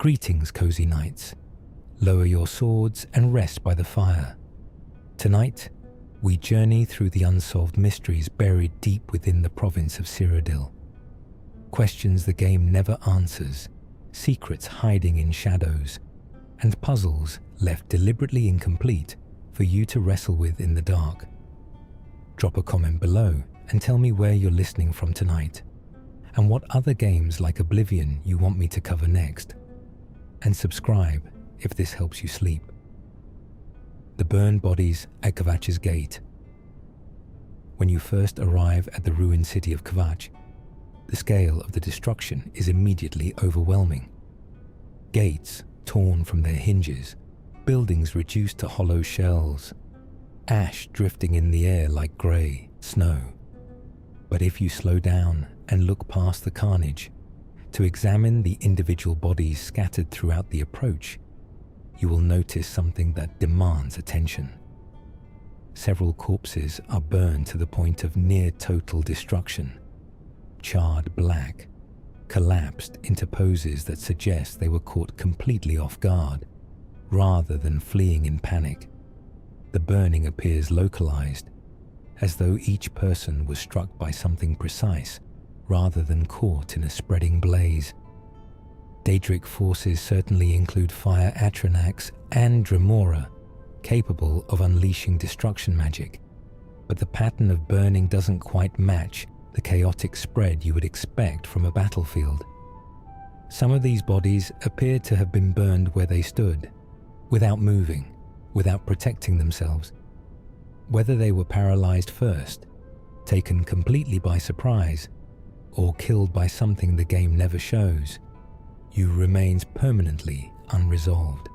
Greetings, cozy knights. Lower your swords and rest by the fire. Tonight, we journey through the unsolved mysteries buried deep within the province of Cyrodiil. Questions the game never answers, secrets hiding in shadows, and puzzles left deliberately incomplete for you to wrestle with in the dark. Drop a comment below and tell me where you're listening from tonight, and what other games like Oblivion you want me to cover next. And subscribe if this helps you sleep. The burned bodies at Kvatch's gate. When you first arrive at the ruined city of Kvatch, the scale of the destruction is immediately overwhelming. Gates torn from their hinges, buildings reduced to hollow shells, ash drifting in the air like grey snow. But if you slow down and look past the carnage, to examine the individual bodies scattered throughout the approach, you will notice something that demands attention. Several corpses are burned to the point of near total destruction, charred black, collapsed into poses that suggest they were caught completely off guard, rather than fleeing in panic. The burning appears localized, as though each person was struck by something precise, rather than caught in a spreading blaze. Daedric forces certainly include fire Atranax and Dremora, capable of unleashing destruction magic, but the pattern of burning doesn't quite match the chaotic spread you would expect from a battlefield. Some of these bodies appear to have been burned where they stood, without moving, without protecting themselves. Whether they were paralyzed first, taken completely by surprise, or killed by something the game never shows, you remains permanently unresolved.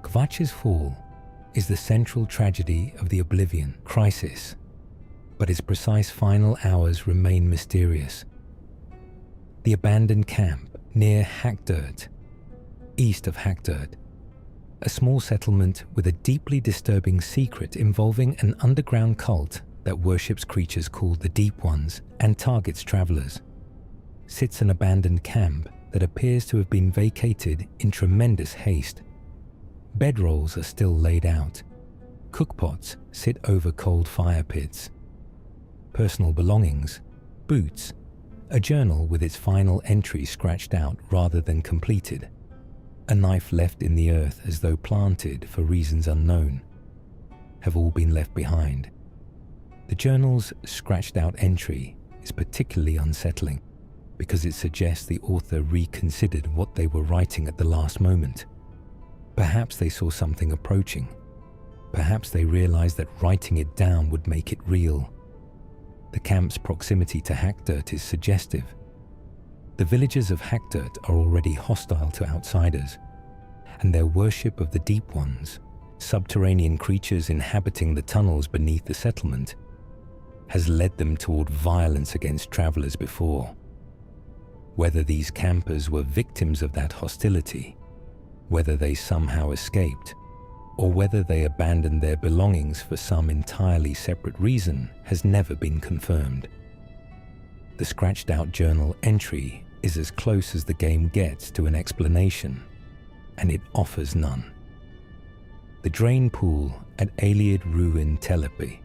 Kvatch's fall is the central tragedy of the Oblivion crisis, but its precise final hours remain mysterious. The abandoned camp near Hackdirt, east of Hackdirt, a small settlement with a deeply disturbing secret involving an underground cult that worships creatures called the Deep Ones and targets travelers, sits an abandoned camp that appears to have been vacated in tremendous haste. Bedrolls are still laid out. Cookpots sit over cold fire pits. Personal belongings, boots, a journal with its final entry scratched out rather than completed, a knife left in the earth as though planted for reasons unknown, have all been left behind. The journal's scratched out entry is particularly unsettling because it suggests the author reconsidered what they were writing at the last moment. Perhaps they saw something approaching. Perhaps they realized that writing it down would make it real. The camp's proximity to Hackdirt is suggestive. The villagers of Hackdirt are already hostile to outsiders, and their worship of the Deep Ones, subterranean creatures inhabiting the tunnels beneath the settlement, has led them toward violence against travelers before. Whether these campers were victims of that hostility, whether they somehow escaped, or whether they abandoned their belongings for some entirely separate reason has never been confirmed. The scratched-out journal entry is as close as the game gets to an explanation, and it offers none. The drain pool at Ayleid Ruin Telepi.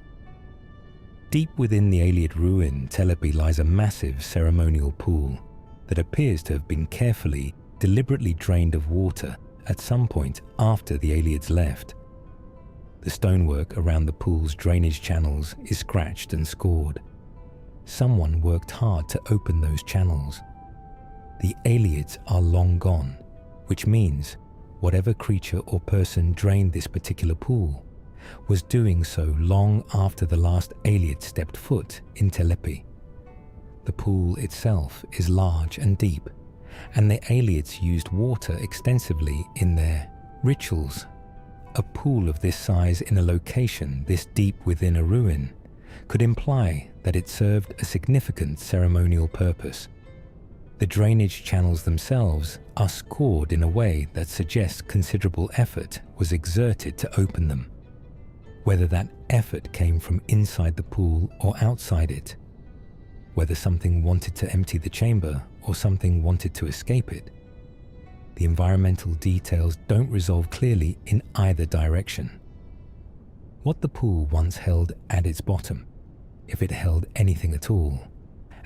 Deep within the Ayleid Ruin Telepi lies a massive ceremonial pool that appears to have been carefully, deliberately drained of water at some point after the Ayleids left. The stonework around the pool's drainage channels is scratched and scored. Someone worked hard to open those channels. The Ayleids are long gone, which means whatever creature or person drained this particular pool was doing so long after the last Ayleid stepped foot in Telepi. The pool itself is large and deep, and the Ayleids used water extensively in their rituals. A pool of this size in a location this deep within a ruin could imply that it served a significant ceremonial purpose. The drainage channels themselves are scored in a way that suggests considerable effort was exerted to open them. Whether that effort came from inside the pool or outside it, whether something wanted to empty the chamber or something wanted to escape it, the environmental details don't resolve clearly in either direction. What the pool once held at its bottom, if it held anything at all,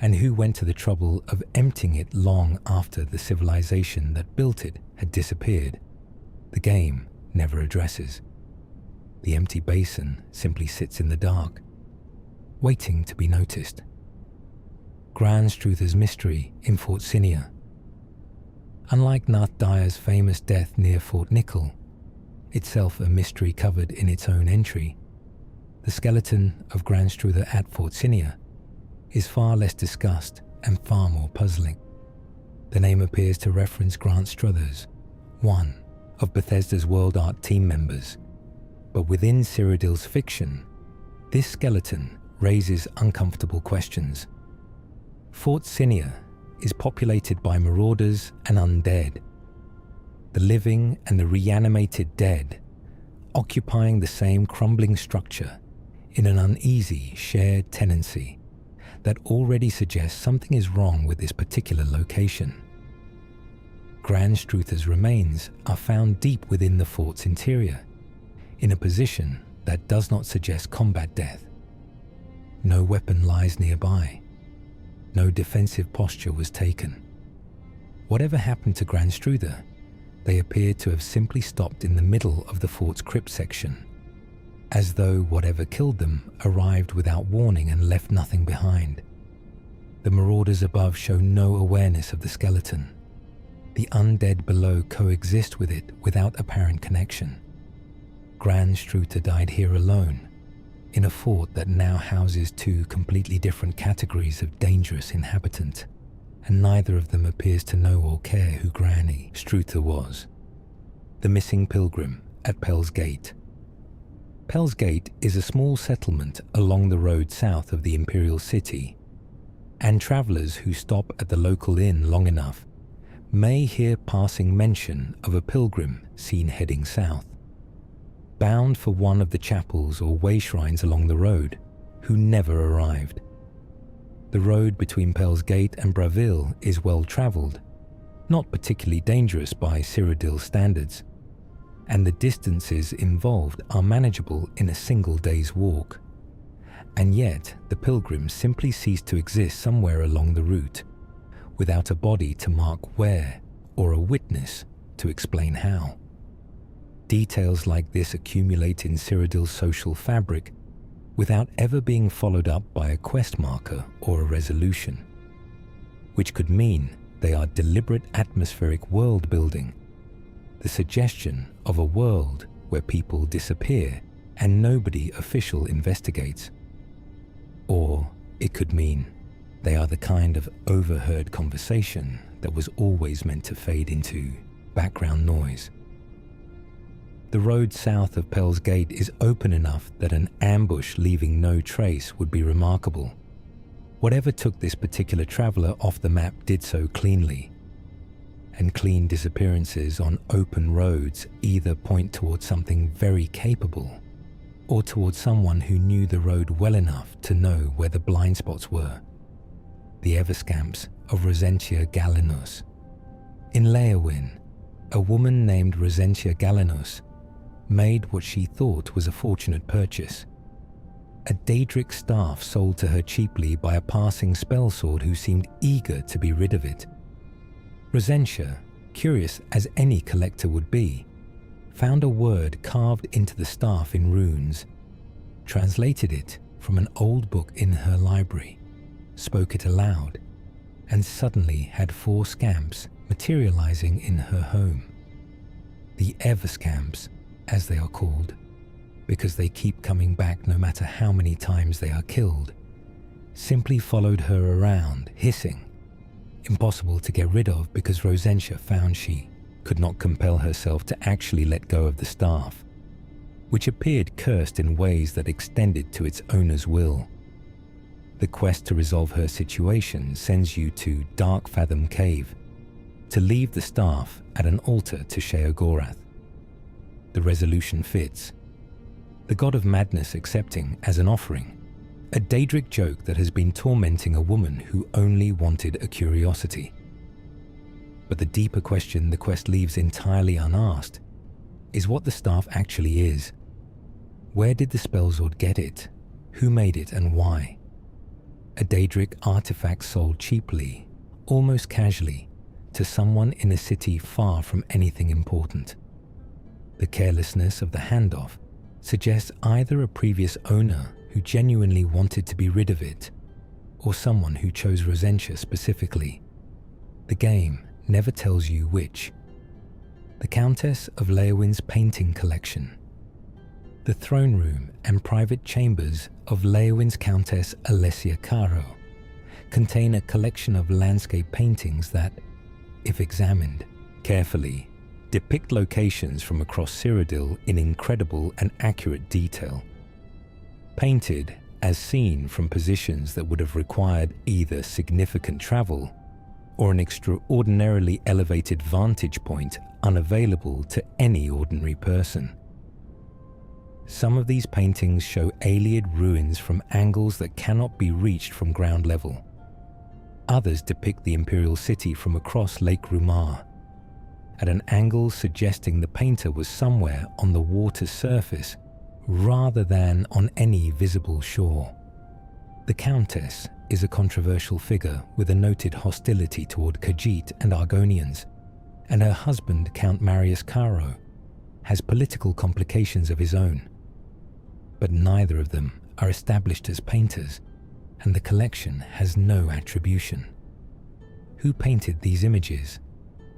and who went to the trouble of emptying it long after the civilization that built it had disappeared, the game never addresses. The empty basin simply sits in the dark, waiting to be noticed. Granstruther's mystery in Fort Cinia. Unlike Nath Dyer's famous death near Fort Nickel, itself a mystery covered in its own entry, the skeleton of Granstruther at Fort Cinia is far less discussed and far more puzzling. The name appears to reference Grant Struthers, one of Bethesda's World Art team members, but within Cyrodiil's fiction, this skeleton raises uncomfortable questions. Fort Cinia is populated by marauders and undead, the living and the reanimated dead occupying the same crumbling structure in an uneasy shared tenancy that already suggests something is wrong with this particular location. Granstruther's remains are found deep within the fort's interior, in a position that does not suggest combat death. No weapon lies nearby. No defensive posture was taken. Whatever happened to Granstruther, they appeared to have simply stopped in the middle of the fort's crypt section, as though whatever killed them arrived without warning and left nothing behind. The marauders above show no awareness of the skeleton. The undead below coexist with it without apparent connection. Granstruther died here alone, in a fort that now houses two completely different categories of dangerous inhabitant, and neither of them appears to know or care who Granny Struther was. The missing pilgrim at Pell's Gate. Pell's Gate is a small settlement along the road south of the Imperial City, and travellers who stop at the local inn long enough may hear passing mention of a pilgrim seen heading south, bound for one of the chapels or way shrines along the road, who never arrived. The road between Pell's Gate and Braville is well travelled, not particularly dangerous by Cyrodiil standards, and the distances involved are manageable in a single day's walk. And yet the pilgrims simply cease to exist somewhere along the route, without a body to mark where or a witness to explain how. Details like this accumulate in Cyrodiil's social fabric without ever being followed up by a quest marker or a resolution, which could mean they are deliberate atmospheric world building, the suggestion of a world where people disappear and nobody official investigates. Or it could mean they are the kind of overheard conversation that was always meant to fade into background noise. The road south of Pell's Gate is open enough that an ambush leaving no trace would be remarkable. Whatever took this particular traveller off the map did so cleanly, and clean disappearances on open roads either point towards something very capable or towards someone who knew the road well enough to know where the blind spots were. The Everscamps of Rosentia Galenus. In Leowyn, a woman named Rosentia Galenus made what she thought was a fortunate purchase. A Daedric staff sold to her cheaply by a passing spellsword who seemed eager to be rid of it. Rosentia, curious as any collector would be, found a word carved into the staff in runes, translated it from an old book in her library, spoke it aloud, and suddenly had 4 scamps materializing in her home. The Everscamps, as they are called, because they keep coming back no matter how many times they are killed, simply followed her around, hissing, impossible to get rid of because Rosentia found she could not compel herself to actually let go of the staff, which appeared cursed in ways that extended to its owner's will. The quest to resolve her situation sends you to Dark Fathom Cave, to leave the staff at an altar to Sheogorath. The resolution fits. The god of madness accepting as an offering a Daedric joke that has been tormenting a woman who only wanted a curiosity. But the deeper question the quest leaves entirely unasked is what the staff actually is. Where did the Spellzord get it? Who made it and why? A Daedric artifact sold cheaply, almost casually, to someone in a city far from anything important. The carelessness of the handoff suggests either a previous owner who genuinely wanted to be rid of it, or someone who chose Rosentia specifically. The game never tells you which. The Countess of Leowin's painting collection. The throne room and private chambers of Leowin's Countess Alessia Caro contain a collection of landscape paintings that, if examined carefully, depict locations from across Cyrodiil in incredible and accurate detail. Painted as seen from positions that would have required either significant travel or an extraordinarily elevated vantage point unavailable to any ordinary person. Some of these paintings show Ayleid ruins from angles that cannot be reached from ground level. Others depict the Imperial City from across Lake Rumar, at an angle suggesting the painter was somewhere on the water's surface rather than on any visible shore. The Countess is a controversial figure with a noted hostility toward Khajiit and Argonians, and her husband, Count Marius Caro, has political complications of his own. But neither of them are established as painters, and the collection has no attribution. Who painted these images?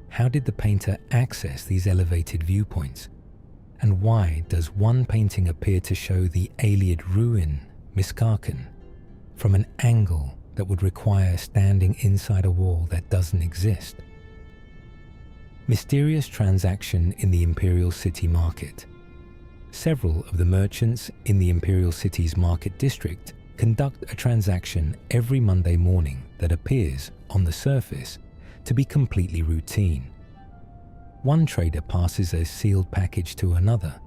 How did the painter access these elevated viewpoints? And why does one painting appear to show the Ayleid ruin, Miskarken, from an angle that would require standing inside a wall that doesn't exist? Mysterious transaction in the Imperial City Market. Several of the merchants in the Imperial City's market district conduct a transaction every Monday morning that appears, on the surface, to be completely routine. One trader passes a sealed package to another,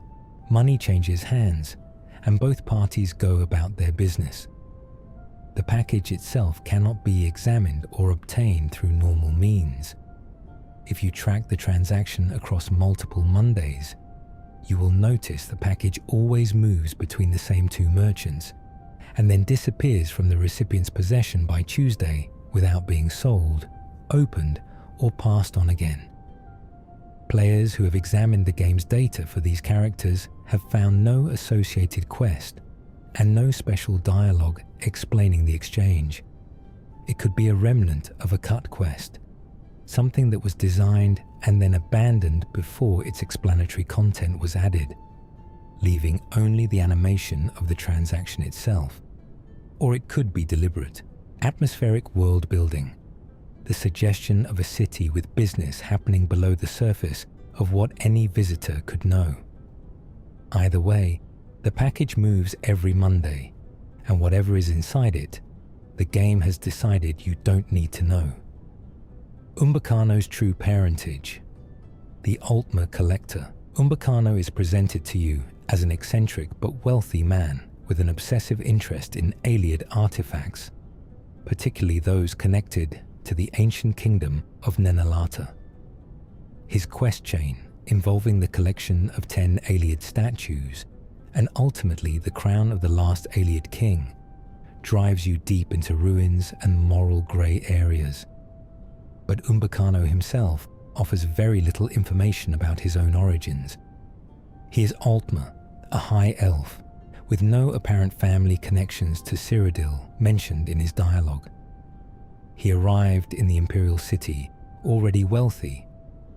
money changes hands, and both parties go about their business. The package itself cannot be examined or obtained through normal means. If you track the transaction across multiple Mondays, you will notice the package always moves between the same two merchants and then disappears from the recipient's possession by Tuesday without being sold, opened, or passed on again. Players who have examined the game's data for these characters have found no associated quest and no special dialogue explaining the exchange. It could be a remnant of a cut quest, something that was designed and then abandoned before its explanatory content was added, leaving only the animation of the transaction itself. Or it could be deliberate, atmospheric world building, the suggestion of a city with business happening below the surface of what any visitor could know. Either way, the package moves every Monday, and whatever is inside it, the game has decided you don't need to know. Umbacano's true parentage. The Altmer Collector. Umbacano is presented to you as an eccentric but wealthy man with an obsessive interest in Ayleid artifacts, particularly those connected to the ancient kingdom of Nenalata. His quest chain, involving the collection of 10 Ayleid statues and ultimately the crown of the last Ayleid king, drives you deep into ruins and moral grey areas. But Umbacano himself offers very little information about his own origins. He is Altmer, a high elf, with no apparent family connections to Cyrodiil mentioned in his dialogue. He arrived in the Imperial City already wealthy,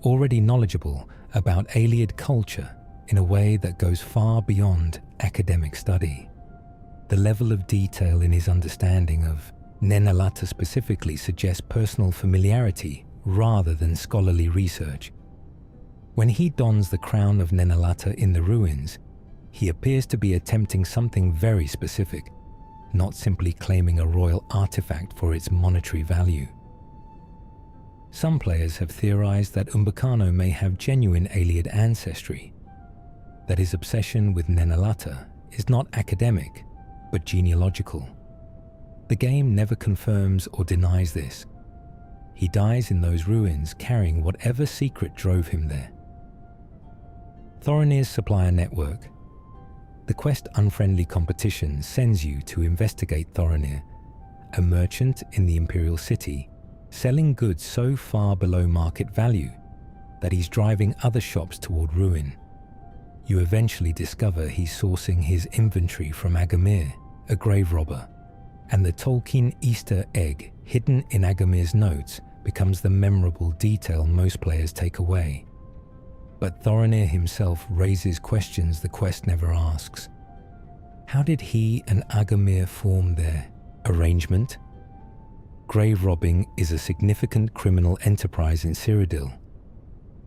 already knowledgeable about Ayleid culture in a way that goes far beyond academic study. The level of detail in his understanding of Nenalata specifically suggests personal familiarity rather than scholarly research. When he dons the crown of Nenalata in the ruins, he appears to be attempting something very specific, not simply claiming a royal artifact for its monetary value. Some players have theorized that Umbacano may have genuine Ayleid ancestry, that his obsession with Nenalata is not academic, but genealogical. The game never confirms or denies this. He dies in those ruins carrying whatever secret drove him there. Thorinir's supplier network. The quest Unfriendly Competition sends you to investigate Thorinir, a merchant in the Imperial City, selling goods so far below market value that he's driving other shops toward ruin. You eventually discover he's sourcing his inventory from Agamir, a grave robber, and the Tolkien Easter egg hidden in Agamir's notes becomes the memorable detail most players take away. But Thorinir himself raises questions the quest never asks. How did he and Agamir form their arrangement? Grave robbing is a significant criminal enterprise in Cyrodiil.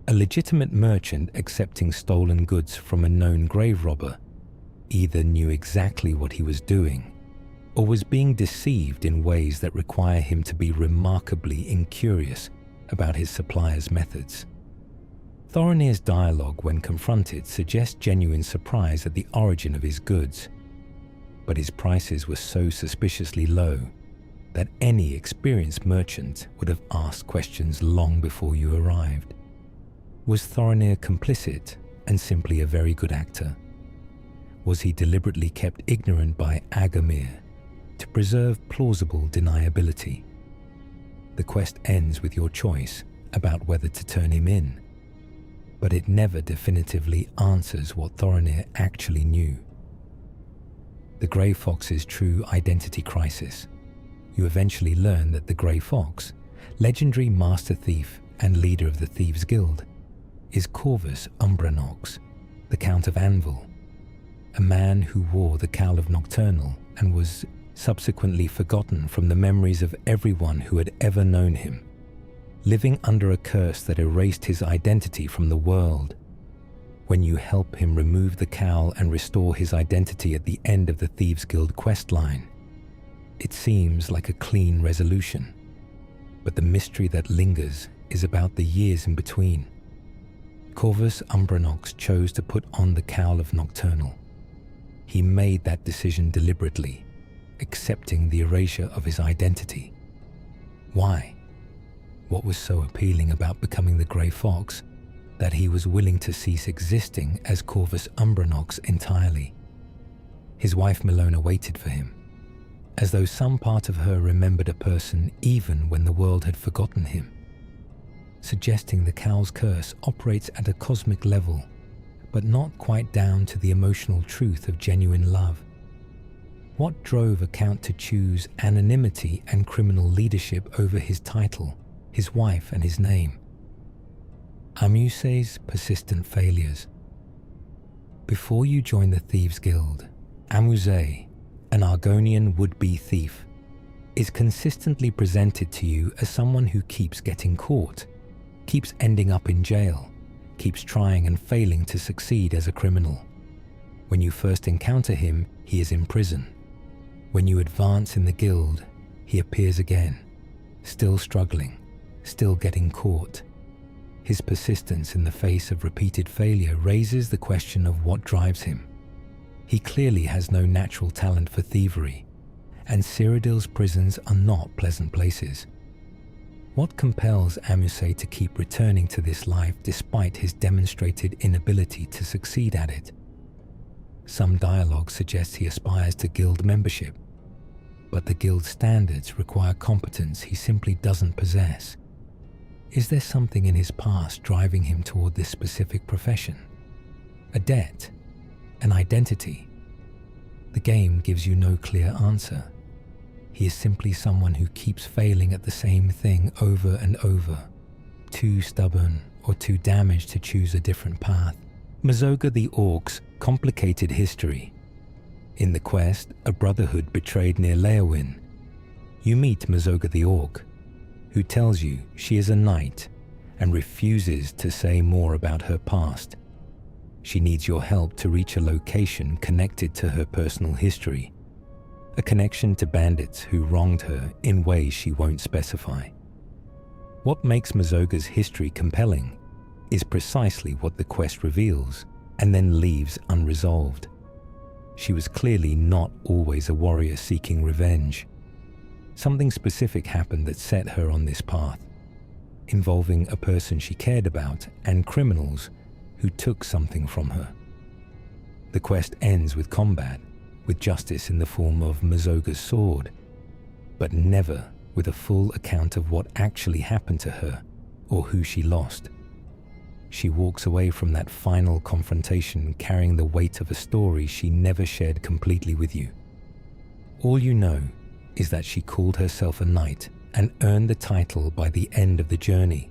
A legitimate merchant accepting stolen goods from a known grave robber either knew exactly what he was doing or was being deceived in ways that require him to be remarkably incurious about his supplier's methods. Thorinir's dialogue when confronted suggests genuine surprise at the origin of his goods, but his prices were so suspiciously low that any experienced merchant would have asked questions long before you arrived. Was Thorinir complicit and simply a very good actor? Was he deliberately kept ignorant by Agamir to preserve plausible deniability? The quest ends with your choice about whether to turn him in, but it never definitively answers what Thorinir actually knew. The Grey Fox's true identity crisis. You eventually learn that the Grey Fox, legendary master thief and leader of the Thieves' Guild, is Corvus Umbranox, the Count of Anvil, a man who wore the cowl of Nocturnal and was subsequently forgotten from the memories of everyone who had ever known him, living under a curse that erased his identity from the world. When you help him remove the cowl and restore his identity at the end of the Thieves' Guild questline, it seems like a clean resolution, but the mystery that lingers is about the years in between. Corvus Umbranox chose to put on the cowl of Nocturnal. He made that decision deliberately, accepting the erasure of his identity. Why? What was so appealing about becoming the Grey Fox that he was willing to cease existing as Corvus Umbranox entirely? His wife Milona waited for him, as though some part of her remembered a person even when the world had forgotten him, suggesting the cowl's curse operates at a cosmic level, but not quite down to the emotional truth of genuine love. What drove a count to choose anonymity and criminal leadership over his title, his wife, and his name? Amuse's persistent failures. Before you join the Thieves' Guild, Amuse, an Argonian would-be thief, is consistently presented to you as someone who keeps getting caught, keeps ending up in jail, keeps trying and failing to succeed as a criminal. When you first encounter him, he is in prison. When you advance in the guild, he appears again, still struggling, still getting caught. His persistence in the face of repeated failure raises the question of what drives him. He clearly has no natural talent for thievery, and Cyrodiil's prisons are not pleasant places. What compels Amuse to keep returning to this life despite his demonstrated inability to succeed at it? Some dialogue suggests he aspires to guild membership, but the guild standards require competence he simply doesn't possess. Is there something in his past driving him toward this specific profession? A debt? An identity? The game gives you no clear answer. He is simply someone who keeps failing at the same thing over and over, too stubborn or too damaged to choose a different path. Mazoga the Orc's complicated history. In the quest, a brotherhood betrayed near Leowyn. You meet Mazoga the Orc, who tells you she is a knight and refuses to say more about her past. She needs your help to reach a location connected to her personal history, a connection to bandits who wronged her in ways she won't specify. What makes Mazoga's history compelling is precisely what the quest reveals and then leaves unresolved. She was clearly not always a warrior seeking revenge. Something specific happened that set her on this path, involving a person she cared about and criminals who took something from her. The quest ends with combat, with justice in the form of Mazoga's sword, but never with a full account of what actually happened to her or who she lost. She walks away from that final confrontation carrying the weight of a story she never shared completely with you. All you know is that she called herself a knight and earned the title by the end of the journey.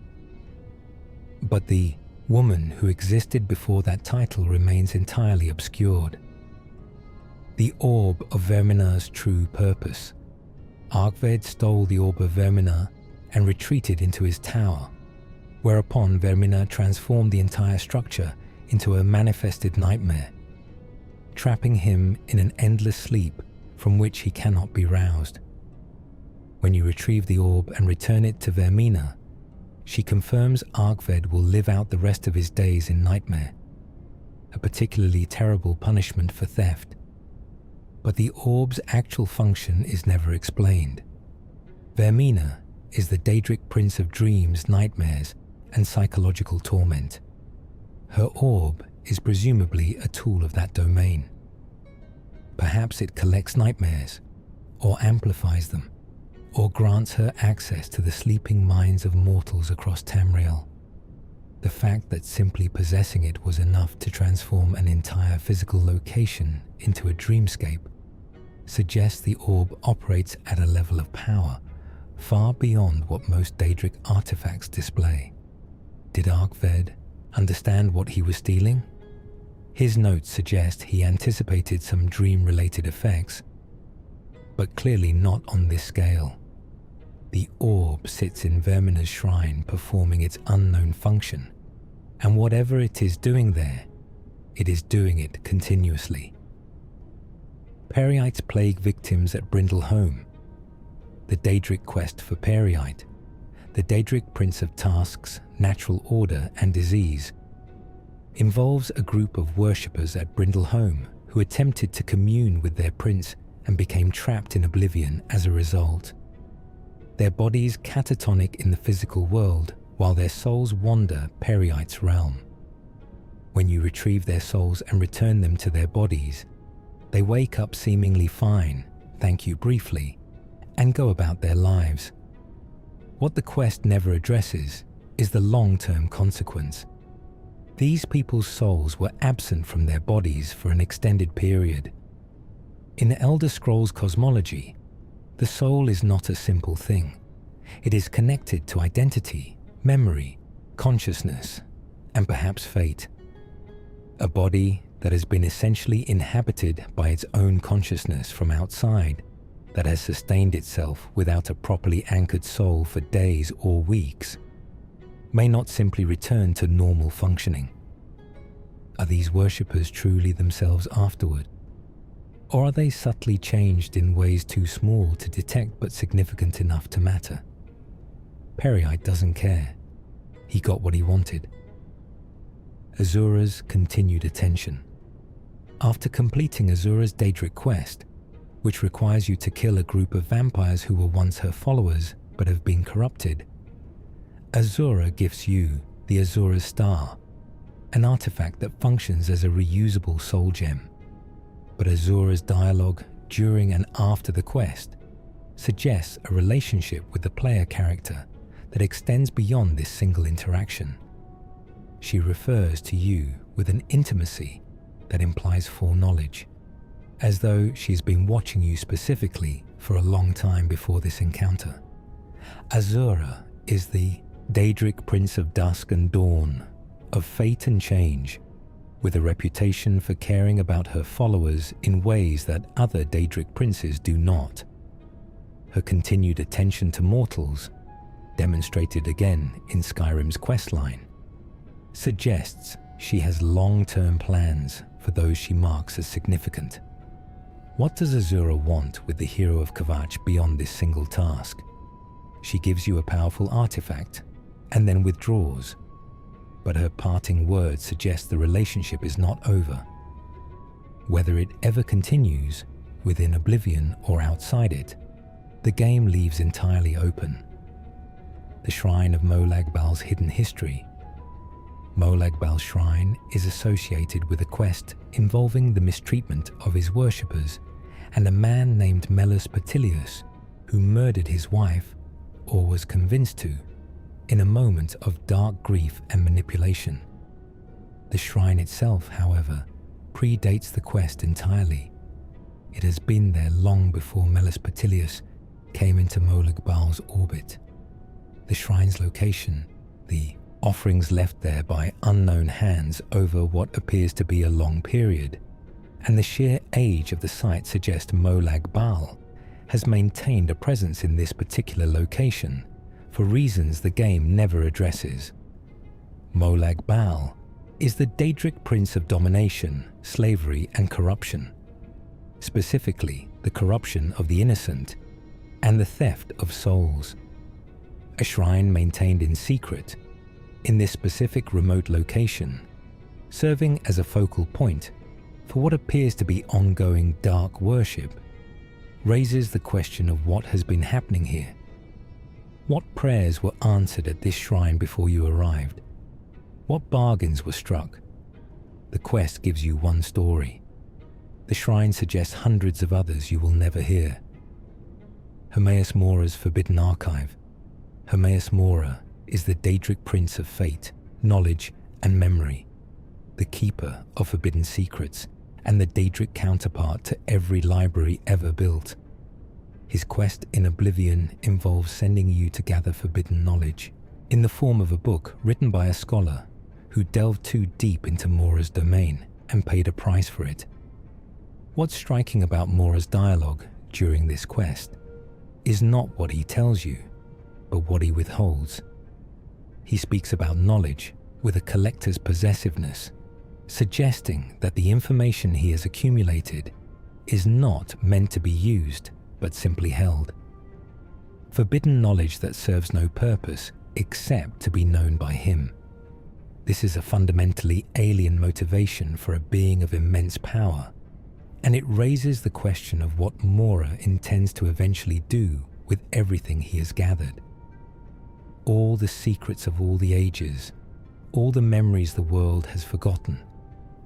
But the woman who existed before that title remains entirely obscured. The Orb of Vermina's true purpose. Arkved stole the Orb of Vermina and retreated into his tower, whereupon Vermina transformed the entire structure into a manifested nightmare, trapping him in an endless sleep from which he cannot be roused. When you retrieve the orb and return it to Vermina, she confirms Arkved will live out the rest of his days in nightmare, a particularly terrible punishment for theft. But the orb's actual function is never explained. Vermina is the Daedric Prince of dreams, nightmares, and psychological torment. Her orb is presumably a tool of that domain. Perhaps it collects nightmares, or amplifies them, or grants her access to the sleeping minds of mortals across Tamriel. The fact that simply possessing it was enough to transform an entire physical location into a dreamscape suggests the orb operates at a level of power far beyond what most Daedric artifacts display. Did Arkved understand what he was stealing? His notes suggest he anticipated some dream-related effects, but clearly not on this scale. The orb sits in Vermina's shrine performing its unknown function, and whatever it is doing there, it is doing it continuously. Periites plague victims at Brindleholm. The Daedric quest for Periite, the Daedric Prince of Tasks, Natural Order and Disease, involves a group of worshippers at Brindleholm who attempted to commune with their prince and became trapped in oblivion as a result. Their bodies catatonic in the physical world while their souls wander Periite's realm. When you retrieve their souls and return them to their bodies, they wake up seemingly fine, thank you briefly, and go about their lives. What the quest never addresses is the long-term consequence. These people's souls were absent from their bodies for an extended period. In the Elder Scrolls cosmology, the soul is not a simple thing. It is connected to identity, memory, consciousness, and perhaps fate. A body that has been essentially inhabited by its own consciousness from outside, that has sustained itself without a properly anchored soul for days or weeks, may not simply return to normal functioning. Are these worshippers truly themselves afterward? Or are they subtly changed in ways too small to detect but significant enough to matter? Periite doesn't care. He got what he wanted. Azura's continued attention. After completing Azura's Daedric quest, which requires you to kill a group of vampires who were once her followers but have been corrupted, Azura gives you the Azura's Star, an artifact that functions as a reusable soul gem. But Azura's dialogue during and after the quest suggests a relationship with the player character that extends beyond this single interaction. She refers to you with an intimacy that implies foreknowledge, as though she's been watching you specifically for a long time before this encounter. Azura is the Daedric Prince of Dusk and Dawn, of fate and change, with a reputation for caring about her followers in ways that other Daedric princes do not. Her continued attention to mortals, demonstrated again in Skyrim's questline, suggests she has long-term plans for those she marks as significant. What does Azura want with the hero of Kvatch beyond this single task? She gives you a powerful artifact and then withdraws, but her parting words suggest the relationship is not over. Whether it ever continues, within Oblivion or outside it, the game leaves entirely open. the shrine of Molag Bal's hidden history. Molag Bal's shrine is associated with a quest involving the mistreatment of his worshippers and a man named Melus Patilius who murdered his wife, or was convinced to, in a moment of dark grief and manipulation. The shrine itself, however, predates the quest entirely. It has been there long before Melus Patilius came into Molag Bal's orbit. The shrine's location, the offerings left there by unknown hands over what appears to be a long period, and the sheer age of the site suggest Molag Bal has maintained a presence in this particular location for reasons the game never addresses. Molag Bal is the Daedric prince of domination, slavery, and corruption, specifically the corruption of the innocent and the theft of souls. A shrine maintained in secret in this specific remote location, serving as a focal point for what appears to be ongoing dark worship, raises the question of what has been happening here. What prayers were answered at this shrine before you arrived? What bargains were struck? The quest gives you one story. The shrine suggests hundreds of others you will never hear. Hermaeus Mora's Forbidden Archive. Hermaeus Mora is the Daedric prince of fate, knowledge, and memory, the keeper of forbidden secrets, and the Daedric counterpart to every library ever built. His quest in Oblivion involves sending you to gather forbidden knowledge in the form of a book written by a scholar who delved too deep into Mora's domain and paid a price for it. What's striking about Mora's dialogue during this quest is not what he tells you, but what he withholds. He speaks about knowledge with a collector's possessiveness, suggesting that the information he has accumulated is not meant to be used, but simply held. Forbidden knowledge that serves no purpose except to be known by him. This is a fundamentally alien motivation for a being of immense power, and it raises the question of what Mora intends to eventually do with everything he has gathered. All the secrets of all the ages, all the memories the world has forgotten,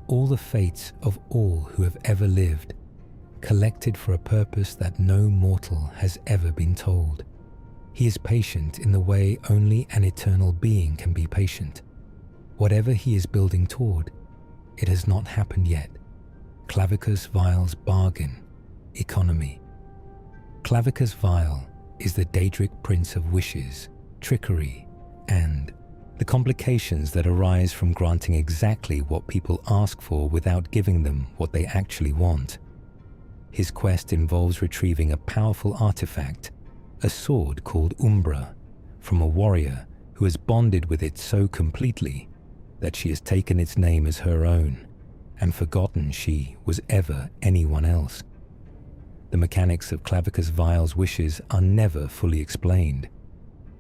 all the fates of all who have ever lived, collected for a purpose that no mortal has ever been told. He is patient in the way only an eternal being can be patient. Whatever he is building toward, it has not happened yet. Clavicus Vile's bargain, economy. Clavicus Vile is the Daedric prince of wishes, trickery, and the complications that arise from granting exactly what people ask for without giving them what they actually want. His quest involves retrieving a powerful artifact, a sword called Umbra, from a warrior who has bonded with it so completely that she has taken its name as her own and forgotten she was ever anyone else. The mechanics of Clavicus Vile's wishes are never fully explained,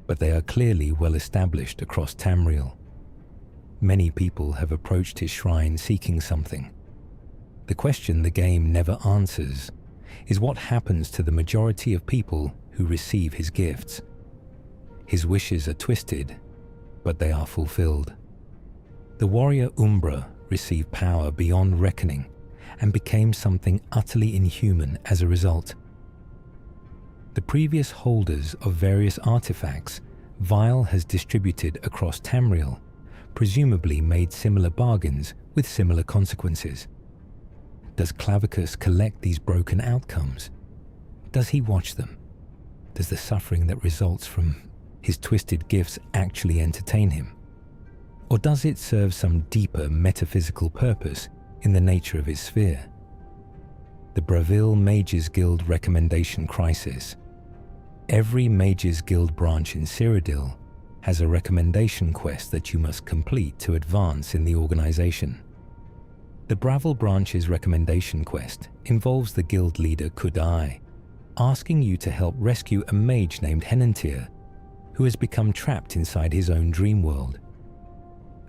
but they are clearly well established across Tamriel. Many people have approached his shrine seeking something. The question the game never answers is what happens to the majority of people who receive his gifts. His wishes are twisted, but they are fulfilled. The warrior Umbra received power beyond reckoning and became something utterly inhuman as a result. The previous holders of various artifacts Vile has distributed across Tamriel presumably made similar bargains with similar consequences. Does Clavicus collect these broken outcomes? Does he watch them? Does the suffering that results from his twisted gifts actually entertain him? Or does it serve some deeper metaphysical purpose in the nature of his sphere? The Bravil Mages Guild Recommendation Crisis. Every Mages Guild branch in Cyrodiil has a recommendation quest that you must complete to advance in the organization. The Bravil branch's recommendation quest involves the guild leader Kudai, asking you to help rescue a mage named Henantir, who has become trapped inside his own dream world.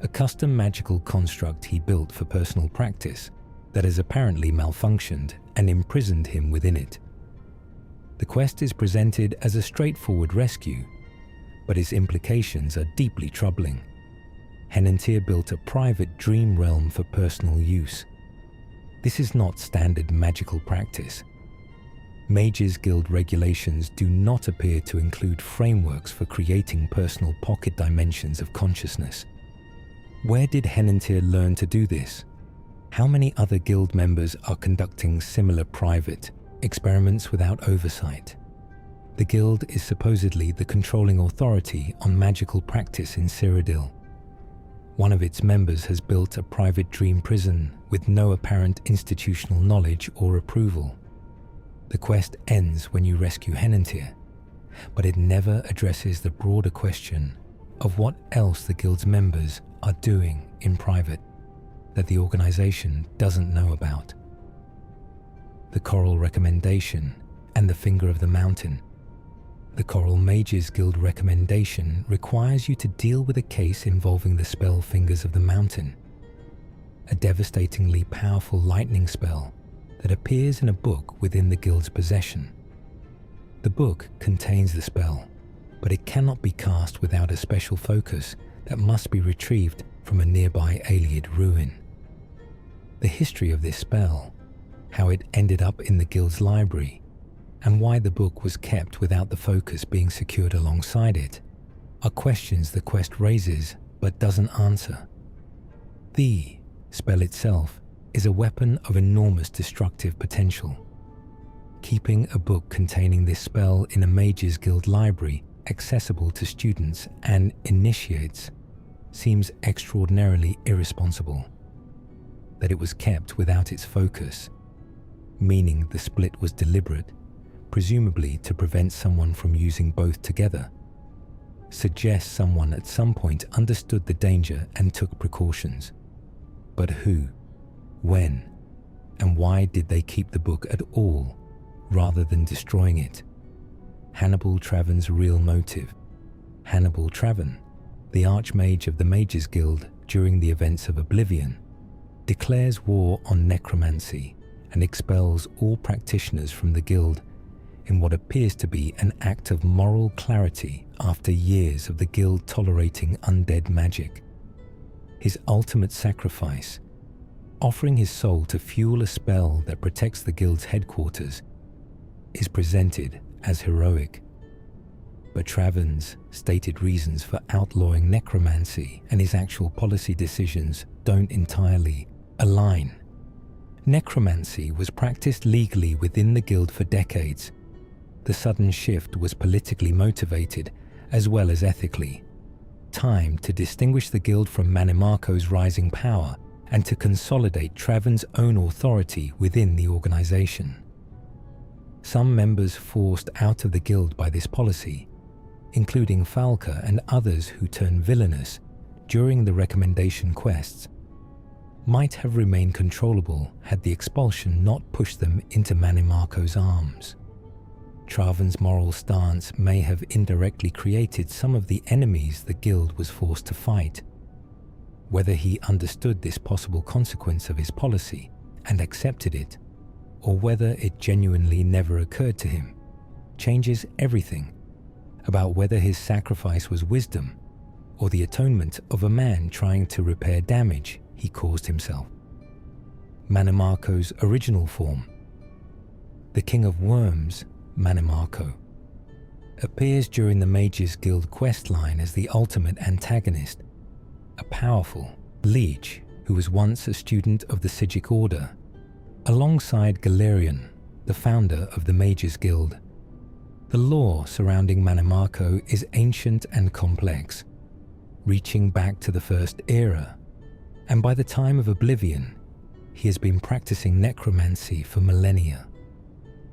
A custom magical construct he built for personal practice that has apparently malfunctioned and imprisoned him within it. The quest is presented as a straightforward rescue, but its implications are deeply troubling. Henantir built a private dream realm for personal use. This is not standard magical practice. Mages Guild regulations do not appear to include frameworks for creating personal pocket dimensions of consciousness. Where did Henantir learn to do this? How many other guild members are conducting similar private experiments without oversight? The guild is supposedly the controlling authority on magical practice in Cyrodiil. One of its members has built a private dream prison with no apparent institutional knowledge or approval. The quest ends when you rescue Henantir, but it never addresses the broader question of what else the guild's members are doing in private that the organization doesn't know about. The Coral Recommendation and the Finger of the Mountain. The Coral Mages Guild recommendation requires you to deal with a case involving the spell Fingers of the Mountain, a devastatingly powerful lightning spell that appears in a book within the guild's possession. The book contains the spell, but it cannot be cast without a special focus that must be retrieved from a nearby Ayleid ruin. The history of this spell, how it ended up in the guild's library, and why the book was kept without the focus being secured alongside it, are questions the quest raises but doesn't answer. The spell itself is a weapon of enormous destructive potential. Keeping a book containing this spell in a Mages Guild library accessible to students and initiates seems extraordinarily irresponsible. That it was kept without its focus, meaning the split was deliberate, presumably to prevent someone from using both together, suggests someone at some point understood the danger and took precautions. But who, when, and why did they keep the book at all, rather than destroying it? Hannibal Traven's real motive. Hannibal Traven, the Archmage of the Mages Guild during the events of Oblivion, declares war on necromancy and expels all practitioners from the guild in what appears to be an act of moral clarity after years of the guild tolerating undead magic. His ultimate sacrifice, offering his soul to fuel a spell that protects the guild's headquarters, is presented as heroic. But Traven's stated reasons for outlawing necromancy and his actual policy decisions don't entirely align. Necromancy was practiced legally within the guild for decades. The sudden shift was politically motivated as well as ethically. Time to distinguish the guild from Manimarco's rising power and to consolidate Traven's own authority within the organization. Some members forced out of the guild by this policy, including Falca and others who turned villainous during the recommendation quests, might have remained controllable had the expulsion not pushed them into Manimarco's arms. Traven's moral stance may have indirectly created some of the enemies the guild was forced to fight. Whether he understood this possible consequence of his policy and accepted it, or whether it genuinely never occurred to him, changes everything about whether his sacrifice was wisdom or the atonement of a man trying to repair damage he caused himself. Manimarco's original form, the King of Worms, Manimarco, appears during the Mages Guild questline as the ultimate antagonist, a powerful leech who was once a student of the Sigic Order, alongside Galerion, the founder of the Mages Guild. The lore surrounding Manimarco is ancient and complex, reaching back to the First Era, and by the time of Oblivion, he has been practicing necromancy for millennia.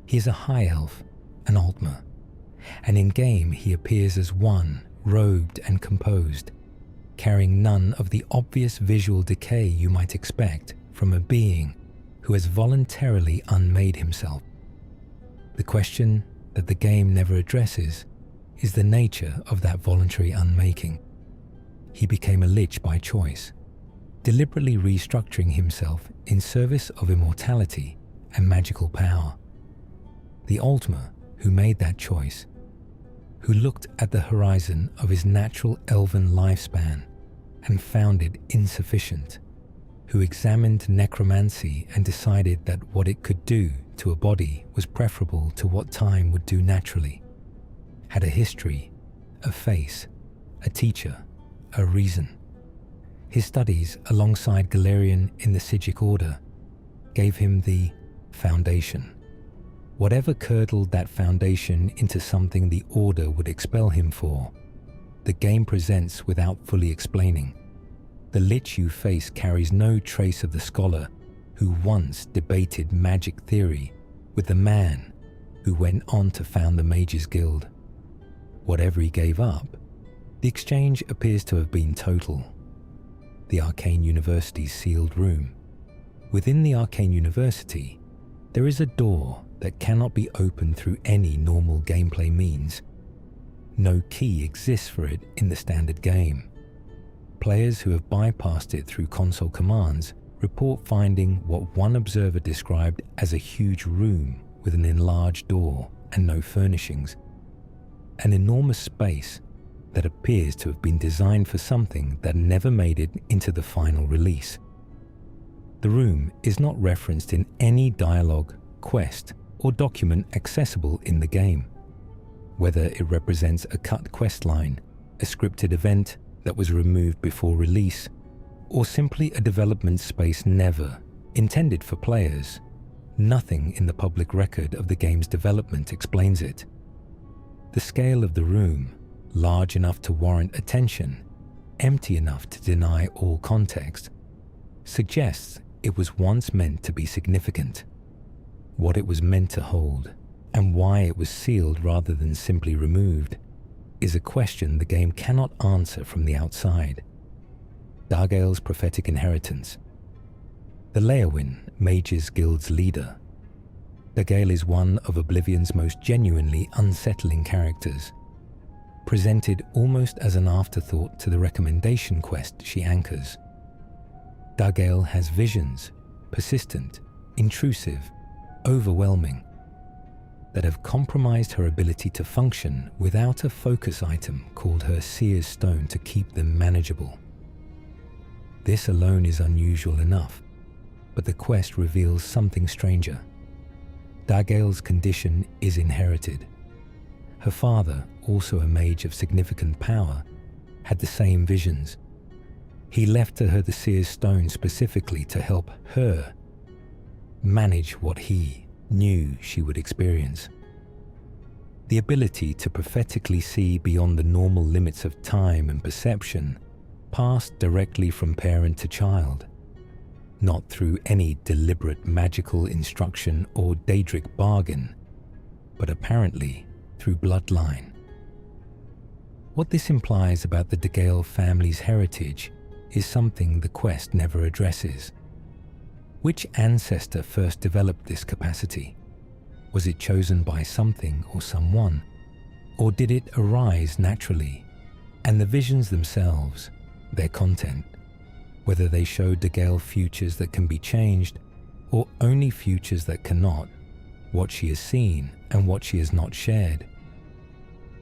He is a High Elf, an Altmer, and in-game he appears as one, robed and composed, carrying none of the obvious visual decay you might expect from a being who has voluntarily unmade himself. The question that the game never addresses is the nature of that voluntary unmaking. He became a lich by choice, deliberately restructuring himself in service of immortality and magical power. The Altmer who made that choice who looked at the horizon of his natural elven lifespan and found it insufficient, who examined necromancy and decided that what it could do to a body was preferable to what time would do naturally, had a history, a face, a teacher, a reason. His studies alongside Galerian in the Sigic Order gave him the foundation. Whatever curdled that foundation into something the Order would expel him for, the game presents without fully explaining. The lich you face carries no trace of the scholar who once debated magic theory with the man who went on to found the Mages Guild. Whatever he gave up, the exchange appears to have been total. The Arcane University's sealed room. Within the Arcane University, there is a door that cannot be opened through any normal gameplay means. No key exists for it in the standard game. Players who have bypassed it through console commands report finding what one observer described as a huge room with an enlarged door and no furnishings. An enormous space that appears to have been designed for something that never made it into the final release. The room is not referenced in any dialogue, quest, or document accessible in the game. Whether it represents a cut quest line, a scripted event that was removed before release, or simply a development space never intended for players, nothing in the public record of the game's development explains it. The scale of the room, large enough to warrant attention, empty enough to deny all context, suggests it was once meant to be significant. What it was meant to hold, and why it was sealed rather than simply removed, is a question the game cannot answer from the outside. Dargael's prophetic inheritance. The Leowin, Mages Guild's leader. Dargael is one of Oblivion's most genuinely unsettling characters, presented almost as an afterthought to the recommendation quest she anchors. Dargael has visions, persistent, intrusive, overwhelming, that have compromised her ability to function without a focus item called her Seer's Stone to keep them manageable. This alone is unusual enough, but the quest reveals something stranger. Dargael's condition is inherited. Her father, also a mage of significant power, had the same visions. He left to her the Seer's Stone specifically to help her manage what he knew she would experience. The ability to prophetically see beyond the normal limits of time and perception passed directly from parent to child, not through any deliberate magical instruction or Daedric bargain, but apparently through bloodline. What this implies about the Dargael family's heritage is something the quest never addresses. Which ancestor first developed this capacity? Was it chosen by something or someone? Or did it arise naturally? And the visions themselves, their content, whether they show Dargael futures that can be changed or only futures that cannot, what she has seen and what she has not shared,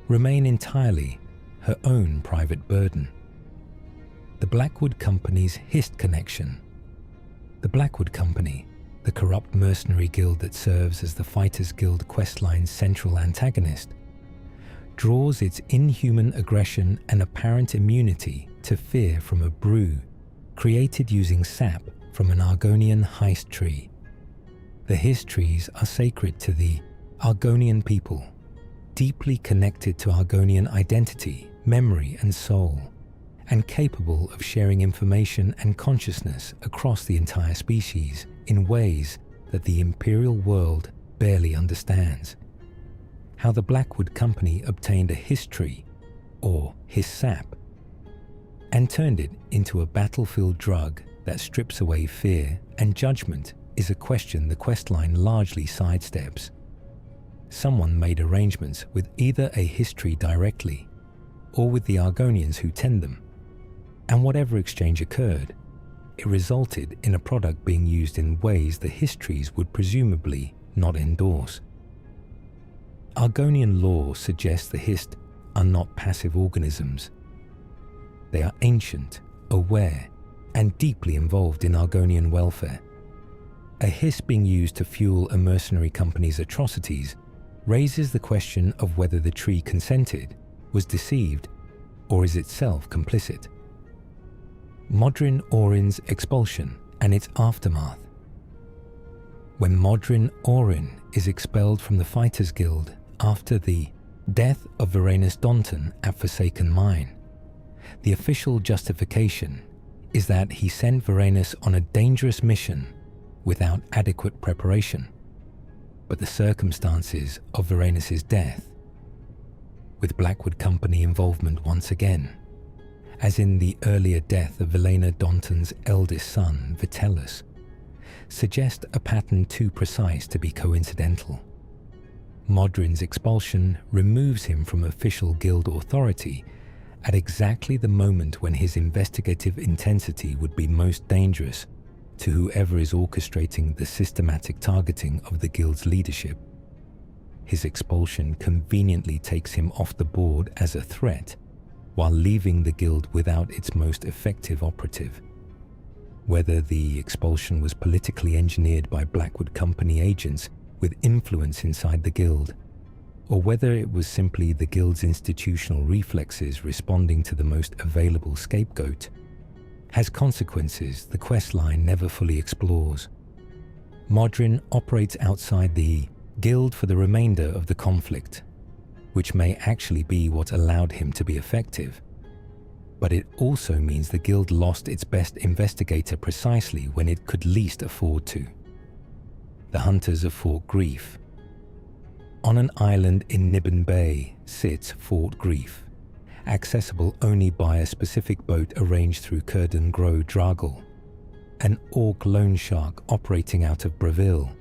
remain entirely her own private burden. The Blackwood Company's Hist connection. The Blackwood Company, the corrupt mercenary guild that serves as the Fighters Guild questline's central antagonist, draws its inhuman aggression and apparent immunity to fear from a brew created using sap from an Argonian heist tree. The Hist trees are sacred to the Argonian people, deeply connected to Argonian identity, memory and soul, and capable of sharing information and consciousness across the entire species in ways that the Imperial world barely understands. How the Blackwood Company obtained a history, or Hist sap, and turned it into a battlefield drug that strips away fear and judgment is a question the questline largely sidesteps. Someone made arrangements with either a history directly, or with the Argonians who tend them, and whatever exchange occurred, it resulted in a product being used in ways the histories would presumably not endorse. Argonian law suggests the Hist are not passive organisms. They are ancient, aware, and deeply involved in Argonian welfare. A hiss being used to fuel a mercenary company's atrocities raises the question of whether the tree consented, was deceived, or is itself complicit. Modrin Orin's expulsion and its aftermath. When Modrin Orin is expelled from the Fighters Guild after the death of Varanus Daunton at Forsaken Mine, the official justification is that he sent Varanus on a dangerous mission without adequate preparation. But the circumstances of Varanus' death, with Blackwood Company involvement once again, as in the earlier death of Valenna Daunton's eldest son, Vitellus, suggest a pattern too precise to be coincidental. Modrin's expulsion removes him from official guild authority at exactly the moment when his investigative intensity would be most dangerous to whoever is orchestrating the systematic targeting of the guild's leadership. His expulsion conveniently takes him off the board as a threat, while leaving the guild without its most effective operative. Whether the expulsion was politically engineered by Blackwood Company agents with influence inside the guild, or whether it was simply the guild's institutional reflexes responding to the most available scapegoat, has consequences the questline never fully explores. Modrin operates outside the guild for the remainder of the conflict, which may actually be what allowed him to be effective. But it also means the guild lost its best investigator precisely when it could least afford to. The Hunters of Fort Grief. On an island in Nibbin Bay sits Fort Grief, accessible only by a specific boat arranged through Curdon Grow Draggle, an orc loan shark operating out of Breville.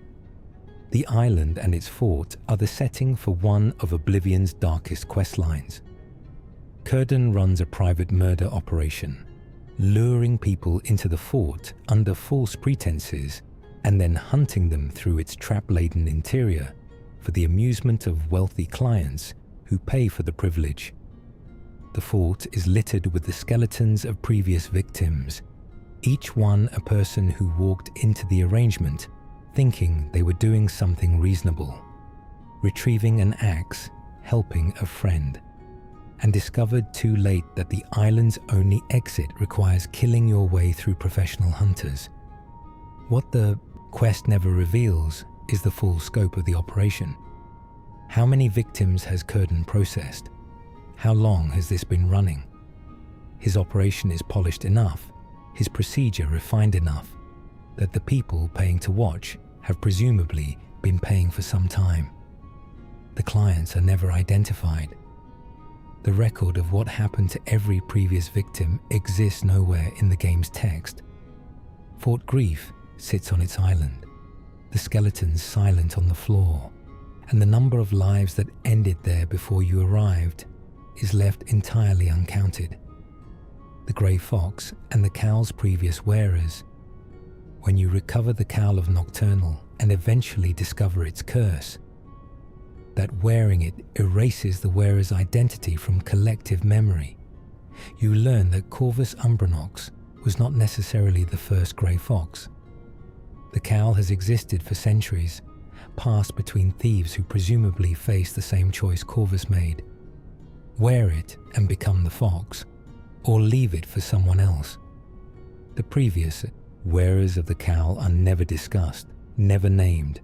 The island and its fort are the setting for one of Oblivion's darkest questlines. Curdon runs a private murder operation, luring people into the fort under false pretenses and then hunting them through its trap-laden interior for the amusement of wealthy clients who pay for the privilege. The fort is littered with the skeletons of previous victims, each one a person who walked into the arrangement thinking they were doing something reasonable, retrieving an axe, helping a friend, and discovered too late that the island's only exit requires killing your way through professional hunters. What the quest never reveals is the full scope of the operation. How many victims has Curdon processed? How long has this been running? His operation is polished enough, his procedure refined enough, that the people paying to watch have presumably been paying for some time. The clients are never identified. The record of what happened to every previous victim exists nowhere in the game's text. Fort Grief sits on its island, the skeletons silent on the floor, and the number of lives that ended there before you arrived is left entirely uncounted. The grey fox and the cowl's previous wearers. When you recover the cowl of Nocturnal and eventually discover its curse, that wearing it erases the wearer's identity from collective memory, you learn that Corvus Umbronox was not necessarily the first grey fox. The cowl has existed for centuries, passed between thieves who presumably faced the same choice Corvus made. Wear it and become the fox, or leave it for someone else. The previous wearers of the cowl are never discussed, never named,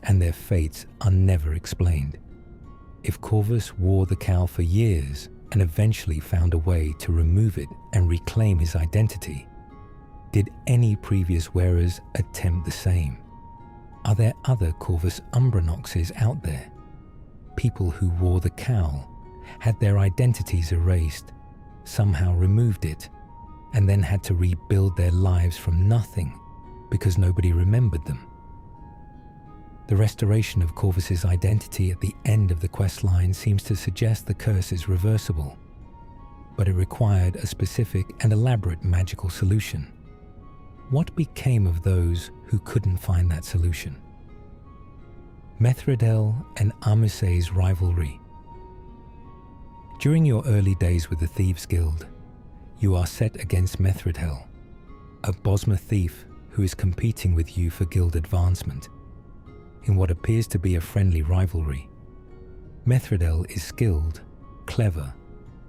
and their fates are never explained. If Corvus wore the cowl for years and eventually found a way to remove it and reclaim his identity, did any previous wearers attempt the same? Are there other Corvus Umbronoxes out there? People who wore the cowl, had their identities erased, somehow removed it, and then had to rebuild their lives from nothing because nobody remembered them. The restoration of Corvus's identity at the end of the questline seems to suggest the curse is reversible, but it required a specific and elaborate magical solution. What became of those who couldn't find that solution? Methredel and Amuse's rivalry. During your early days with the Thieves Guild, you are set against Methredhel, a Bosma thief who is competing with you for guild advancement in what appears to be a friendly rivalry. Methredhel is skilled, clever,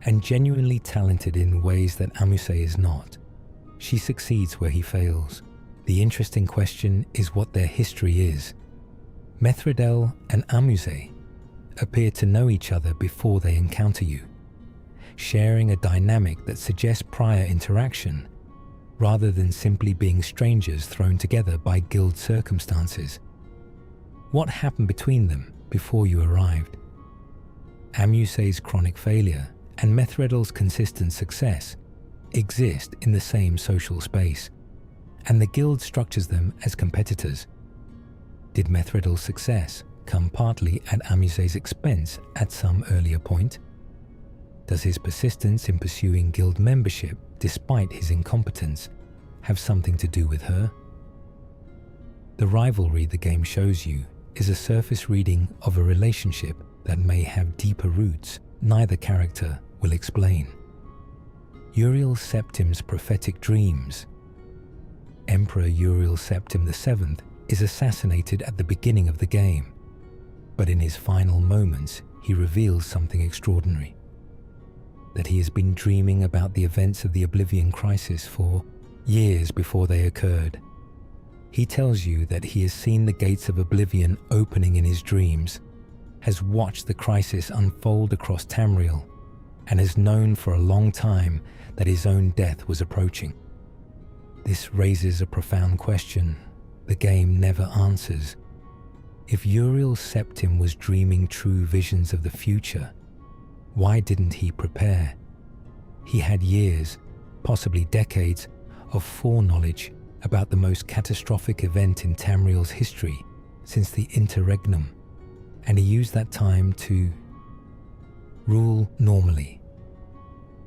and genuinely talented in ways that Amuse is not. She succeeds where he fails. The interesting question is what their history is. Methredhel and Amuse appear to know each other before they encounter you, sharing a dynamic that suggests prior interaction rather than simply being strangers thrown together by guild circumstances. What happened between them before you arrived? Amuse's chronic failure and Methredhel's consistent success exist in the same social space, and the guild structures them as competitors. Did Methredhel's success come partly at Amuse's expense at some earlier point? Does his persistence in pursuing guild membership despite his incompetence have something to do with her? The rivalry the game shows you is a surface reading of a relationship that may have deeper roots neither character will explain. Uriel Septim's prophetic dreams. Emperor Uriel Septim VII is assassinated at the beginning of the game, but in his final moments he reveals something extraordinary. That he has been dreaming about the events of the Oblivion Crisis for years before they occurred. He tells you that he has seen the gates of Oblivion opening in his dreams, has watched the crisis unfold across Tamriel, and has known for a long time that his own death was approaching. This raises a profound question the game never answers. If Uriel Septim was dreaming true visions of the future, why didn't he prepare? He had years, possibly decades, of foreknowledge about the most catastrophic event in Tamriel's history since the Interregnum, and he used that time to rule normally.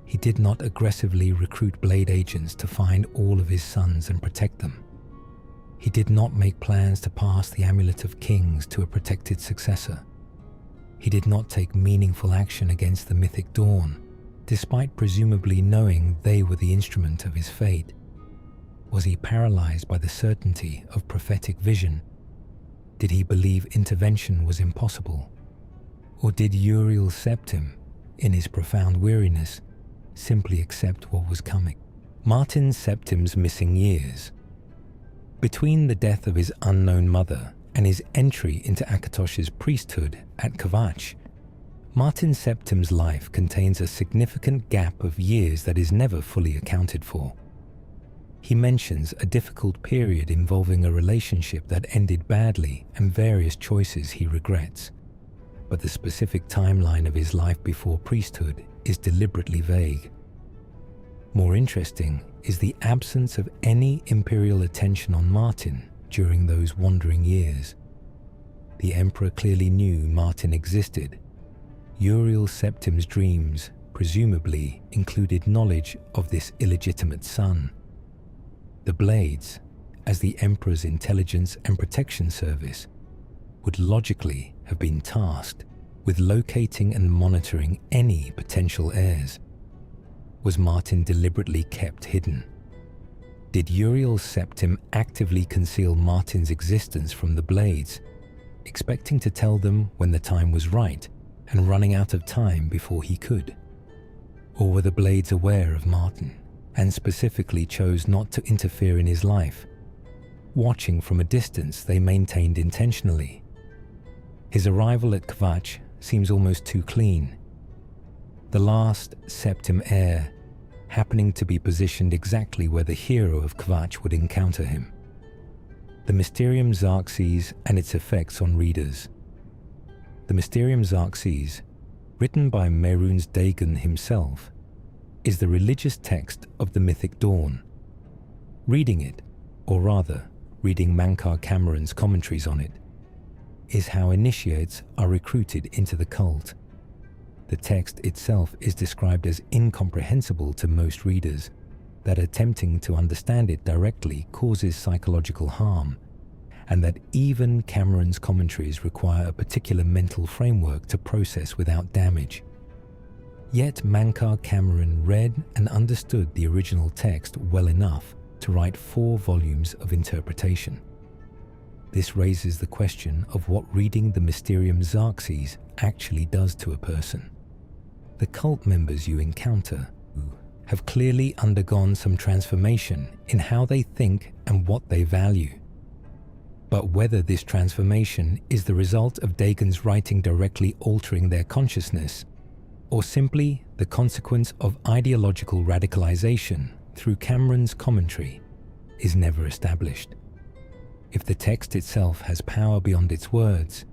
He did not aggressively recruit blade agents to find all of his sons and protect them. He did not make plans to pass the Amulet of Kings to a protected successor. He did not take meaningful action against the Mythic Dawn, despite presumably knowing they were the instrument of his fate. Was he paralyzed by the certainty of prophetic vision? Did he believe intervention was impossible? Or did Uriel Septim, in his profound weariness, simply accept what was coming? Martin Septim's missing years. Between the death of his unknown mother and his entry into Akatosh's priesthood at Kvatch, Martin Septim's life contains a significant gap of years that is never fully accounted for. He mentions a difficult period involving a relationship that ended badly and various choices he regrets, but the specific timeline of his life before priesthood is deliberately vague. More interesting is the absence of any imperial attention on Martin during those wandering years. The Emperor clearly knew Martin existed. Uriel Septim's dreams presumably included knowledge of this illegitimate son. The Blades, as the Emperor's intelligence and protection service, would logically have been tasked with locating and monitoring any potential heirs. Was Martin deliberately kept hidden? Did Uriel Septim actively conceal Martin's existence from the Blades, expecting to tell them when the time was right and running out of time before he could? Or were the Blades aware of Martin and specifically chose not to interfere in his life? Watching from a distance they maintained intentionally. His arrival at Kvatch seems almost too clean. The last Septim heir happening to be positioned exactly where the hero of Kvatch would encounter him. The Mysterium Xarxes and its effects on readers. The Mysterium Xarxes, written by Mehrunes Dagon himself, is the religious text of the Mythic Dawn. Reading it, or rather, reading Mankar Cameron's commentaries on it, is how initiates are recruited into the cult. The text itself is described as incomprehensible to most readers, that attempting to understand it directly causes psychological harm, and that even Cameron's commentaries require a particular mental framework to process without damage. Yet Mankar Cameron read and understood the original text well enough to write 4 volumes of interpretation. This raises the question of what reading the Mysterium Xerxes actually does to a person. The cult members you encounter have clearly undergone some transformation in how they think and what they value. But whether this transformation is the result of Dagon's writing directly altering their consciousness, or simply the consequence of ideological radicalization through Cameron's commentary, is never established. If the text itself has power beyond its words,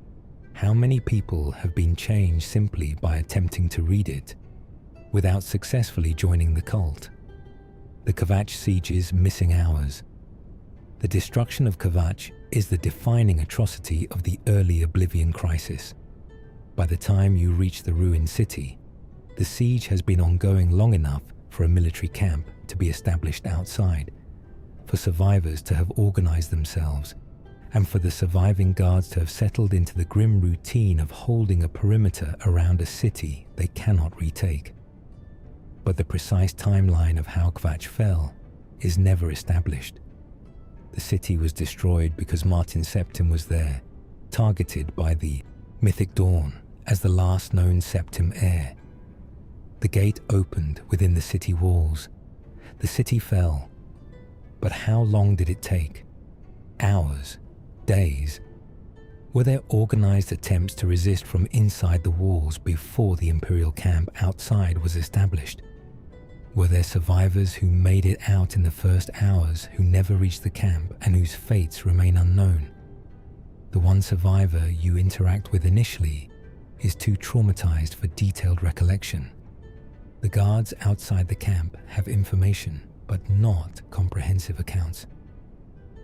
how many people have been changed simply by attempting to read it, without successfully joining the cult? The Kvatch siege's missing hours. The destruction of Kvatch is the defining atrocity of the early Oblivion crisis. By the time you reach the ruined city, the siege has been ongoing long enough for a military camp to be established outside, for survivors to have organized themselves, and for the surviving guards to have settled into the grim routine of holding a perimeter around a city they cannot retake. But the precise timeline of how Kvatch fell is never established. The city was destroyed because Martin Septim was there, targeted by the Mythic Dawn as the last known Septim heir. The gate opened within the city walls. The city fell. But how long did it take? Hours? Days? Were there organized attempts to resist from inside the walls before the Imperial camp outside was established? Were there survivors who made it out in the first hours who never reached the camp and whose fates remain unknown? The one survivor you interact with initially is too traumatized for detailed recollection. The guards outside the camp have information, but not comprehensive accounts.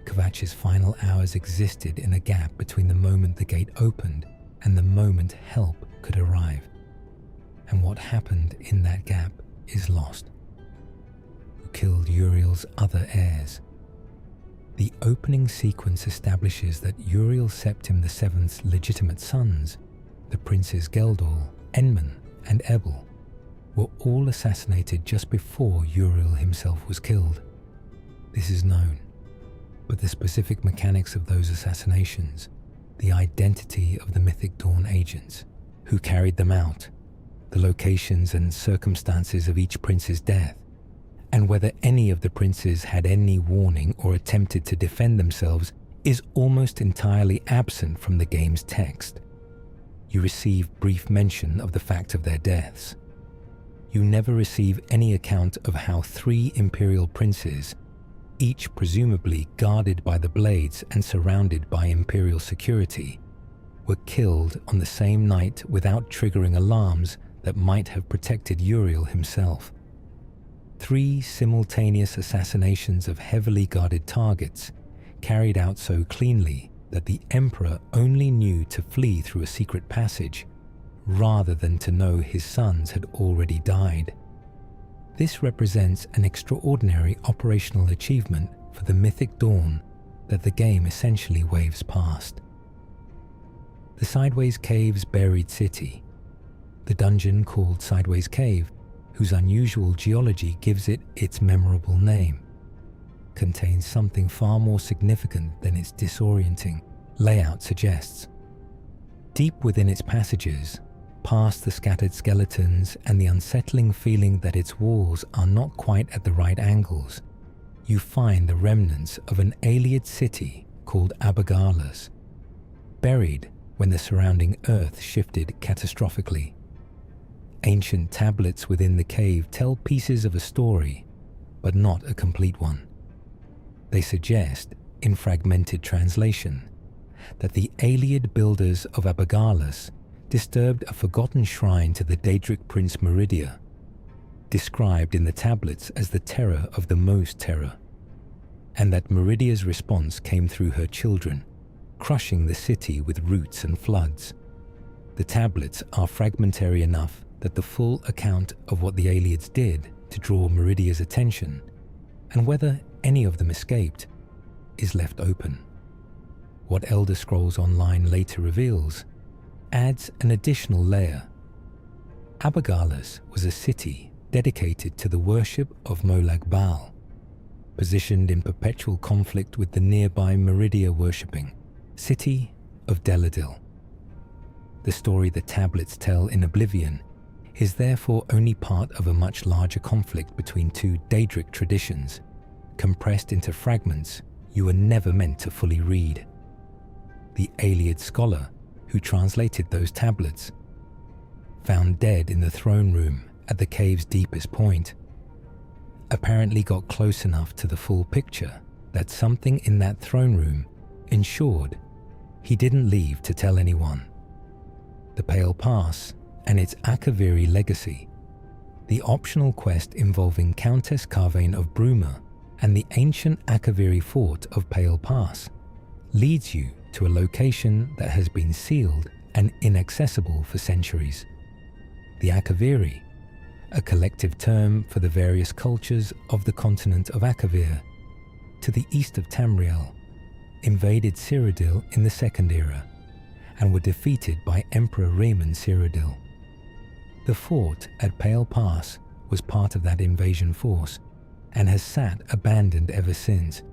Kvatch's final hours existed in a gap between the moment the gate opened and the moment help could arrive. And what happened in that gap is lost. Who killed Uriel's other heirs? The opening sequence establishes that Uriel Septim VII's legitimate sons, the princes Geldor, Enman, and Ebel, were all assassinated just before Uriel himself was killed. This is known, but the specific mechanics of those assassinations, the identity of the Mythic Dawn agents, who carried them out, the locations and circumstances of each prince's death, and whether any of the princes had any warning or attempted to defend themselves is almost entirely absent from the game's text. You receive brief mention of the fact of their deaths. You never receive any account of how 3 imperial princes, each presumably guarded by the blades and surrounded by imperial security, were killed on the same night without triggering alarms that might have protected Uriel himself. 3 simultaneous assassinations of heavily guarded targets, carried out so cleanly that the Emperor only knew to flee through a secret passage, rather than to know his sons had already died. This represents an extraordinary operational achievement for the Mythic Dawn that the game essentially waves past. The Sideways Cave's buried city, the dungeon called Sideways Cave, whose unusual geology gives it its memorable name, contains something far more significant than its disorienting layout suggests. Deep within its passages, past the scattered skeletons and the unsettling feeling that its walls are not quite at the right angles, you find the remnants of an Ayleid city called Abigalas, buried when the surrounding earth shifted catastrophically. Ancient tablets within the cave tell pieces of a story, but not a complete one. They suggest, in fragmented translation, that the Ayleid builders of Abigalas disturbed a forgotten shrine to the Daedric prince Meridia, described in the tablets as the terror of the most terror, and that Meridia's response came through her children, crushing the city with roots and floods. The tablets are fragmentary enough that the full account of what the Ayleids did to draw Meridia's attention, and whether any of them escaped, is left open. What Elder Scrolls Online later reveals adds an additional layer. Abigalis was a city dedicated to the worship of Molag Bal, positioned in perpetual conflict with the nearby Meridia-worshipping city of Deladil. The story the tablets tell in Oblivion is therefore only part of a much larger conflict between two Daedric traditions, compressed into fragments you were never meant to fully read. The Ayleid scholar who translated those tablets, found dead in the throne room at the cave's deepest point, apparently got close enough to the full picture that something in that throne room ensured he didn't leave to tell anyone. The Pale Pass and its Akaviri legacy, the optional quest involving Countess Carvain of Bruma and the ancient Akaviri fort of Pale Pass, leads you to a location that has been sealed and inaccessible for centuries. The Akaviri, a collective term for the various cultures of the continent of Akavir, to the east of Tamriel, invaded Cyrodiil in the Second Era and were defeated by Emperor Raymond Cyrodiil. The fort at Pale Pass was part of that invasion force and has sat abandoned ever since.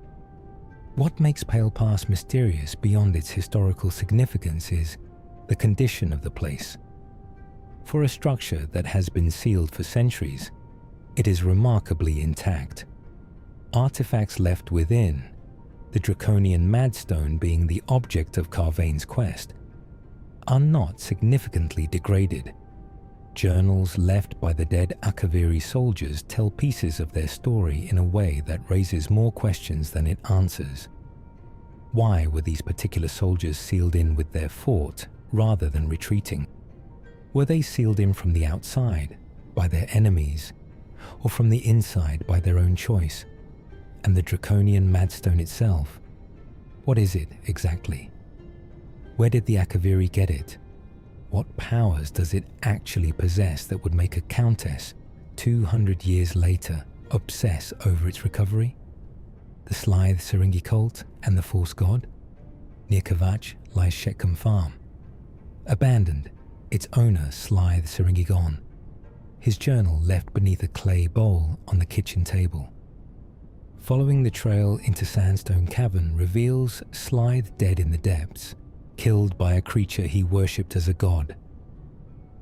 What makes Pale Pass mysterious beyond its historical significance is the condition of the place. For a structure that has been sealed for centuries, it is remarkably intact. Artifacts left within, the draconian Madstone being the object of Carvain's quest, are not significantly degraded. Journals left by the dead Akaviri soldiers tell pieces of their story in a way that raises more questions than it answers. Why were these particular soldiers sealed in with their fort rather than retreating? Were they sealed in from the outside, by their enemies, or from the inside by their own choice? And the draconian Madstone itself, what is it exactly? Where did the Akaviri get it? What powers does it actually possess that would make a countess, 200 years later, obsess over its recovery? The Slythe Syringi cult and the False God? Near Kavach lies Sheckham Farm. Abandoned, its owner Slythe Syringi gone. His journal left beneath a clay bowl on the kitchen table. Following the trail into Sandstone Cavern reveals Slythe dead in the depths, killed by a creature he worshipped as a god.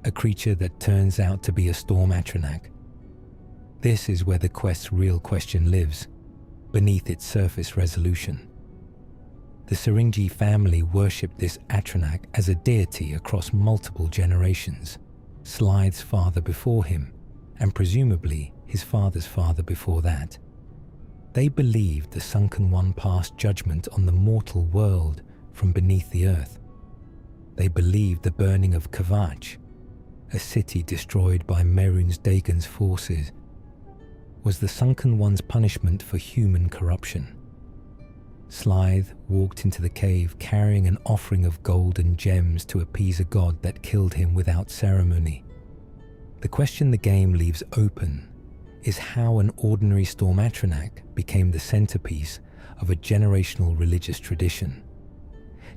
A creature that turns out to be a Storm Atronach. This is where the quest's real question lives, beneath its surface resolution. The Syringi family worshipped this Atronach as a deity across multiple generations, Slythe's father before him, and presumably his father's father before that. They believed the Sunken One passed judgment on the mortal world from beneath the earth. They believed the burning of Kavach, a city destroyed by Merun's Dagon's forces, was the Sunken One's punishment for human corruption. Slythe walked into the cave carrying an offering of gold and gems to appease a god that killed him without ceremony. The question the game leaves open is how an ordinary Storm Atronach became the centerpiece of a generational religious tradition.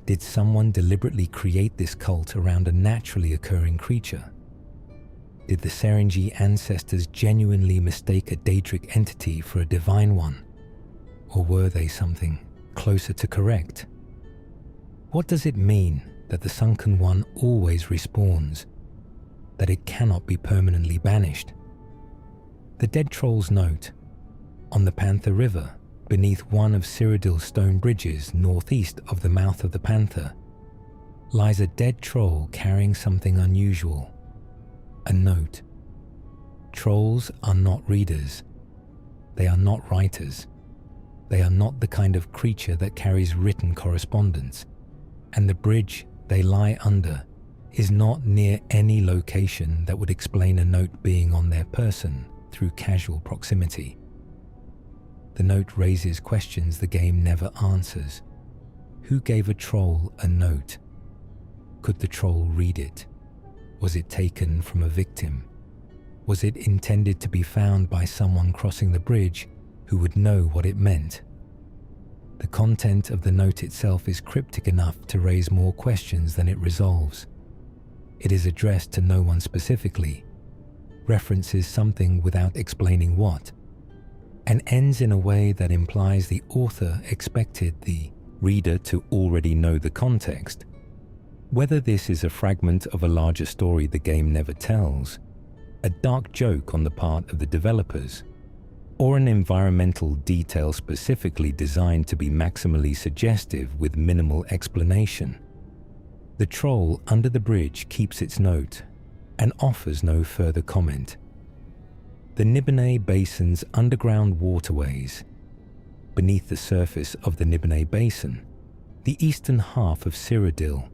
Did someone deliberately create this cult around a naturally occurring creature? Did the Syringi ancestors genuinely mistake a Daedric entity for a divine one? Or were they something closer to correct? What does it mean that the Sunken One always respawns? That it cannot be permanently banished? The dead trolls note, on the Panther River, beneath one of Cyrodiil's stone bridges northeast of the mouth of the Panther, lies a dead troll carrying something unusual. A note. Trolls are not readers. They are not writers. They are not the kind of creature that carries written correspondence, and the bridge they lie under is not near any location that would explain a note being on their person through casual proximity. The note raises questions the game never answers. Who gave a troll a note? Could the troll read it? Was it taken from a victim? Was it intended to be found by someone crossing the bridge who would know what it meant? The content of the note itself is cryptic enough to raise more questions than it resolves. It is addressed to no one specifically, references something without explaining what, and ends in a way that implies the author expected the reader to already know the context. Whether this is a fragment of a larger story the game never tells, a dark joke on the part of the developers, or an environmental detail specifically designed to be maximally suggestive with minimal explanation, the troll under the bridge keeps its note and offers no further comment. The Nibene Basin's underground waterways. Beneath the surface of the Nibene Basin, the eastern half of Cyrodiil,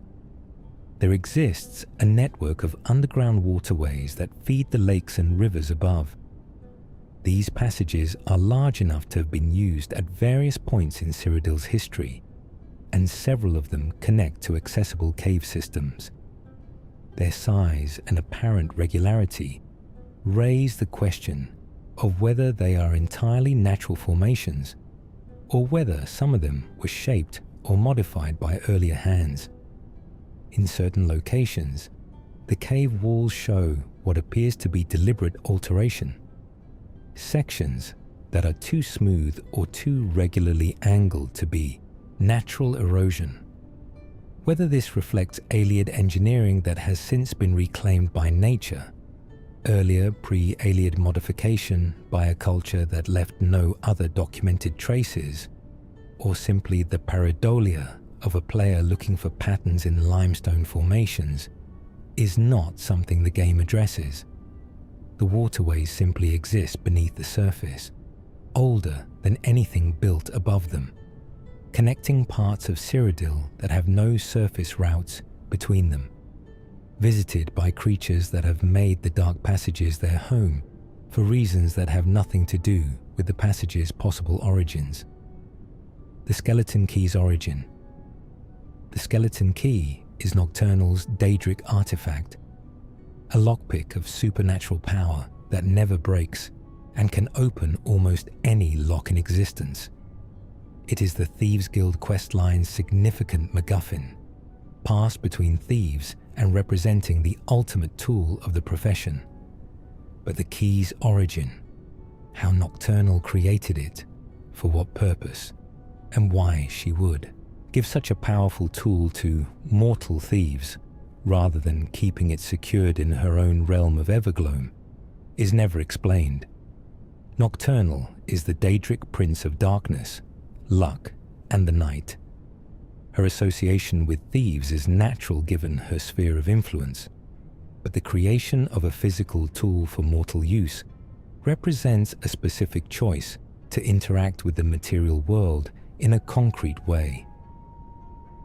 there exists a network of underground waterways that feed the lakes and rivers above. These passages are large enough to have been used at various points in Cyrodiil's history, and several of them connect to accessible cave systems. Their size and apparent regularity raise the question of whether they are entirely natural formations, or whether some of them were shaped or modified by earlier hands. In certain locations, the cave walls show what appears to be deliberate alteration. Sections that are too smooth or too regularly angled to be natural erosion. Whether this reflects alien engineering that has since been reclaimed by nature, earlier pre-alien modification by a culture that left no other documented traces, or simply the pareidolia of a player looking for patterns in limestone formations, is not something the game addresses. The waterways simply exist beneath the surface, older than anything built above them, connecting parts of Cyrodiil that have no surface routes between them, visited by creatures that have made the dark passages their home for reasons that have nothing to do with the passage's possible origins. The Skeleton Key's origin. The Skeleton Key is Nocturnal's Daedric artifact, a lockpick of supernatural power that never breaks and can open almost any lock in existence. It is the Thieves Guild questline's significant MacGuffin, passed between thieves and representing the ultimate tool of the profession. But the key's origin, how Nocturnal created it, for what purpose, and why she would give such a powerful tool to mortal thieves rather than keeping it secured in her own realm of Evergloam, is never explained. Nocturnal is the Daedric Prince of Darkness, Luck, and the Night. Her association with thieves is natural given her sphere of influence, but the creation of a physical tool for mortal use represents a specific choice to interact with the material world in a concrete way.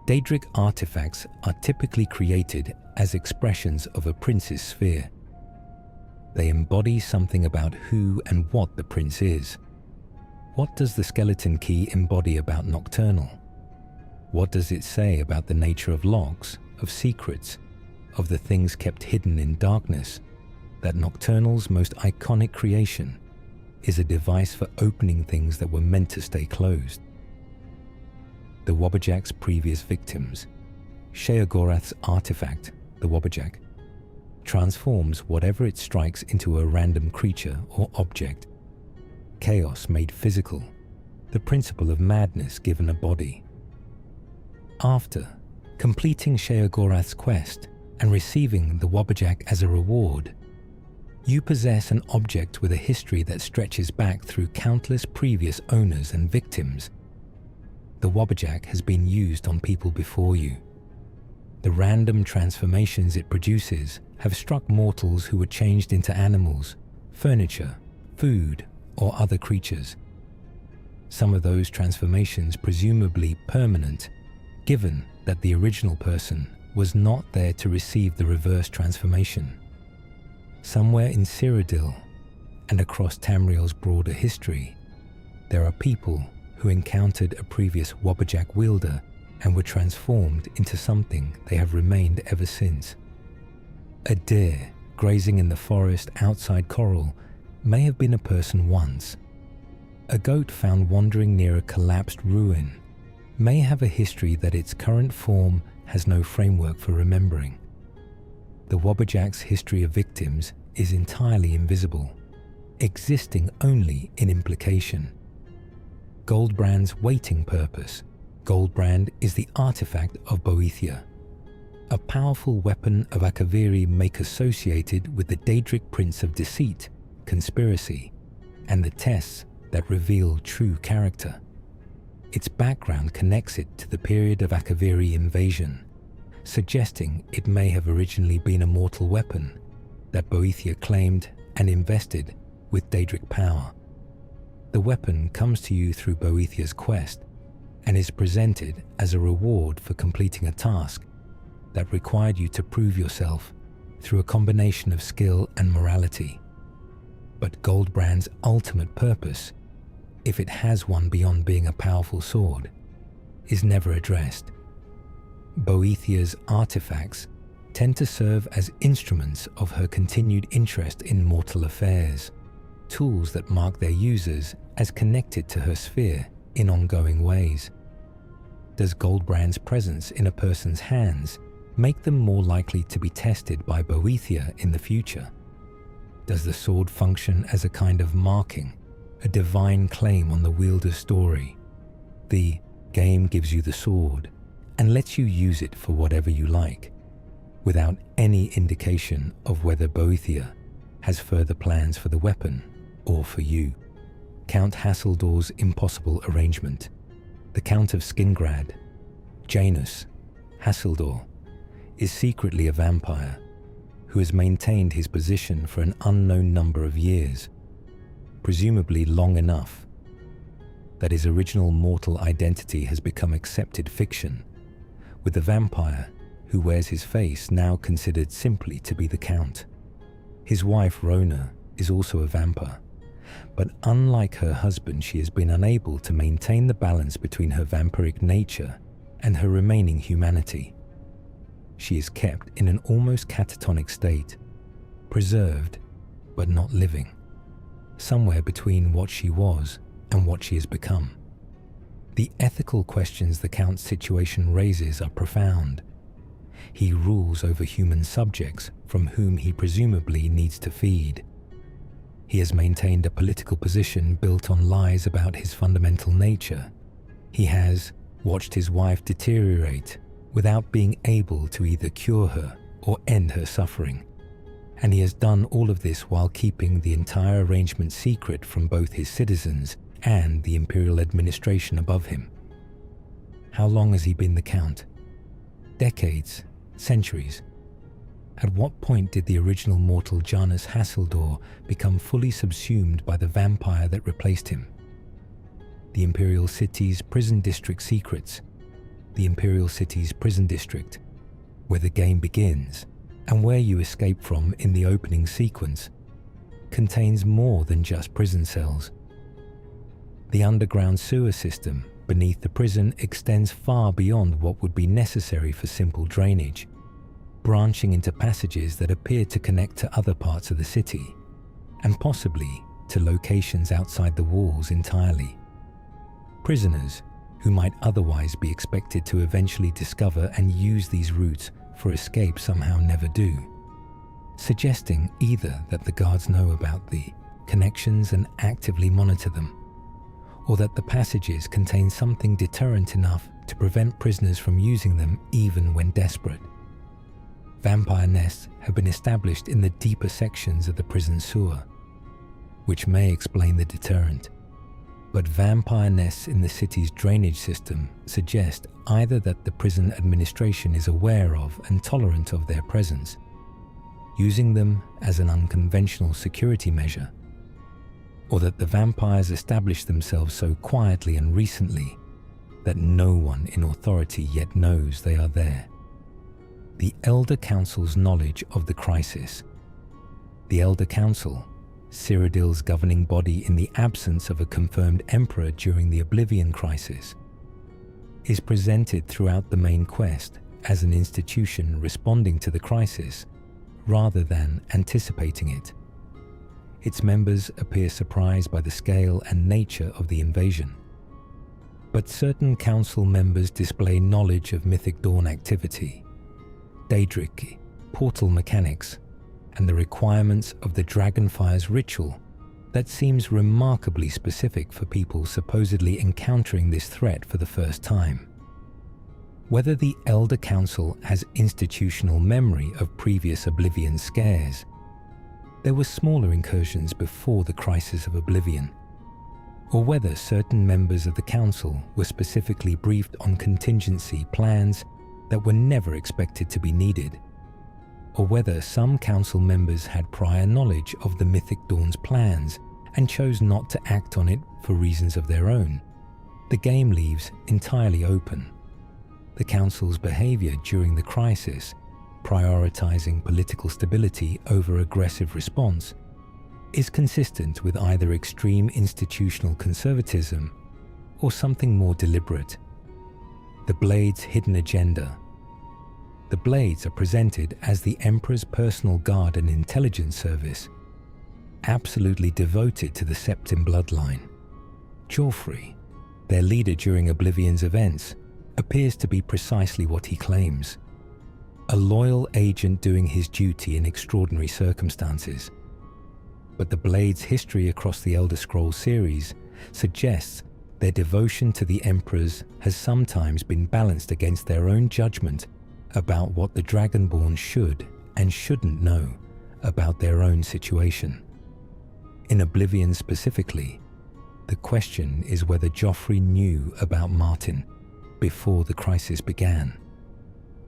Daedric artifacts are typically created as expressions of a prince's sphere. They embody something about who and what the prince is. What does the Skeleton Key embody about Nocturnal? What does it say about the nature of locks, of secrets, of the things kept hidden in darkness, that Nocturnal's most iconic creation is a device for opening things that were meant to stay closed? The Wobberjack's previous victims. Sheogorath's artifact, the Wobberjack, transforms whatever it strikes into a random creature or object. Chaos made physical, the principle of madness given a body. After completing Sheogorath's quest and receiving the Wobberjack as a reward, you possess an object with a history that stretches back through countless previous owners and victims. The Wobberjack has been used on people before you. The random transformations it produces have struck mortals who were changed into animals, furniture, food, or other creatures. Some of those transformations presumably permanent, given that the original person was not there to receive the reverse transformation. Somewhere in Cyrodiil, and across Tamriel's broader history, there are people who encountered a previous Wobberjack wielder and were transformed into something they have remained ever since. A deer grazing in the forest outside Coral may have been a person once. A goat found wandering near a collapsed ruin may have a history that its current form has no framework for remembering. The Wobberjack's history of victims is entirely invisible, existing only in implication. Goldbrand's waiting purpose. Goldbrand is the artifact of Boethia, a powerful weapon of Akaviri make associated with the Daedric Prince of Deceit, conspiracy, and the tests that reveal true character. Its background connects it to the period of Akaviri invasion, suggesting it may have originally been a mortal weapon that Boethia claimed and invested with Daedric power. The weapon comes to you through Boethia's quest and is presented as a reward for completing a task that required you to prove yourself through a combination of skill and morality. But Goldbrand's ultimate purpose, if it has one beyond being a powerful sword, is never addressed. Boethia's artifacts tend to serve as instruments of her continued interest in mortal affairs, tools that mark their users as connected to her sphere in ongoing ways. Does Goldbrand's presence in a person's hands make them more likely to be tested by Boethia in the future? Does the sword function as a kind of marking, a divine claim on the wielder's story? The game gives you the sword and lets you use it for whatever you like, without any indication of whether Boethia has further plans for the weapon or for you. Count Hasseldor's impossible arrangement. The Count of Skingrad, Janus Hasseldor, is secretly a vampire who has maintained his position for an unknown number of years, presumably long enough that his original mortal identity has become accepted fiction, with the vampire who wears his face now considered simply to be the Count. His wife Rona is also a vampire, but unlike her husband, she has been unable to maintain the balance between her vampiric nature and her remaining humanity. She is kept in an almost catatonic state, preserved but not living, somewhere between what she was and what she has become. The ethical questions the Count's situation raises are profound. He rules over human subjects from whom he presumably needs to feed. He has maintained a political position built on lies about his fundamental nature. He has watched his wife deteriorate without being able to either cure her or end her suffering. And he has done all of this while keeping the entire arrangement secret from both his citizens and the imperial administration above him. How long has he been the Count? Decades? Centuries? At what point did the original mortal Janus Hasseldor become fully subsumed by the vampire that replaced him? The Imperial City's prison district secrets. The Imperial City's prison district, where the game begins and where you escape from in the opening sequence, contains more than just prison cells. The underground sewer system beneath the prison extends far beyond what would be necessary for simple drainage, branching into passages that appear to connect to other parts of the city, and possibly to locations outside the walls entirely. Prisoners who might otherwise be expected to eventually discover and use these routes for escape somehow never do, suggesting either that the guards know about the connections and actively monitor them, or that the passages contain something deterrent enough to prevent prisoners from using them even when desperate. Vampire nests have been established in the deeper sections of the prison sewer, which may explain the deterrent. But vampire nests in the city's drainage system suggest either that the prison administration is aware of and tolerant of their presence, using them as an unconventional security measure, or that the vampires established themselves so quietly and recently that no one in authority yet knows they are there. The Elder Council's knowledge of the crisis. The Elder Council, Cyrodiil's governing body in the absence of a confirmed emperor during the Oblivion crisis, is presented throughout the main quest as an institution responding to the crisis rather than anticipating it. Its members appear surprised by the scale and nature of the invasion. But certain council members display knowledge of Mythic Dawn activity, Daedric, portal mechanics, and the requirements of the Dragonfire's ritual that seems remarkably specific for people supposedly encountering this threat for the first time. Whether the Elder Council has institutional memory of previous Oblivion scares, there were smaller incursions before the Crisis of Oblivion, or whether certain members of the Council were specifically briefed on contingency plans that were never expected to be needed, or whether some Council members had prior knowledge of the Mythic Dawn's plans and chose not to act on it for reasons of their own. The game leaves entirely open. The Council's behavior during the crisis, prioritizing political stability over aggressive response, is consistent with either extreme institutional conservatism or something more deliberate. The Blade's hidden agenda. The Blades are presented as the Emperor's personal guard and intelligence service, absolutely devoted to the Septim bloodline. Joffrey, their leader during Oblivion's events, appears to be precisely what he claims: a loyal agent doing his duty in extraordinary circumstances. But the Blades' history across the Elder Scrolls series suggests their devotion to the Emperors has sometimes been balanced against their own judgment about what the Dragonborn should and shouldn't know about their own situation. In Oblivion specifically, the question is whether Joffrey knew about Martin before the crisis began.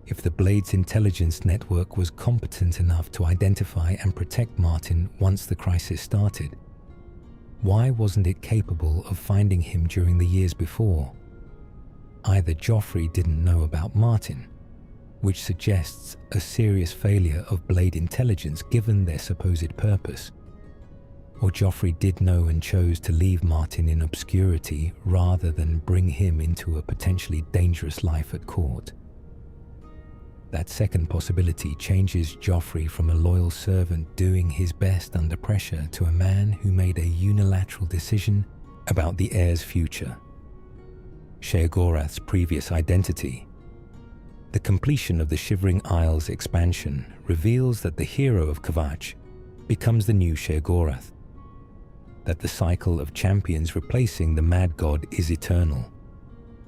If the Blade's intelligence network was competent enough to identify and protect Martin once the crisis started, why wasn't it capable of finding him during the years before? Either Joffrey didn't know about Martin, which suggests a serious failure of Blade intelligence given their supposed purpose, or Joffrey did know and chose to leave Martin in obscurity rather than bring him into a potentially dangerous life at court. That second possibility changes Joffrey from a loyal servant doing his best under pressure to a man who made a unilateral decision about the heir's future. Sheogorath's previous identity. The completion of the Shivering Isles expansion reveals that the hero of Kvatch becomes the new Sheogorath, that the cycle of champions replacing the mad god is eternal,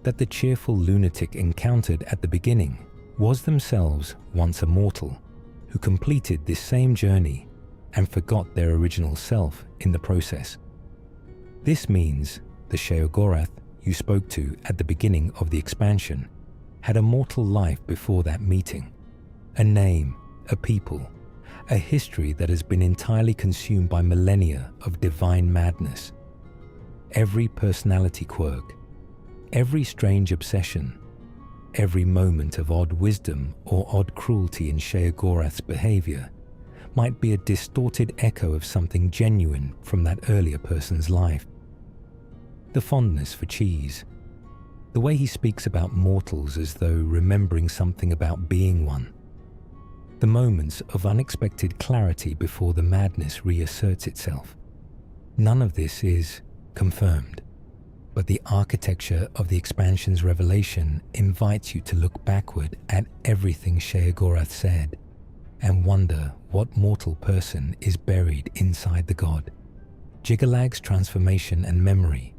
that the cheerful lunatic encountered at the beginning was themselves once a mortal who completed this same journey and forgot their original self in the process. This means the Sheogorath you spoke to at the beginning of the expansion had a mortal life before that meeting, a name, a people, a history that has been entirely consumed by millennia of divine madness. Every personality quirk, every strange obsession, every moment of odd wisdom or odd cruelty in Sheogorath's behavior might be a distorted echo of something genuine from that earlier person's life. The fondness for cheese, the way he speaks about mortals as though remembering something about being one, the moments of unexpected clarity before the madness reasserts itself. None of this is confirmed, but the architecture of the expansion's revelation invites you to look backward at everything Sheogorath said and wonder what mortal person is buried inside the god. Jiggalag's transformation and memory,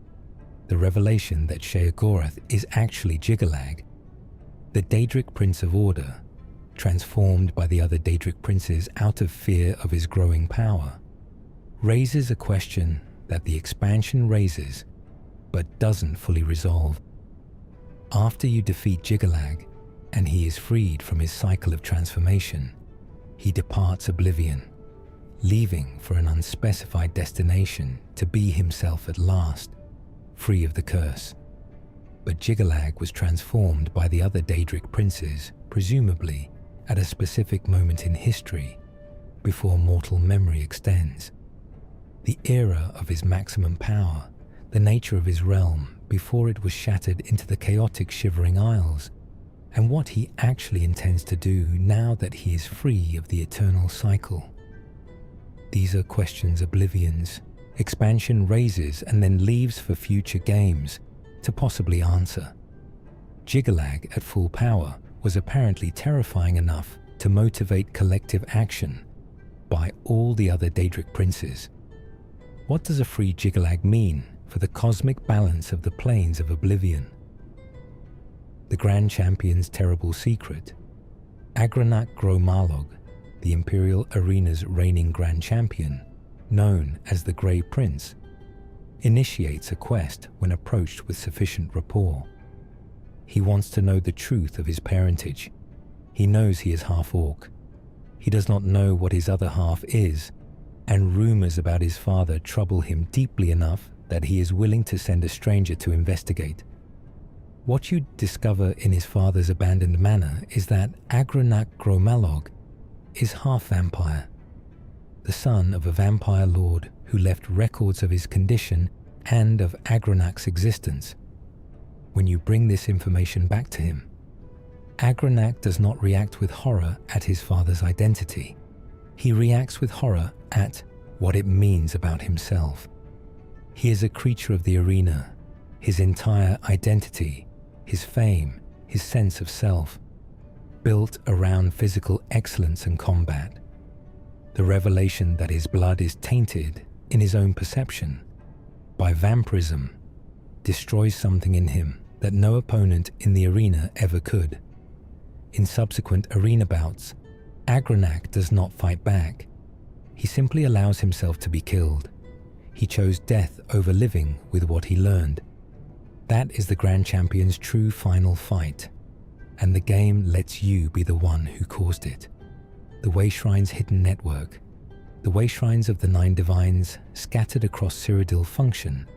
the revelation that Sheogorath is actually Jiggalag, the Daedric Prince of Order, transformed by the other Daedric princes out of fear of his growing power, raises a question that the expansion raises but doesn't fully resolve. After you defeat Jiggalag and he is freed from his cycle of transformation, he departs Oblivion, leaving for an unspecified destination to be himself at last, free of the curse. But Jiggalag was transformed by the other Daedric princes, presumably at a specific moment in history before mortal memory extends. The era of his maximum power, the nature of his realm before it was shattered into the chaotic Shivering Isles, and what he actually intends to do now that he is free of the eternal cycle. These are questions Oblivion's expansion raises and then leaves for future games to possibly answer. Jiggalag at full power was apparently terrifying enough to motivate collective action, by all the other Daedric princes. What does a free Jiggalag mean for the cosmic balance of the planes of Oblivion? The Grand Champion's terrible secret. Agranak Gromalog, the Imperial Arena's reigning Grand Champion, known as the Grey Prince, initiates a quest when approached with sufficient rapport. He wants to know the truth of his parentage. He knows he is half-orc. He does not know what his other half is, and rumors about his father trouble him deeply enough that he is willing to send a stranger to investigate. What you discover in his father's abandoned manor is that Agranak Gromalog is half-vampire, the son of a vampire lord who left records of his condition and of Agranak's existence. When you bring this information back to him, Agranak does not react with horror at his father's identity. He reacts with horror at what it means about himself. He is a creature of the arena. His entire identity, his fame, his sense of self, built around physical excellence and combat. The revelation that his blood is tainted in his own perception by vampirism destroys something in him that no opponent in the arena ever could. In subsequent arena bouts, Agranak does not fight back. He simply allows himself to be killed. He chose death over living with what he learned. That is the Grand Champion's true final fight, and the game lets you be the one who caused it. The Wayshrine's hidden network. The Wayshrines of the 9 Divines scattered across Cyrodiil function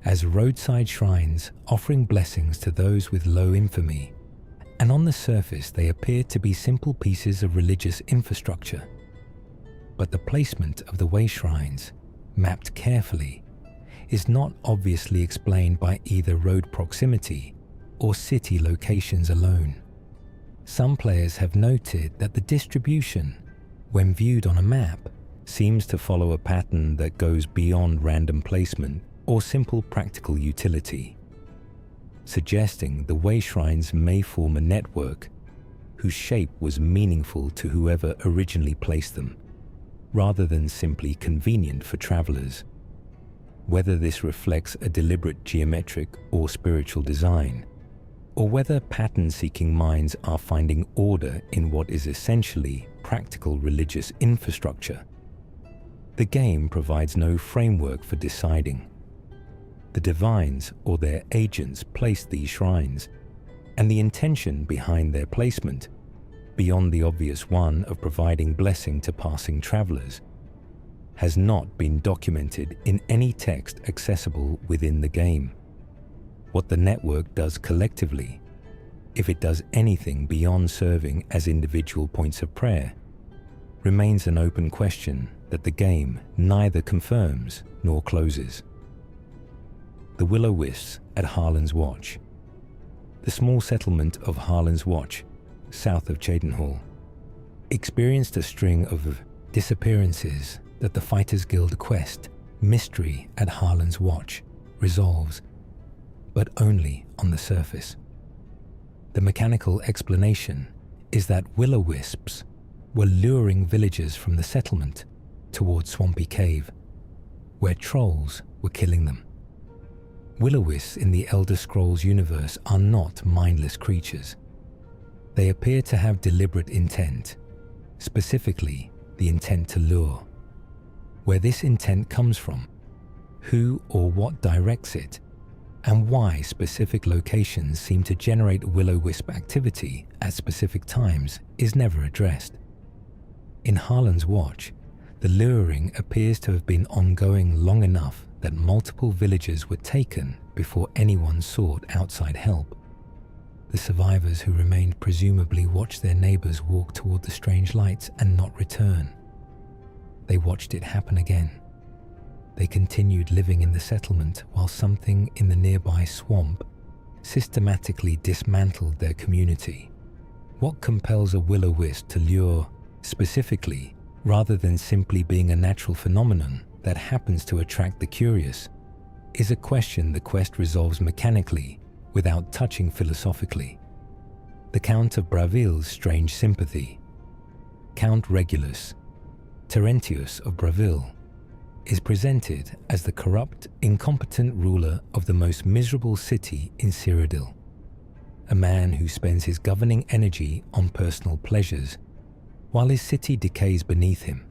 as roadside shrines offering blessings to those with low infamy, and on the surface they appear to be simple pieces of religious infrastructure. But the placement of the Wayshrines, mapped carefully, is not obviously explained by either road proximity or city locations alone. Some players have noted that the distribution, when viewed on a map, seems to follow a pattern that goes beyond random placement or simple practical utility, suggesting the Wayshrines may form a network whose shape was meaningful to whoever originally placed them, rather than simply convenient for travelers. Whether this reflects a deliberate geometric or spiritual design, or whether pattern-seeking minds are finding order in what is essentially practical religious infrastructure, the game provides no framework for deciding. The Divines or their agents placed these shrines, and the intention behind their placement, beyond the obvious one of providing blessing to passing travelers, has not been documented in any text accessible within the game. What the network does collectively, if it does anything beyond serving as individual points of prayer, remains an open question that the game neither confirms nor closes. The Will-O-Wisps at Harlan's Watch. The small settlement of Harlan's Watch, south of Cheydinhal, experienced a string of disappearances that the Fighters Guild quest, Mystery at Harlan's Watch, resolves, but only on the surface. The mechanical explanation is that will-o-wisps were luring villagers from the settlement towards Swampy Cave, where trolls were killing them. Will-o-wisps in the Elder Scrolls universe are not mindless creatures. They appear to have deliberate intent, specifically the intent to lure. Where this intent comes from, who or what directs it, and why specific locations seem to generate will-o-wisp activity at specific times is never addressed. In Harlan's Watch, the luring appears to have been ongoing long enough that multiple villagers were taken before anyone sought outside help. The survivors who remained presumably watched their neighbors walk toward the strange lights and not return. They watched it happen again. They continued living in the settlement while something in the nearby swamp systematically dismantled their community. What compels a will-o-wisp to lure specifically, rather than simply being a natural phenomenon that happens to attract the curious, is a question the quest resolves mechanically without touching philosophically. The Count of Braville's strange sympathy. Count Regulus, Terentius of Bravil, is presented as the corrupt, incompetent ruler of the most miserable city in Cyrodiil, a man who spends his governing energy on personal pleasures while his city decays beneath him.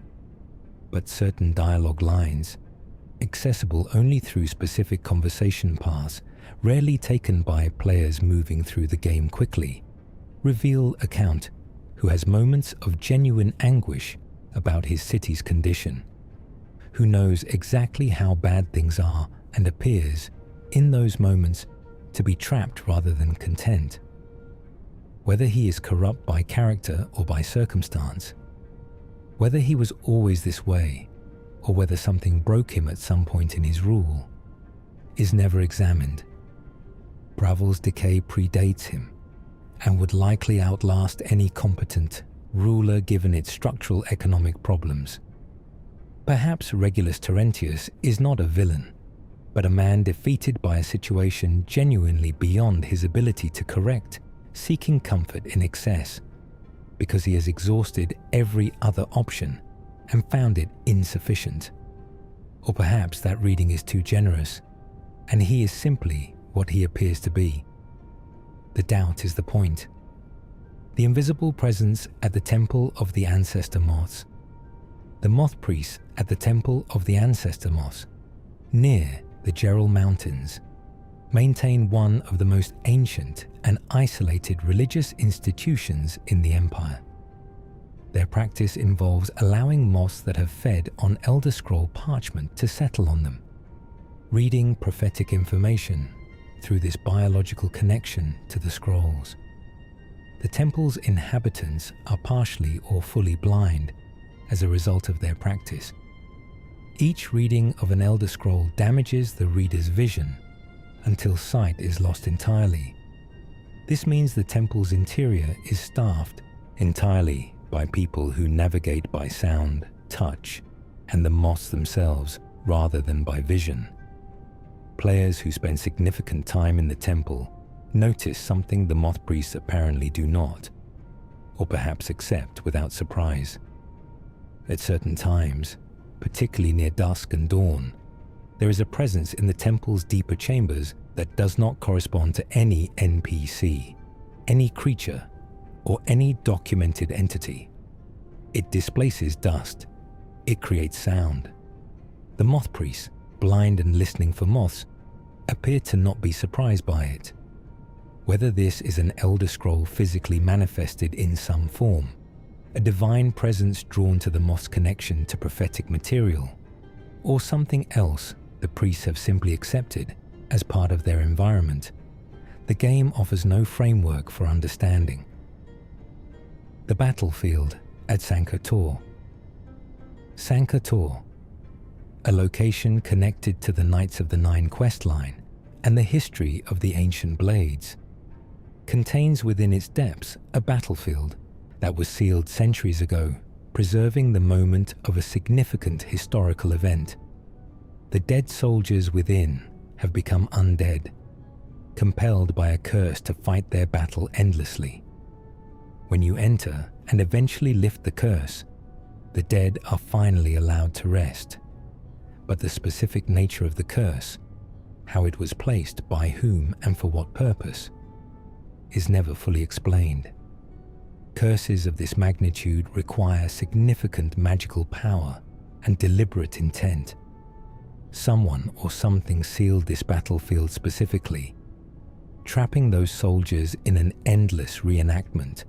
But certain dialogue lines, accessible only through specific conversation paths, rarely taken by players moving through the game quickly, reveal a Count who has moments of genuine anguish about his city's condition, who knows exactly how bad things are and appears, in those moments, to be trapped rather than content. Whether he is corrupt by character or by circumstance, whether he was always this way, or whether something broke him at some point in his rule, is never examined. Bravil's decay predates him, and would likely outlast any competent ruler given its structural economic problems. Perhaps Regulus Terentius is not a villain, but a man defeated by a situation genuinely beyond his ability to correct, seeking comfort in excess, because he has exhausted every other option and found it insufficient. Or perhaps that reading is too generous, and he is simply what he appears to be. The doubt is the point. The invisible presence at the Temple of the Ancestor Moths, the moth priests at the Temple of the Ancestor Moths, near the Gerald Mountains, maintain one of the most ancient and isolated religious institutions in the Empire. Their practice involves allowing moths that have fed on Elder Scroll parchment to settle on them, reading prophetic information through this biological connection to the scrolls. The temple's inhabitants are partially or fully blind as a result of their practice. Each reading of an Elder Scroll damages the reader's vision until sight is lost entirely. This means the temple's interior is staffed entirely by people who navigate by sound, touch, and the moths themselves rather than by vision. Players who spend significant time in the temple notice something the moth priests apparently do not, or perhaps accept without surprise. At certain times, particularly near dusk and dawn, there is a presence in the temple's deeper chambers that does not correspond to any NPC, any creature, or any documented entity. It displaces dust. It creates sound. The moth priests, blind and listening for moths, appear to not be surprised by it. Whether this is an Elder Scroll physically manifested in some form, a divine presence drawn to the moth's connection to prophetic material, or something else the priests have simply accepted as part of their environment, the game offers no framework for understanding. The battlefield at Sankator. Sankator, a location connected to the Knights of the Nine quest line and the history of the ancient blades, contains within its depths a battlefield that was sealed centuries ago, preserving the moment of a significant historical event. The dead soldiers within have become undead, compelled by a curse to fight their battle endlessly. When you enter and eventually lift the curse, the dead are finally allowed to rest. But the specific nature of the curse, how it was placed by whom and for what purpose, is never fully explained. Curses of this magnitude require significant magical power and deliberate intent. Someone or something sealed this battlefield specifically, trapping those soldiers in an endless reenactment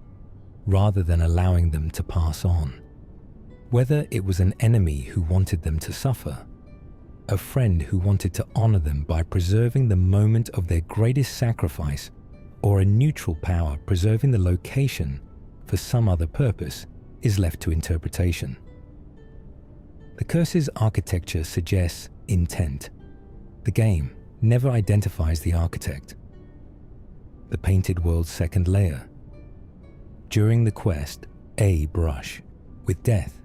rather than allowing them to pass on. Whether it was an enemy who wanted them to suffer, a friend who wanted to honor them by preserving the moment of their greatest sacrifice, or a neutral power preserving the location for some other purpose, is left to interpretation. The curse's architecture suggests intent. The game never identifies the architect. The painted world's second layer. During the quest, A Brush, with death,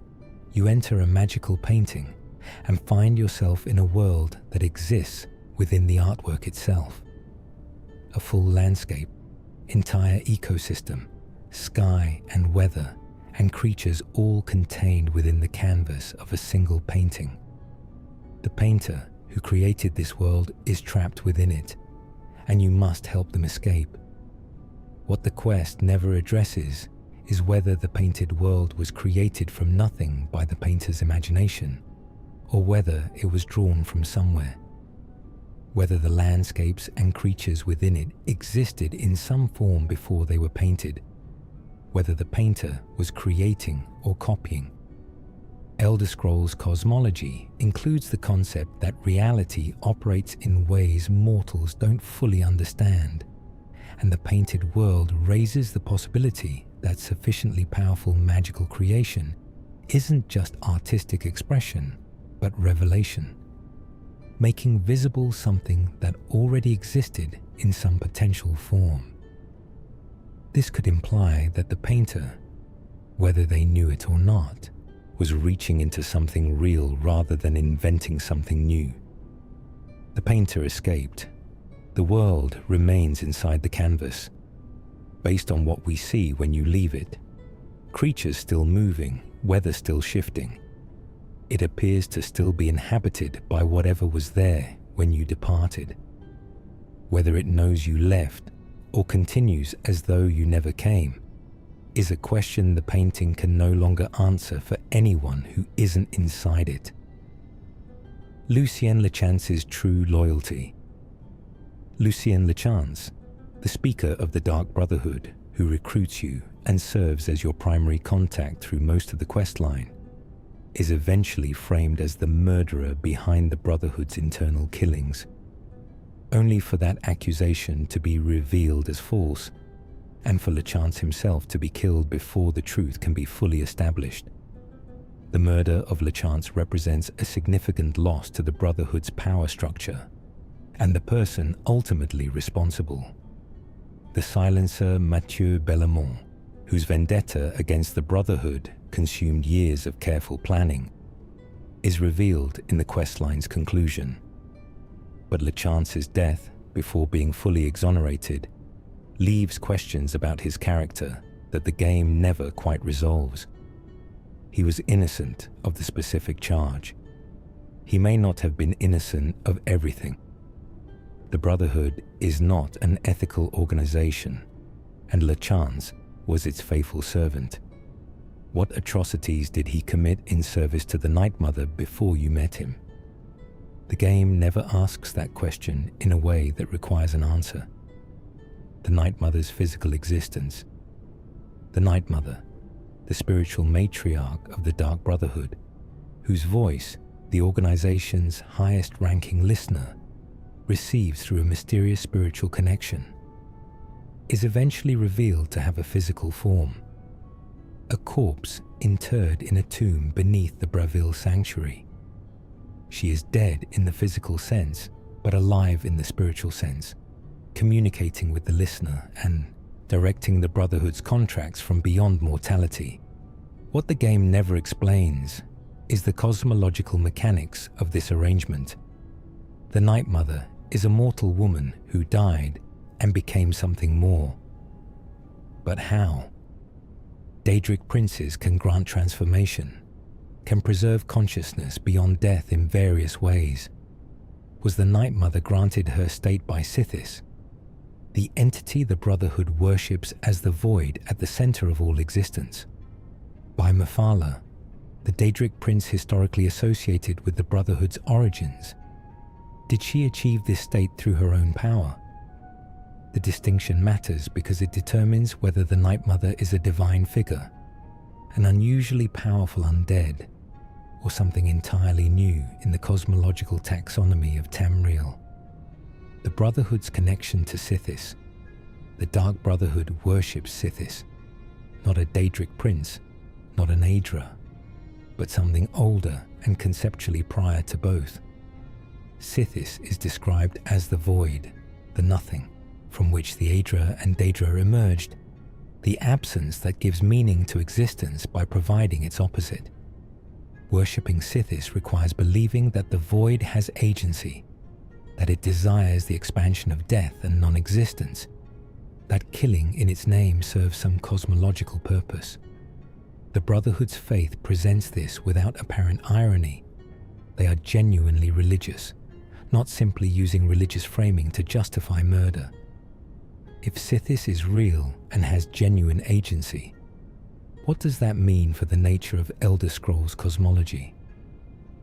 you enter a magical painting and find yourself in a world that exists within the artwork itself. A full landscape, entire ecosystem, sky and weather, and creatures all contained within the canvas of a single painting. The painter who created this world is trapped within it, and you must help them escape. What the quest never addresses is whether the painted world was created from nothing by the painter's imagination, or whether it was drawn from somewhere. Whether the landscapes and creatures within it existed in some form before they were painted, whether the painter was creating or copying. Elder Scrolls cosmology includes the concept that reality operates in ways mortals don't fully understand, and the painted world raises the possibility that sufficiently powerful magical creation isn't just artistic expression, but revelation, making visible something that already existed in some potential form. This could imply that the painter, whether they knew it or not, was reaching into something real rather than inventing something new. The painter escaped. The world remains inside the canvas, based on what we see when you leave it. Creatures still moving, weather still shifting. It appears to still be inhabited by whatever was there when you departed. Whether it knows you left or continues as though you never came is a question the painting can no longer answer for anyone who isn't inside it. Lucien Lechance's true loyalty. Lucien Lechance, the speaker of the Dark Brotherhood, who recruits you and serves as your primary contact through most of the quest line, is eventually framed as the murderer behind the Brotherhood's internal killings, only for that accusation to be revealed as false, and for Lechance himself to be killed before the truth can be fully established. The murder of Lechance represents a significant loss to the Brotherhood's power structure, and the person ultimately responsible. The silencer Mathieu Bellamont, whose vendetta against the Brotherhood consumed years of careful planning, is revealed in the questline's conclusion. But Lechance's death, before being fully exonerated, leaves questions about his character that the game never quite resolves. He was innocent of the specific charge. He may not have been innocent of everything. The Brotherhood is not an ethical organization, and Lechance was its faithful servant. What atrocities did he commit in service to the Night Mother before you met him? The game never asks that question in a way that requires an answer. The Night Mother's physical existence. The Night Mother, the spiritual matriarch of the Dark Brotherhood, whose voice the organization's highest-ranking listener receives through a mysterious spiritual connection, is eventually revealed to have a physical form. A corpse interred in a tomb beneath the Braville Sanctuary. She is dead in the physical sense, but alive in the spiritual sense, communicating with the listener and directing the Brotherhood's contracts from beyond mortality. What the game never explains is the cosmological mechanics of this arrangement. The Night Mother is a mortal woman who died and became something more. But how? Daedric princes can grant transformation, can preserve consciousness beyond death in various ways. Was the Night Mother granted her state by Sithis, the entity the Brotherhood worships as the void at the center of all existence? By Mephala, the Daedric prince historically associated with the Brotherhood's origins? Did she achieve this state through her own power? The distinction matters because it determines whether the Night Mother is a divine figure, an unusually powerful undead, or something entirely new in the cosmological taxonomy of Tamriel. The Brotherhood's connection to Sithis. The Dark Brotherhood worships Sithis, not a Daedric prince, not an Aedra, but something older and conceptually prior to both. Sithis is described as the void, the nothing, from which the Aedra and Daedra emerged, the absence that gives meaning to existence by providing its opposite. Worshipping Sithis requires believing that the void has agency, that it desires the expansion of death and non-existence, that killing in its name serves some cosmological purpose. The Brotherhood's faith presents this without apparent irony. They are genuinely religious, not simply using religious framing to justify murder. If Sithis is real and has genuine agency, what does that mean for the nature of Elder Scrolls cosmology?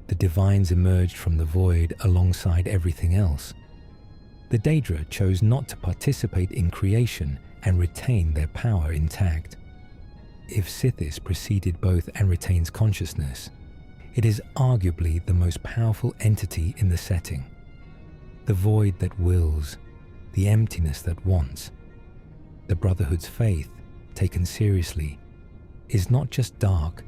The Divines emerged from the void alongside everything else. The Daedra chose not to participate in creation and retain their power intact. If Sithis preceded both and retains consciousness, it is arguably the most powerful entity in the setting. The void that wills, the emptiness that wants. The Brotherhood's faith, taken seriously, is not just dark,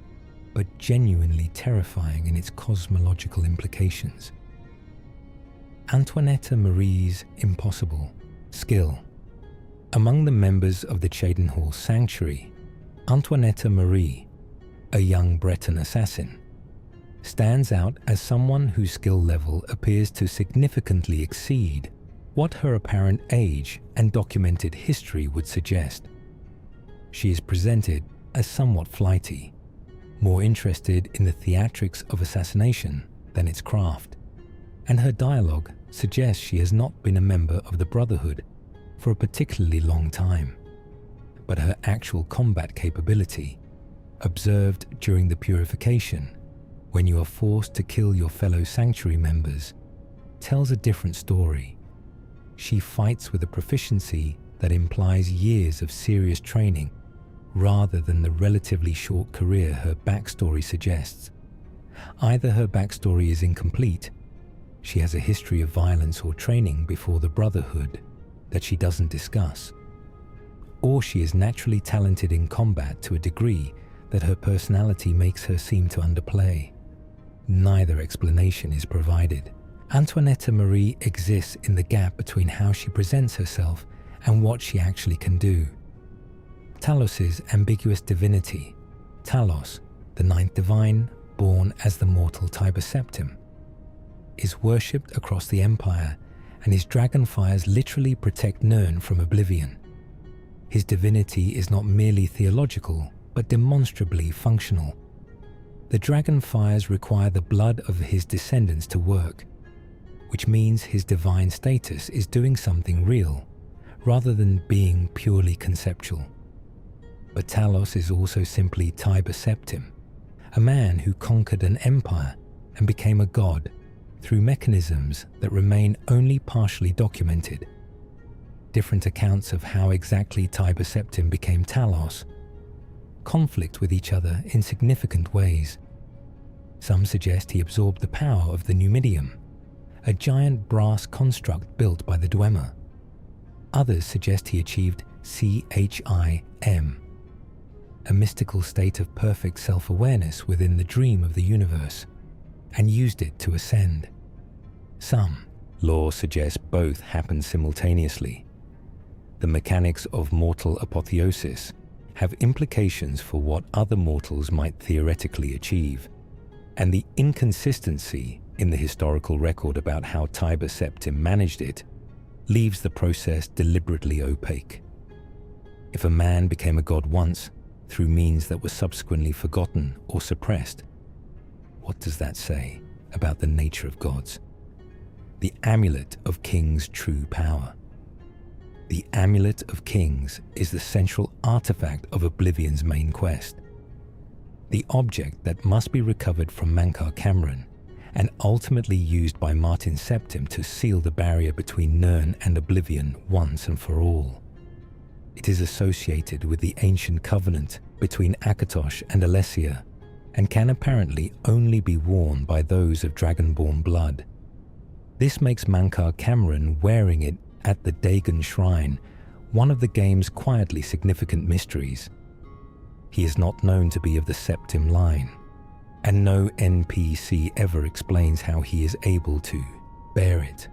but genuinely terrifying in its cosmological implications. Antoinetta Marie's impossible skill. Among the members of the Cheydinhal Sanctuary, Antoinetta Marie, a young Breton assassin, stands out as someone whose skill level appears to significantly exceed what her apparent age and documented history would suggest. She is presented as somewhat flighty, more interested in the theatrics of assassination than its craft, and her dialogue suggests she has not been a member of the Brotherhood for a particularly long time. But her actual combat capability, observed during the purification, when you are forced to kill your fellow Sanctuary members, tells a different story. She fights with a proficiency that implies years of serious training rather than the relatively short career her backstory suggests. Either her backstory is incomplete, she has a history of violence or training before the Brotherhood that she doesn't discuss, or she is naturally talented in combat to a degree that her personality makes her seem to underplay. Neither explanation is provided. Antoinetta Marie exists in the gap between how she presents herself and what she actually can do. Talos's ambiguous divinity, Talos, the ninth divine born as the mortal Tiber Septim, is worshipped across the Empire, and his dragonfires literally protect Nirn from oblivion. His divinity is not merely theological, but demonstrably functional. The dragonfires require the blood of his descendants to work, which means his divine status is doing something real, rather than being purely conceptual. But Talos is also simply Tiber Septim, a man who conquered an empire and became a god through mechanisms that remain only partially documented. Different accounts of how exactly Tiber Septim became Talos conflict with each other in significant ways. Some suggest he absorbed the power of the Numidium, a giant brass construct built by the Dwemer. Others suggest he achieved CHIM, a mystical state of perfect self-awareness within the dream of the universe, and used it to ascend. Some lore suggests both happened simultaneously. The mechanics of mortal apotheosis have implications for what other mortals might theoretically achieve, and the inconsistency in the historical record about how Tiber Septim managed it leaves the process deliberately opaque. If a man became a god once through means that were subsequently forgotten or suppressed, what does that say about the nature of gods? The Amulet of Kings' true power. The Amulet of Kings is the central artifact of Oblivion's main quest. The object that must be recovered from Mankar Cameron and ultimately used by Martin Septim to seal the barrier between Nirn and Oblivion once and for all. It is associated with the ancient covenant between Akatosh and Alessia, and can apparently only be worn by those of Dragonborn blood. This makes Mankar Cameron wearing it at the Dagon Shrine one of the game's quietly significant mysteries. He is not known to be of the Septim line, and no NPC ever explains how he is able to bear it.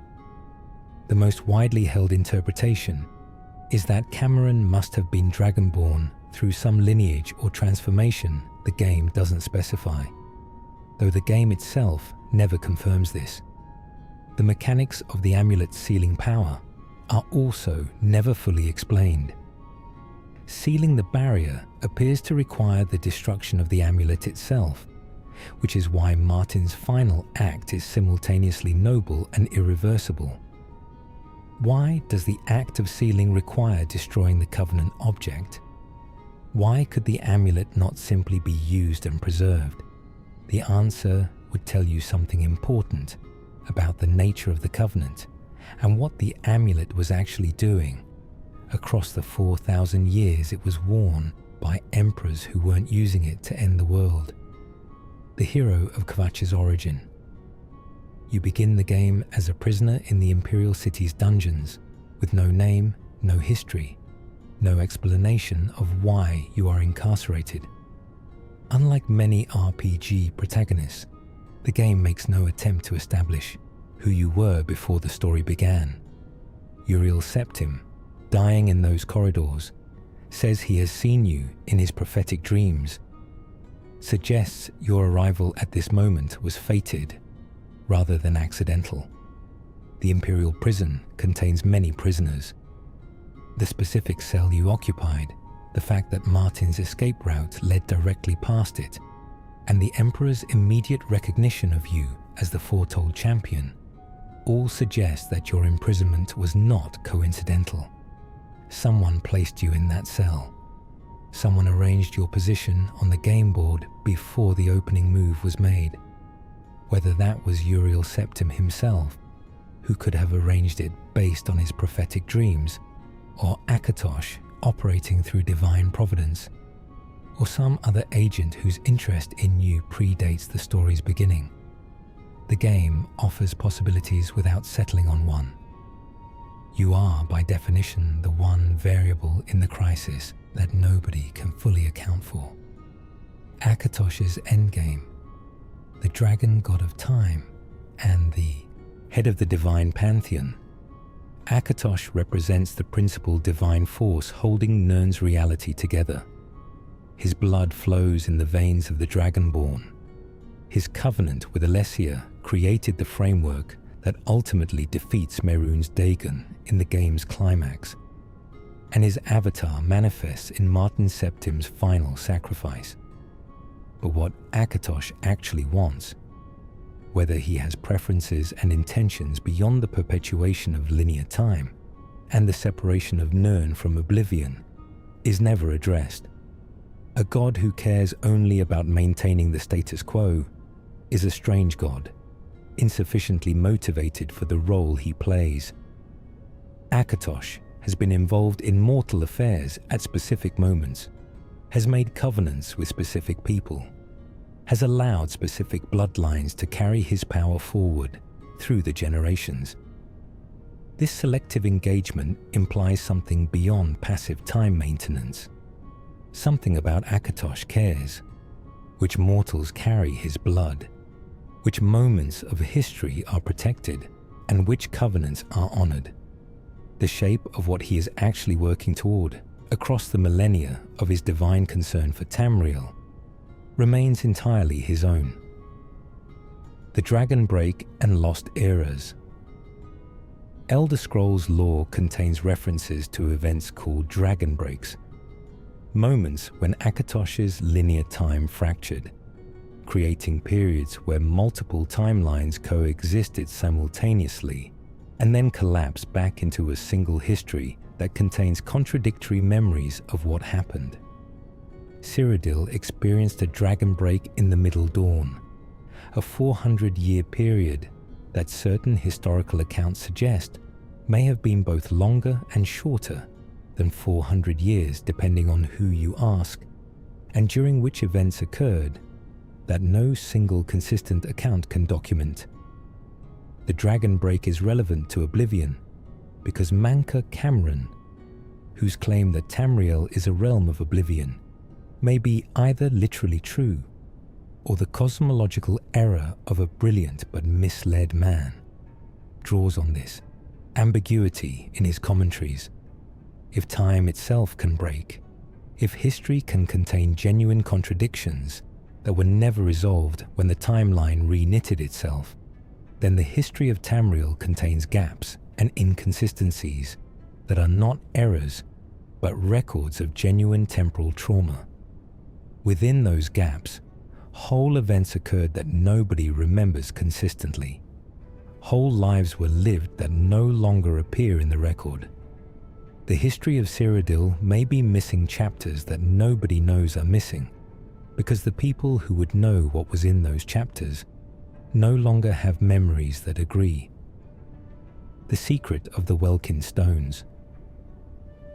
The most widely held interpretation is that Cameron must have been Dragonborn through some lineage or transformation the game doesn't specify, though the game itself never confirms this. The mechanics of the amulet's sealing power are also never fully explained. Sealing the barrier appears to require the destruction of the amulet itself, which is why Martin's final act is simultaneously noble and irreversible. Why does the act of sealing require destroying the Covenant object? Why could the amulet not simply be used and preserved? The answer would tell you something important about the nature of the Covenant and what the amulet was actually doing. Across the 4,000 years it was worn by emperors who weren't using it to end the world. The hero of Kvatch's origin. You begin the game as a prisoner in the Imperial City's dungeons, with no name, no history, no explanation of why you are incarcerated. Unlike many RPG protagonists, the game makes no attempt to establish who you were before the story began. Uriel Septim, dying in those corridors, says he has seen you in his prophetic dreams, suggests your arrival at this moment was fated rather than accidental. The Imperial prison contains many prisoners. The specific cell you occupied, the fact that Martin's escape route led directly past it, and the Emperor's immediate recognition of you as the foretold champion, all suggest that your imprisonment was not coincidental. Someone placed you in that cell. Someone arranged your position on the game board before the opening move was made. Whether that was Uriel Septim himself, who could have arranged it based on his prophetic dreams, or Akatosh operating through divine providence, or some other agent whose interest in you predates the story's beginning. The game offers possibilities without settling on one. You are, by definition, the one variable in the crisis that nobody can fully account for. Akatosh's endgame, the dragon god of time, and the head of the divine pantheon. Akatosh represents the principal divine force holding Nirn's reality together. His blood flows in the veins of the Dragonborn. His covenant with Alessia created the framework that ultimately defeats Mehrunes Dagon in the game's climax, and his avatar manifests in Martin Septim's final sacrifice. But what Akatosh actually wants, whether he has preferences and intentions beyond the perpetuation of linear time and the separation of Nirn from Oblivion, is never addressed. A god who cares only about maintaining the status quo is a strange god, insufficiently motivated for the role he plays. Akatosh has been involved in mortal affairs at specific moments, has made covenants with specific people, has allowed specific bloodlines to carry his power forward through the generations. This selective engagement implies something beyond passive time maintenance. Something about Akatosh cares, which mortals carry his blood, which moments of history are protected, and which covenants are honored. The shape of what he is actually working toward across the millennia of his divine concern for Tamriel remains entirely his own. The Dragon Break and Lost Eras. Elder Scrolls lore contains references to events called Dragon Breaks, moments when Akatosh's linear time fractured, creating periods where multiple timelines coexisted simultaneously and then collapsed back into a single history that contains contradictory memories of what happened. Cyrodiil experienced a dragon break in the Middle Dawn, a 400-year period that certain historical accounts suggest may have been both longer and shorter than 400 years depending on who you ask, and during which events occurred that no single consistent account can document. The Dragon Break is relevant to Oblivion because Manka Cameron, whose claim that Tamriel is a realm of Oblivion, may be either literally true or the cosmological error of a brilliant but misled man, draws on this ambiguity in his commentaries. If time itself can break, if history can contain genuine contradictions that were never resolved when the timeline re-knitted itself, then the history of Tamriel contains gaps and inconsistencies that are not errors, but records of genuine temporal trauma. Within those gaps, whole events occurred that nobody remembers consistently. Whole lives were lived that no longer appear in the record. The history of Cyrodiil may be missing chapters that nobody knows are missing, because the people who would know what was in those chapters no longer have memories that agree. The secret of the Welkin stones.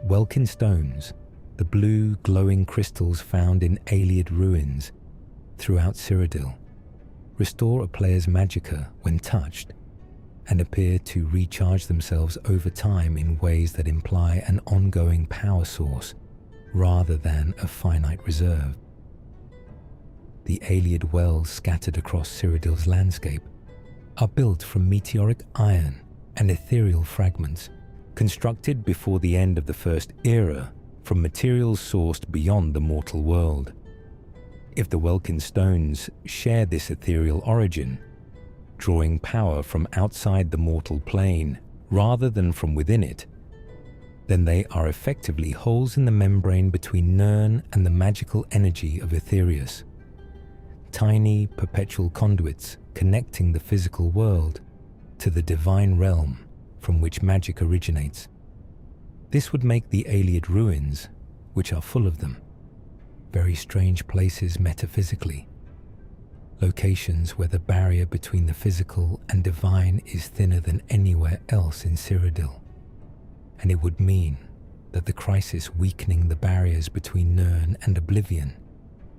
Welkin stones, the blue glowing crystals found in Ayleid ruins throughout Cyrodiil, restore a player's magicka when touched and appear to recharge themselves over time in ways that imply an ongoing power source rather than a finite reserve. The Ayleid wells scattered across Cyrodiil's landscape are built from meteoric iron and ethereal fragments constructed before the end of the First Era from materials sourced beyond the mortal world. If the Welkin stones share this ethereal origin, drawing power from outside the mortal plane rather than from within it, then they are effectively holes in the membrane between Nirn and the magical energy of Aetherius. Tiny, perpetual conduits connecting the physical world to the divine realm from which magic originates. This would make the Ayleid ruins, which are full of them, very strange places metaphysically. Locations where the barrier between the physical and divine is thinner than anywhere else in Cyrodiil. And it would mean that the crisis weakening the barriers between Nirn and Oblivion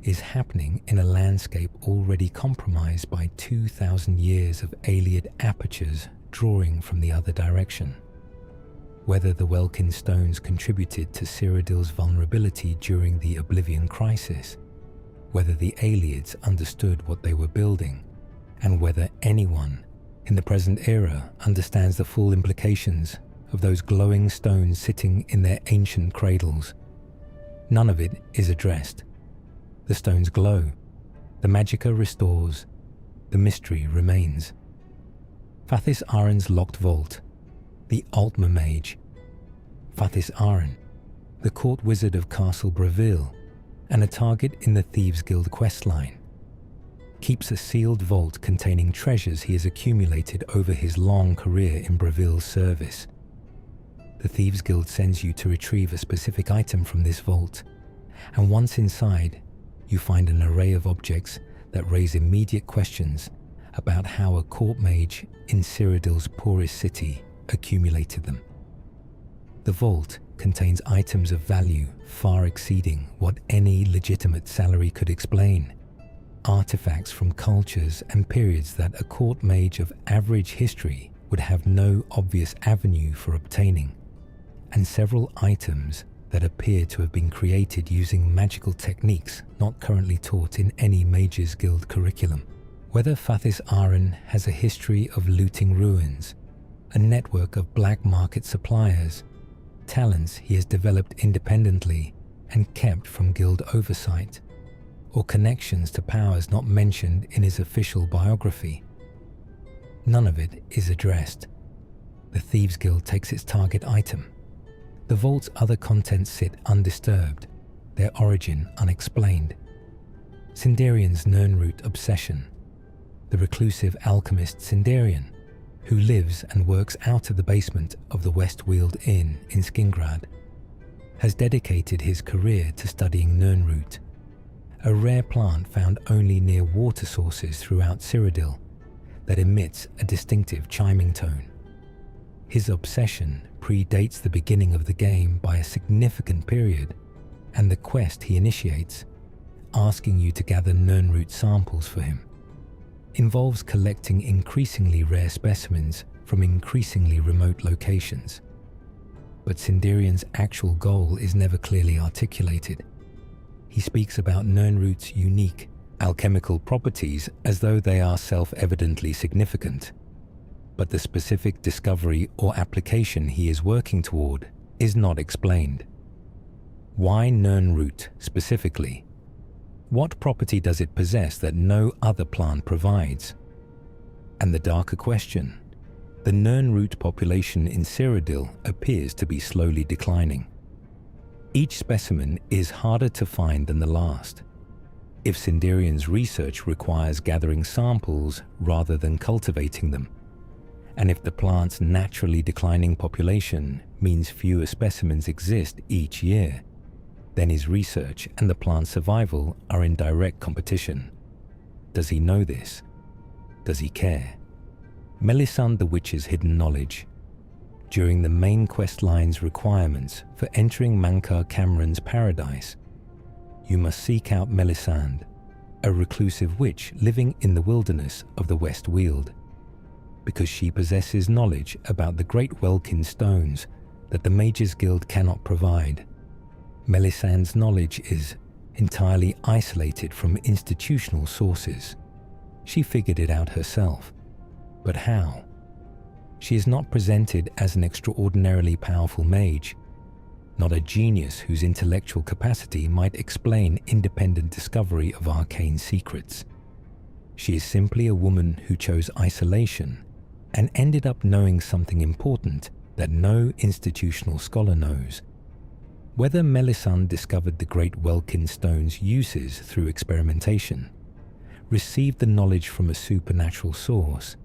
is happening in a landscape already compromised by 2,000 years of Ayleid apertures drawing from the other direction. Whether the Welkin stones contributed to Cyrodiil's vulnerability during the Oblivion crisis, whether the Ayleids understood what they were building, and whether anyone in the present era understands the full implications of those glowing stones sitting in their ancient cradles. None of it is addressed. The stones glow, the magicka restores, the mystery remains. Fathis Aren's locked vault, the Altmer mage, Fathis Aren, the court wizard of Castle Bravil, and a target in the Thieves Guild questline, keeps a sealed vault containing treasures he has accumulated over his long career in Bravil's service. The Thieves Guild sends you to retrieve a specific item from this vault, and once inside, you find an array of objects that raise immediate questions about how a court mage in Cyrodiil's poorest city accumulated them. The vault contains items of value far exceeding what any legitimate salary could explain. Artifacts from cultures and periods that a court mage of average history would have no obvious avenue for obtaining, and several items that appear to have been created using magical techniques not currently taught in any Mages Guild curriculum. Whether Fathis Aren has a history of looting ruins, a network of black market suppliers, talents he has developed independently and kept from guild oversight, or connections to powers not mentioned in his official biography. None of it is addressed. The Thieves Guild takes its target item. The vault's other contents sit undisturbed, their origin unexplained. Sindarian's Nirnroot obsession, the reclusive alchemist Sindarian, who lives and works out of the basement of the Westweald Inn in Skingrad, has dedicated his career to studying Nirnroot, a rare plant found only near water sources throughout Cyrodiil that emits a distinctive chiming tone. His obsession predates the beginning of the game by a significant period, and the quest he initiates, asking you to gather Nirnroot samples for him, involves collecting increasingly rare specimens from increasingly remote locations. But Sindarian's actual goal is never clearly articulated. He speaks about Nirnroot's unique alchemical properties as though they are self-evidently significant, but the specific discovery or application he is working toward is not explained. Why Nirnroot specifically? What property does it possess that no other plant provides? And the darker question, the Nirnroot population in Cyrodiil appears to be slowly declining. Each specimen is harder to find than the last. If Sinderian's research requires gathering samples rather than cultivating them, and if the plant's naturally declining population means fewer specimens exist each year, then his research and the plant's survival are in direct competition. Does he know this? Does he care? Melisande the Witch's hidden knowledge. During the main quest line's requirements for entering Mankar Cameron's paradise, you must seek out Melisande, a reclusive witch living in the wilderness of the West Weald, because she possesses knowledge about the great Welkin stones that the Mages Guild cannot provide. Melisande's knowledge is entirely isolated from institutional sources. She figured it out herself. But how? She is not presented as an extraordinarily powerful mage, not a genius whose intellectual capacity might explain independent discovery of arcane secrets. She is simply a woman who chose isolation and ended up knowing something important that no institutional scholar knows. Whether Melisande discovered the great Welkin stone's uses through experimentation, received the knowledge from a supernatural source,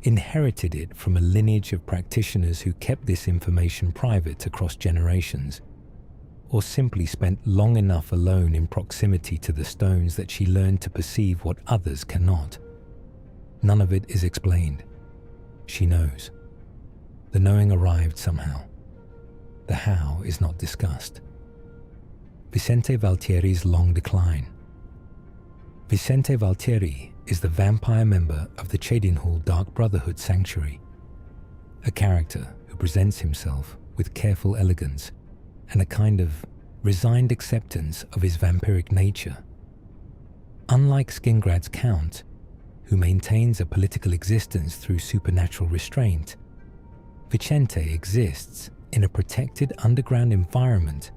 inherited it from a lineage of practitioners who kept this information private across generations, or simply spent long enough alone in proximity to the stones that she learned to perceive what others cannot. None of it is explained. She knows. The knowing arrived somehow. The how is not discussed. Vicente Valtieri's long decline. Vicente Valtieri is the vampire member of the Cheydinhall Dark Brotherhood Sanctuary, a character who presents himself with careful elegance and a kind of resigned acceptance of his vampiric nature. Unlike Skingrad's Count, who maintains a political existence through supernatural restraint, Vicente exists in a protected underground environment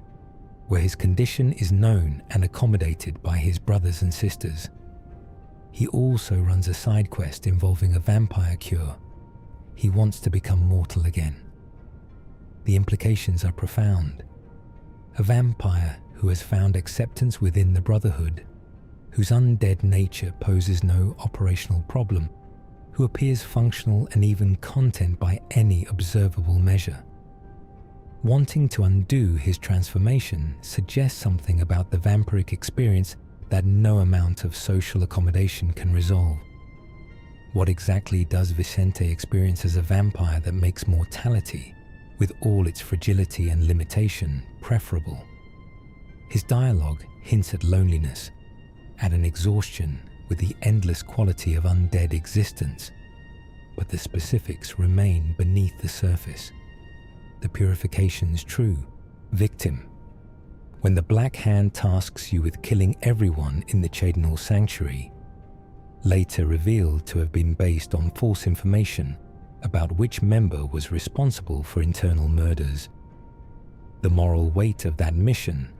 where his condition is known and accommodated by his brothers and sisters. He also runs a side quest involving a vampire cure. He wants to become mortal again. The implications are profound. A vampire who has found acceptance within the Brotherhood, whose undead nature poses no operational problem, who appears functional and even content by any observable measure. Wanting to undo his transformation suggests something about the vampiric experience that no amount of social accommodation can resolve. What exactly does Vicente experience as a vampire that makes mortality, with all its fragility and limitation, preferable? His dialogue hints at loneliness, at an exhaustion with the endless quality of undead existence, but the specifics remain beneath the surface. The purification's true victim. When the Black Hand tasks you with killing everyone in the Cheydinhall Sanctuary, later revealed to have been based on false information about which member was responsible for internal murders, the moral weight of that mission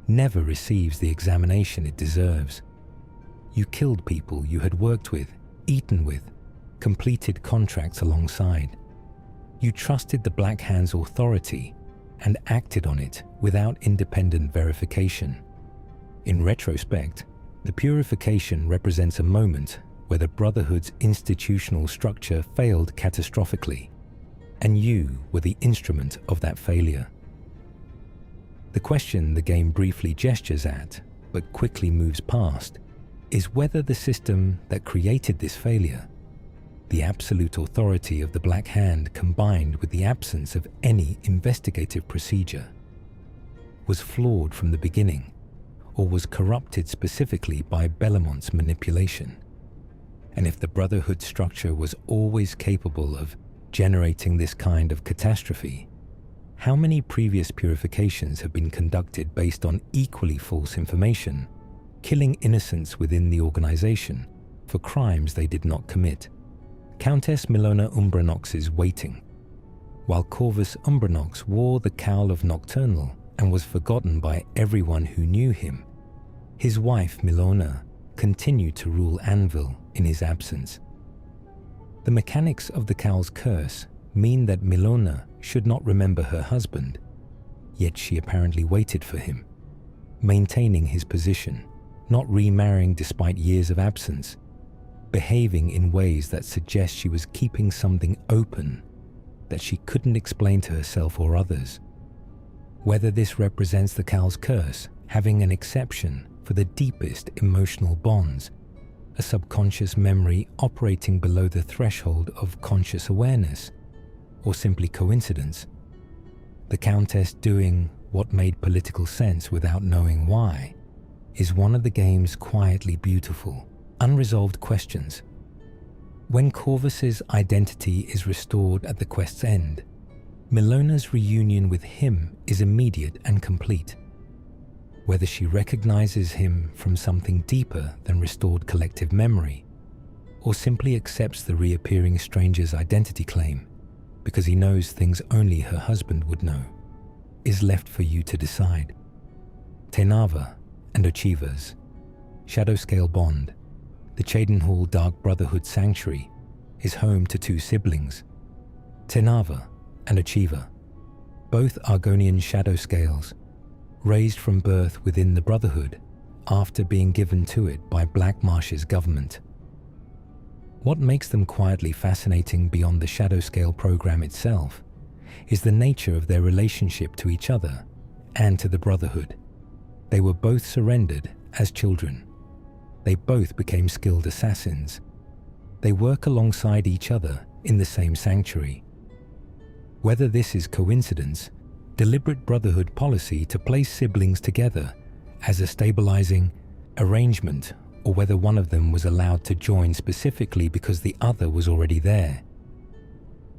never receives the examination it deserves. You killed people you had worked with, eaten with, completed contracts alongside. You trusted the Black Hand's authority and acted on it without independent verification. In retrospect, the purification represents a moment where the Brotherhood's institutional structure failed catastrophically, and you were the instrument of that failure. The question the game briefly gestures at, but quickly moves past, is whether the system that created this failure, the absolute authority of the Black Hand combined with the absence of any investigative procedure, was flawed from the beginning, or was corrupted specifically by Bellamont's manipulation. And if the Brotherhood structure was always capable of generating this kind of catastrophe, how many previous purifications have been conducted based on equally false information, killing innocents within the organization for crimes they did not commit? Countess Milona Umbranox's waiting. While Corvus Umbranox wore the cowl of Nocturnal and was forgotten by everyone who knew him, his wife Milona continued to rule Anvil in his absence. The mechanics of the cowl's curse mean that Milona should not remember her husband, yet she apparently waited for him, maintaining his position, not remarrying despite years of absence, behaving in ways that suggest she was keeping something open that she couldn't explain to herself or others. Whether this represents the Cal's curse, having an exception for the deepest emotional bonds, a subconscious memory operating below the threshold of conscious awareness, or simply coincidence, the Countess doing what made political sense without knowing why, is one of the game's quietly beautiful, unresolved questions. When Corvus's identity is restored at the quest's end, Milona's reunion with him is immediate and complete. Whether she recognizes him from something deeper than restored collective memory, or simply accepts the reappearing stranger's identity claim because he knows things only her husband would know, is left for you to decide. Tenava and Ochiva's Shadowscale Bond, the Cheydinhall Dark Brotherhood Sanctuary, is home to two siblings, Tenava and Ochiva, both Argonian Shadowscales, raised from birth within the Brotherhood after being given to it by Black Marsh's government. What makes them quietly fascinating beyond the Shadowscale program itself is the nature of their relationship to each other and to the Brotherhood. They were both surrendered as children. They both became skilled assassins. They work alongside each other in the same sanctuary. Whether this is coincidence, deliberate Brotherhood policy to place siblings together as a stabilizing arrangement, or whether one of them was allowed to join specifically because the other was already there,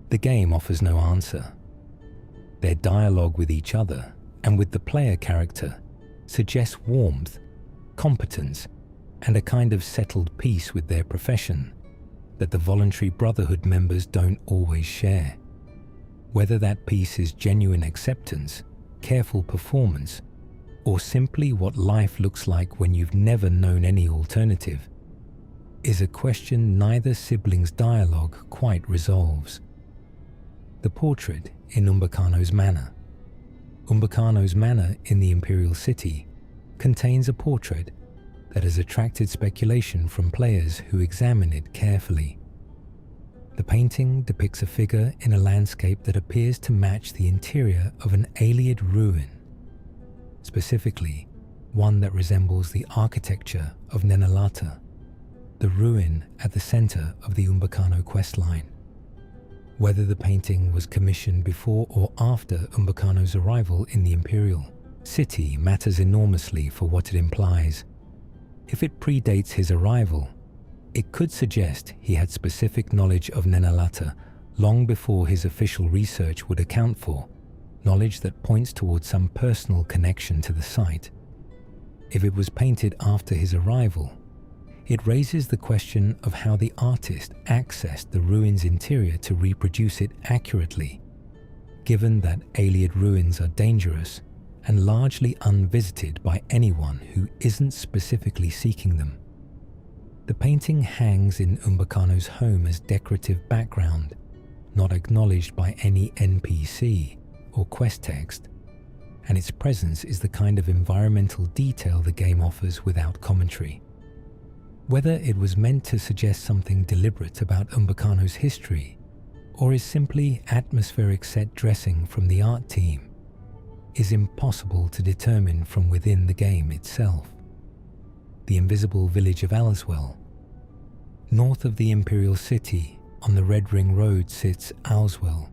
the game offers no answer. Their dialogue with each other and with the player character suggests warmth, competence, and a kind of settled peace with their profession that the voluntary Brotherhood members don't always share. Whether that peace is genuine acceptance, careful performance, or simply what life looks like when you've never known any alternative, is a question neither sibling's dialogue quite resolves. The portrait in Umbacano's Manor. Umbacano's Manor in the Imperial City contains a portrait that has attracted speculation from players who examine it carefully. The painting depicts a figure in a landscape that appears to match the interior of an Ayleid ruin, specifically one that resembles the architecture of Nenalata, the ruin at the center of the Umbacano questline. Whether the painting was commissioned before or after Umbacano's arrival in the Imperial City matters enormously for what it implies. If it predates his arrival, it could suggest he had specific knowledge of Nenalata long before his official research would account for, knowledge that points towards some personal connection to the site. If it was painted after his arrival, it raises the question of how the artist accessed the ruin's interior to reproduce it accurately, given that Ayleid ruins are dangerous and largely unvisited by anyone who isn't specifically seeking them. The painting hangs in Umbacano's home as decorative background, not acknowledged by any NPC or quest text, and its presence is the kind of environmental detail the game offers without commentary. Whether it was meant to suggest something deliberate about Umbacano's history, or is simply atmospheric set dressing from the art team, is impossible to determine from within the game itself. The invisible village of Owlswell. North of the Imperial City, on the Red Ring Road, sits Owlswell,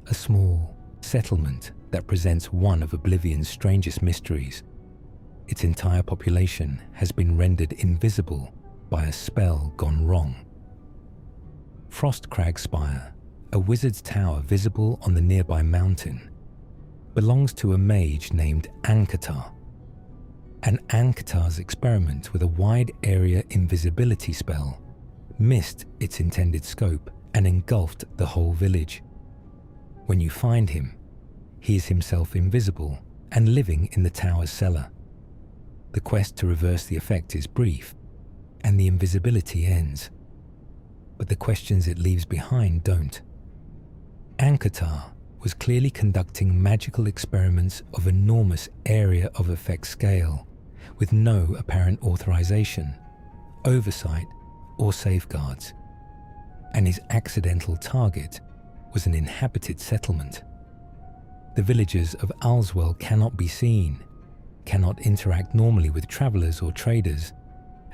a small settlement that presents one of Oblivion's strangest mysteries. Its entire population has been rendered invisible by a spell gone wrong. Frostcrag Spire, a wizard's tower visible on the nearby mountain, belongs to a mage named Ankatar. And Ankatar's experiment with a wide area invisibility spell missed its intended scope and engulfed the whole village. When you find him, he is himself invisible and living in the tower's cellar. The quest to reverse the effect is brief, and the invisibility ends. But the questions it leaves behind don't. Ankatar was clearly conducting magical experiments of enormous area of effect scale with no apparent authorization, oversight, or safeguards. And his accidental target was an inhabited settlement. The villagers of Alswell cannot be seen, cannot interact normally with travelers or traders,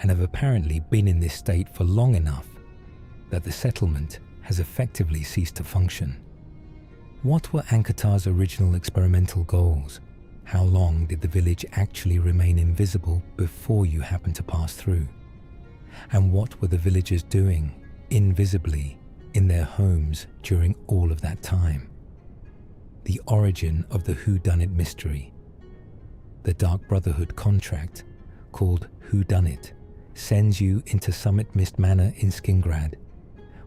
and have apparently been in this state for long enough that the settlement has effectively ceased to function. What were Ankatar's original experimental goals? How long did the village actually remain invisible before you happened to pass through? And what were the villagers doing, invisibly, in their homes during all of that time? The origin of the whodunit mystery. The Dark Brotherhood contract, called Whodunit, sends you into Summit Mist Manor in Skingrad,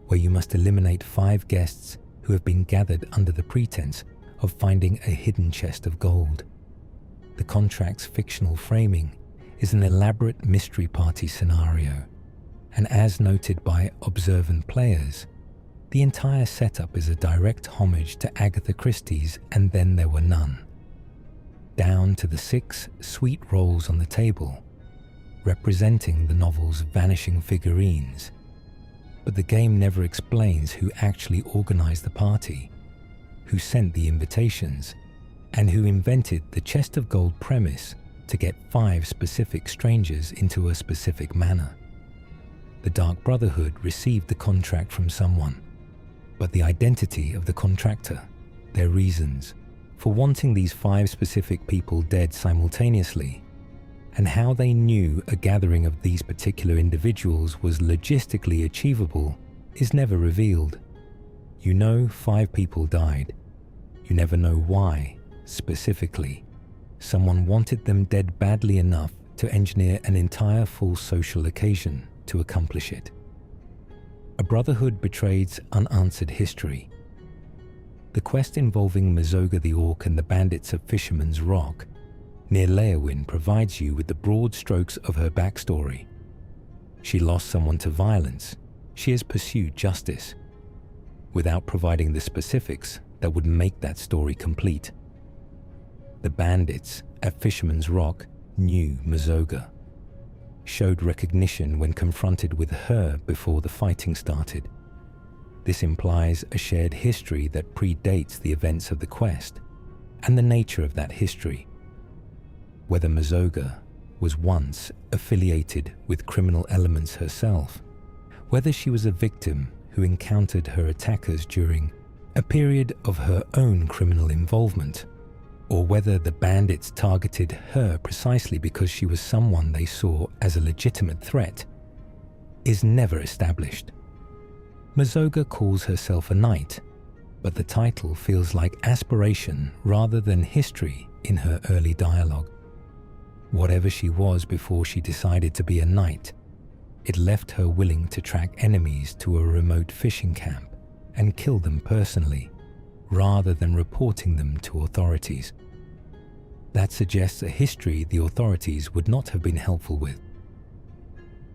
where you must eliminate 5 guests who have been gathered under the pretense of finding a hidden chest of gold. The contract's fictional framing is an elaborate mystery party scenario, and as noted by observant players, the entire setup is a direct homage to Agatha Christie's And Then There Were None, down to the 6 sweet rolls on the table, representing the novel's vanishing figurines. But the game never explains who actually organized the party, who sent the invitations, and who invented the chest of gold premise to get 5 specific strangers into a specific manor. The Dark Brotherhood received the contract from someone, but the identity of the contractor, their reasons for wanting these 5 specific people dead simultaneously, and how they knew a gathering of these particular individuals was logistically achievable is never revealed. You know 5 people died. You never know why, specifically. Someone wanted them dead badly enough to engineer an entire full social occasion to accomplish it. A brotherhood betrays unanswered history. The quest involving Mazoga the Orc and the bandits of Fisherman's Rock near Leowyn provides you with the broad strokes of her backstory. She lost someone to violence. She has pursued justice, without providing the specifics that would make that story complete. The bandits at Fisherman's Rock knew Mazoga, showed recognition when confronted with her before the fighting started. This implies a shared history that predates the events of the quest, and the nature of that history. Whether Mazoga was once affiliated with criminal elements herself, whether she was a victim who encountered her attackers during a period of her own criminal involvement, or whether the bandits targeted her precisely because she was someone they saw as a legitimate threat, is never established. Mazoga calls herself a knight, but the title feels like aspiration rather than history in her early dialogue. Whatever she was before she decided to be a knight, it left her willing to track enemies to a remote fishing camp and kill them personally, rather than reporting them to authorities. That suggests a history the authorities would not have been helpful with.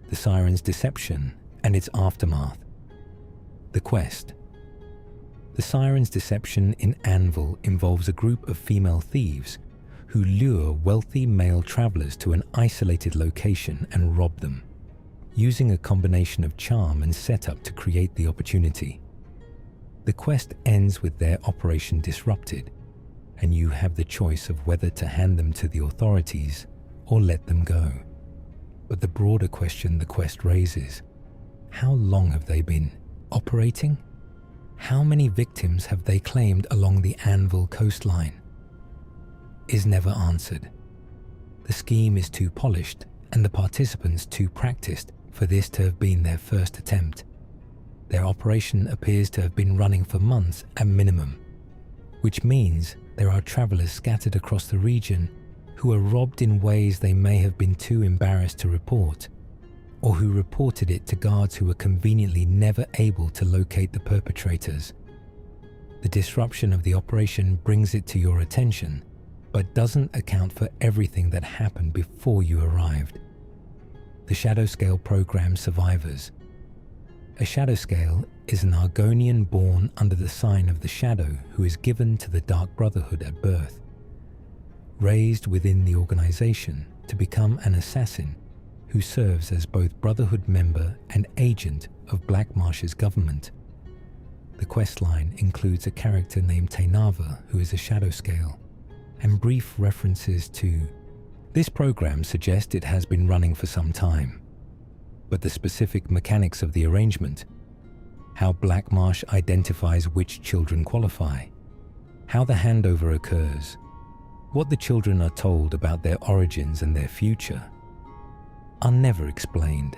The Siren's deception and its aftermath. The quest. The Siren's deception in Anvil involves a group of female thieves who lure wealthy male travelers to an isolated location and rob them, using a combination of charm and setup to create the opportunity. The quest ends with their operation disrupted, and you have the choice of whether to hand them to the authorities or let them go. But the broader question the quest raises, how long have they been operating? How many victims have they claimed along the Anvil coastline? Is never answered. The scheme is too polished and the participants too practiced for this to have been their first attempt. Their operation appears to have been running for months at minimum, which means there are travelers scattered across the region who are robbed in ways they may have been too embarrassed to report, or who reported it to guards who were conveniently never able to locate the perpetrators. The disruption of the operation brings it to your attention, but doesn't account for everything that happened before you arrived. The Shadow Scale program survivors. A shadow scale is an Argonian born under the sign of the Shadow who is given to the Dark Brotherhood at birth. Raised within the organization to become an assassin who serves as both Brotherhood member and agent of Black Marsh's government. The questline includes a character named Tainava who is a shadow scale, and brief references to this program suggest it has been running for some time, but the specific mechanics of the arrangement, how Black Marsh identifies which children qualify, how the handover occurs, what the children are told about their origins and their future, are never explained.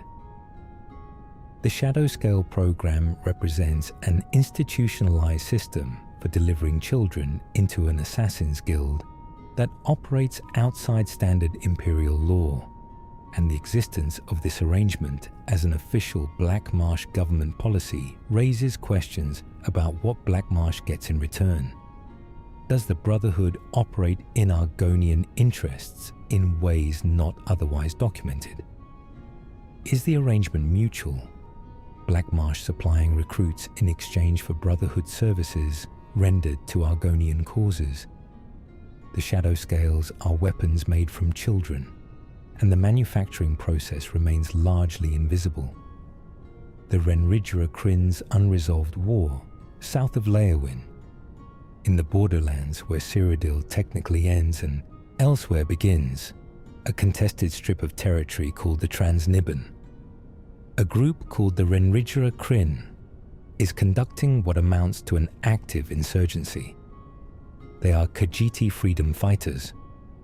The Shadow Scale program represents an institutionalized system for delivering children into an assassin's guild that operates outside standard imperial law, and the existence of this arrangement as an official Black Marsh government policy raises questions about what Black Marsh gets in return. Does the Brotherhood operate in Argonian interests in ways not otherwise documented? Is the arrangement mutual, Black Marsh supplying recruits in exchange for Brotherhood services rendered to Argonian causes? The Shadow Scales are weapons made from children, and the manufacturing process remains largely invisible. The Renridra Kryn's unresolved war south of Leowyn, in the borderlands where Cyrodiil technically ends and elsewhere begins, a contested strip of territory called the Transnibbon. A group called the Renridra Kryn is conducting what amounts to an active insurgency. They are Khajiiti freedom fighters,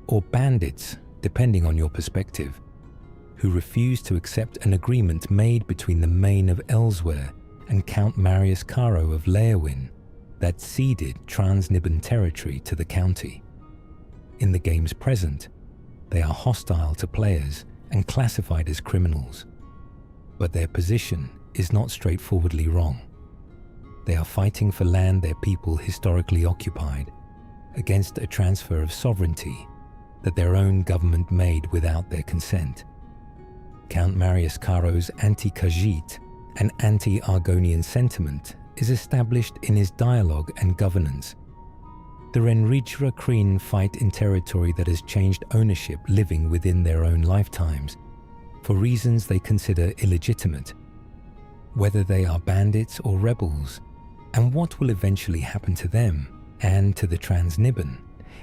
or bandits, depending on your perspective, who refuse to accept an agreement made between the Mane of Elsweyr and Count Marius Caro of Leowyn that ceded Transnibbon territory to the county. In the game's present, they are hostile to players and classified as criminals, but their position is not straightforwardly wrong. They are fighting for land their people historically occupied, against a transfer of sovereignty that their own government made without their consent. Count Marius Caro's anti-Khajiit and anti-Argonian sentiment is established in his dialogue and governance. The Renridra Kryn fight in territory that has changed ownership living within their own lifetimes for reasons they consider illegitimate. Whether they are bandits or rebels, and what will eventually happen to them and to the Transnibbon,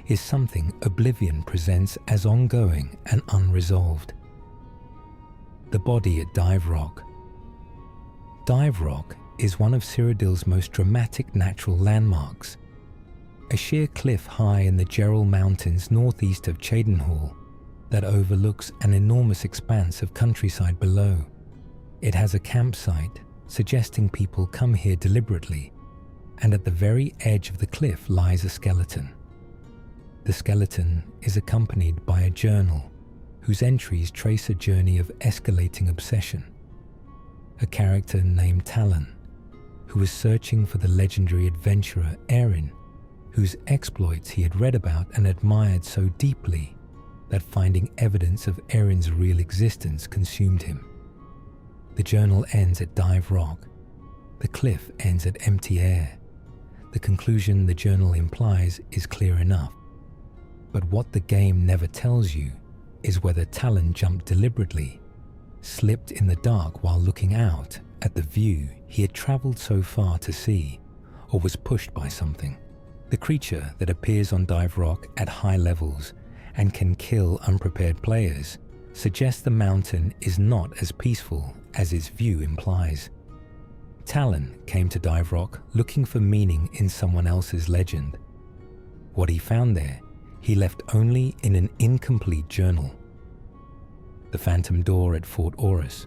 is something Oblivion presents as ongoing and unresolved. The body at Dive Rock. Dive Rock is one of Cyrodiil's most dramatic natural landmarks. A sheer cliff high in the Gerald Mountains northeast of Cheydinhal that overlooks an enormous expanse of countryside below. It has a campsite, suggesting people come here deliberately, and at the very edge of the cliff lies a skeleton. The skeleton is accompanied by a journal whose entries trace a journey of escalating obsession. A character named Talon, who was searching for the legendary adventurer Erin, whose exploits he had read about and admired so deeply that finding evidence of Erin's real existence consumed him. The journal ends at Dive Rock. The cliff ends at empty air. The conclusion the journal implies is clear enough. But what the game never tells you is whether Talon jumped deliberately, slipped in the dark while looking out at the view he had traveled so far to see, or was pushed by something. The creature that appears on Dive Rock at high levels and can kill unprepared players suggests the mountain is not as peaceful as its view implies. Talon came to Dive Rock looking for meaning in someone else's legend. What he found there, he left only in an incomplete journal. The Phantom Door at Fort Aurus.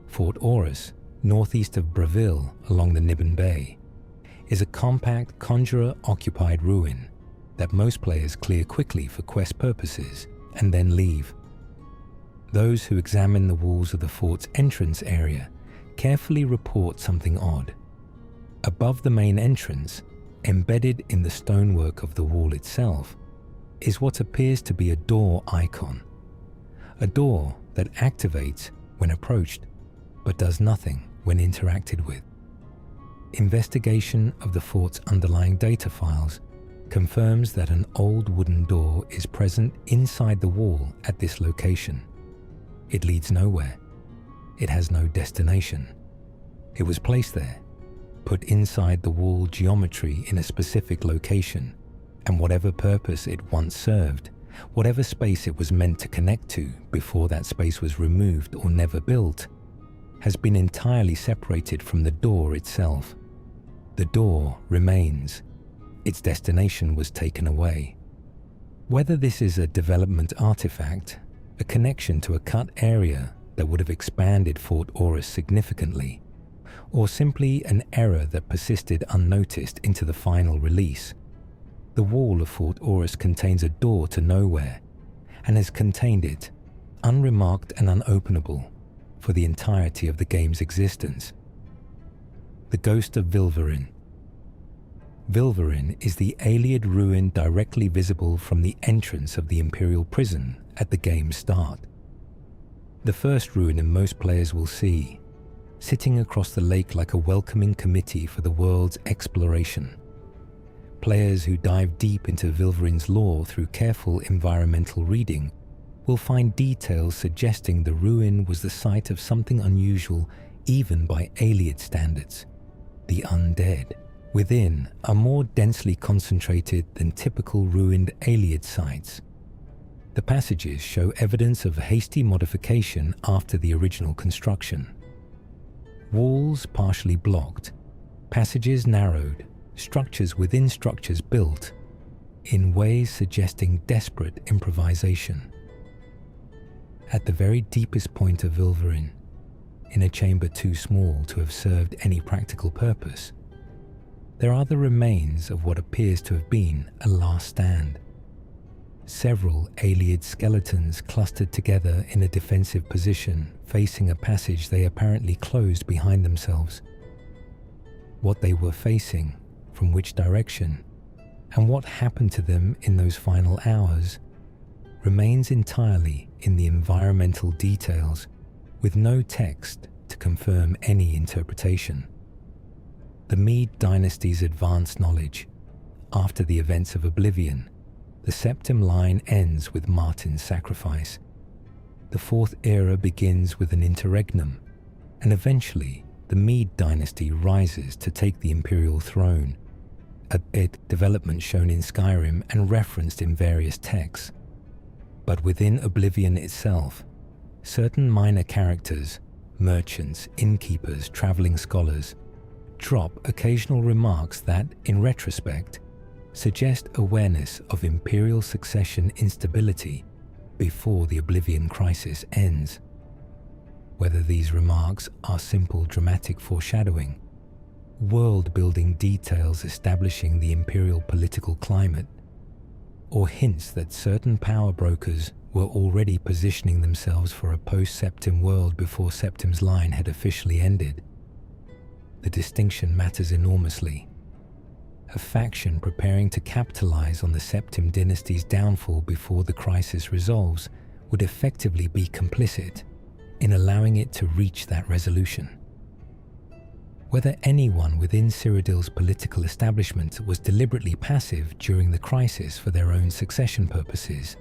Fort Aurus, northeast of Bravil along the Nibbon Bay, is a compact conjurer-occupied ruin that most players clear quickly for quest purposes and then leave. Those who examine the walls of the fort's entrance area carefully report something odd. Above the main entrance, embedded in the stonework of the wall itself, is what appears to be a door icon. A door that activates when approached, but does nothing when interacted with. investigation of the fort's underlying data files confirms that an old wooden door is present inside the wall at this location. It leads nowhere. It has no destination. It was placed there, put inside the wall geometry in a specific location, and whatever purpose it once served, whatever space it was meant to connect to before that space was removed or never built, has been entirely separated from the door itself. The door remains. Its destination was taken away. Whether this is a development artifact, a connection to a cut area that would have expanded Fort Aurus significantly, or simply an error that persisted unnoticed into the final release, the wall of Fort Aurus contains a door to nowhere, and has contained it, unremarked and unopenable, for the entirety of the game's existence. The Ghost of Vilverin. Vilverin is the Ayleid ruin directly visible from the entrance of the Imperial prison at the game's start. The first ruin most players will see, sitting across the lake like a welcoming committee for the world's exploration. Players who dive deep into Vilverin's lore through careful environmental reading will find details suggesting the ruin was the site of something unusual even by Ayleid standards: the undead. Within are more densely concentrated than typical ruined Ayleid sites. The passages show evidence of hasty modification after the original construction. Walls partially blocked, passages narrowed, structures within structures built, in ways suggesting desperate improvisation. At the very deepest point of Vilverin, in a chamber too small to have served any practical purpose, there are the remains of what appears to have been a last stand. Several Ayleid skeletons clustered together in a defensive position, facing a passage they apparently closed behind themselves. What they were facing, from which direction, and what happened to them in those final hours remains entirely in the environmental details, with no text to confirm any interpretation. The Mede dynasty's advanced knowledge. After the events of Oblivion, the Septim line ends with Martin's sacrifice. The Fourth Era begins with an interregnum, and eventually the Mede dynasty rises to take the imperial throne, a development shown in Skyrim and referenced in various texts. But within Oblivion itself, certain minor characters, merchants, innkeepers, traveling scholars, drop occasional remarks that, in retrospect, suggest awareness of imperial succession instability before the Oblivion crisis ends. Whether these remarks are simple dramatic foreshadowing, world-building details establishing the imperial political climate, or hints that certain power brokers were already positioning themselves for a post-Septim world before Septim's line had officially ended, the distinction matters enormously. A faction preparing to capitalize on the Septim dynasty's downfall before the crisis resolves would effectively be complicit in allowing it to reach that resolution. Whether anyone within Cyrodiil's political establishment was deliberately passive during the crisis for their own succession purposes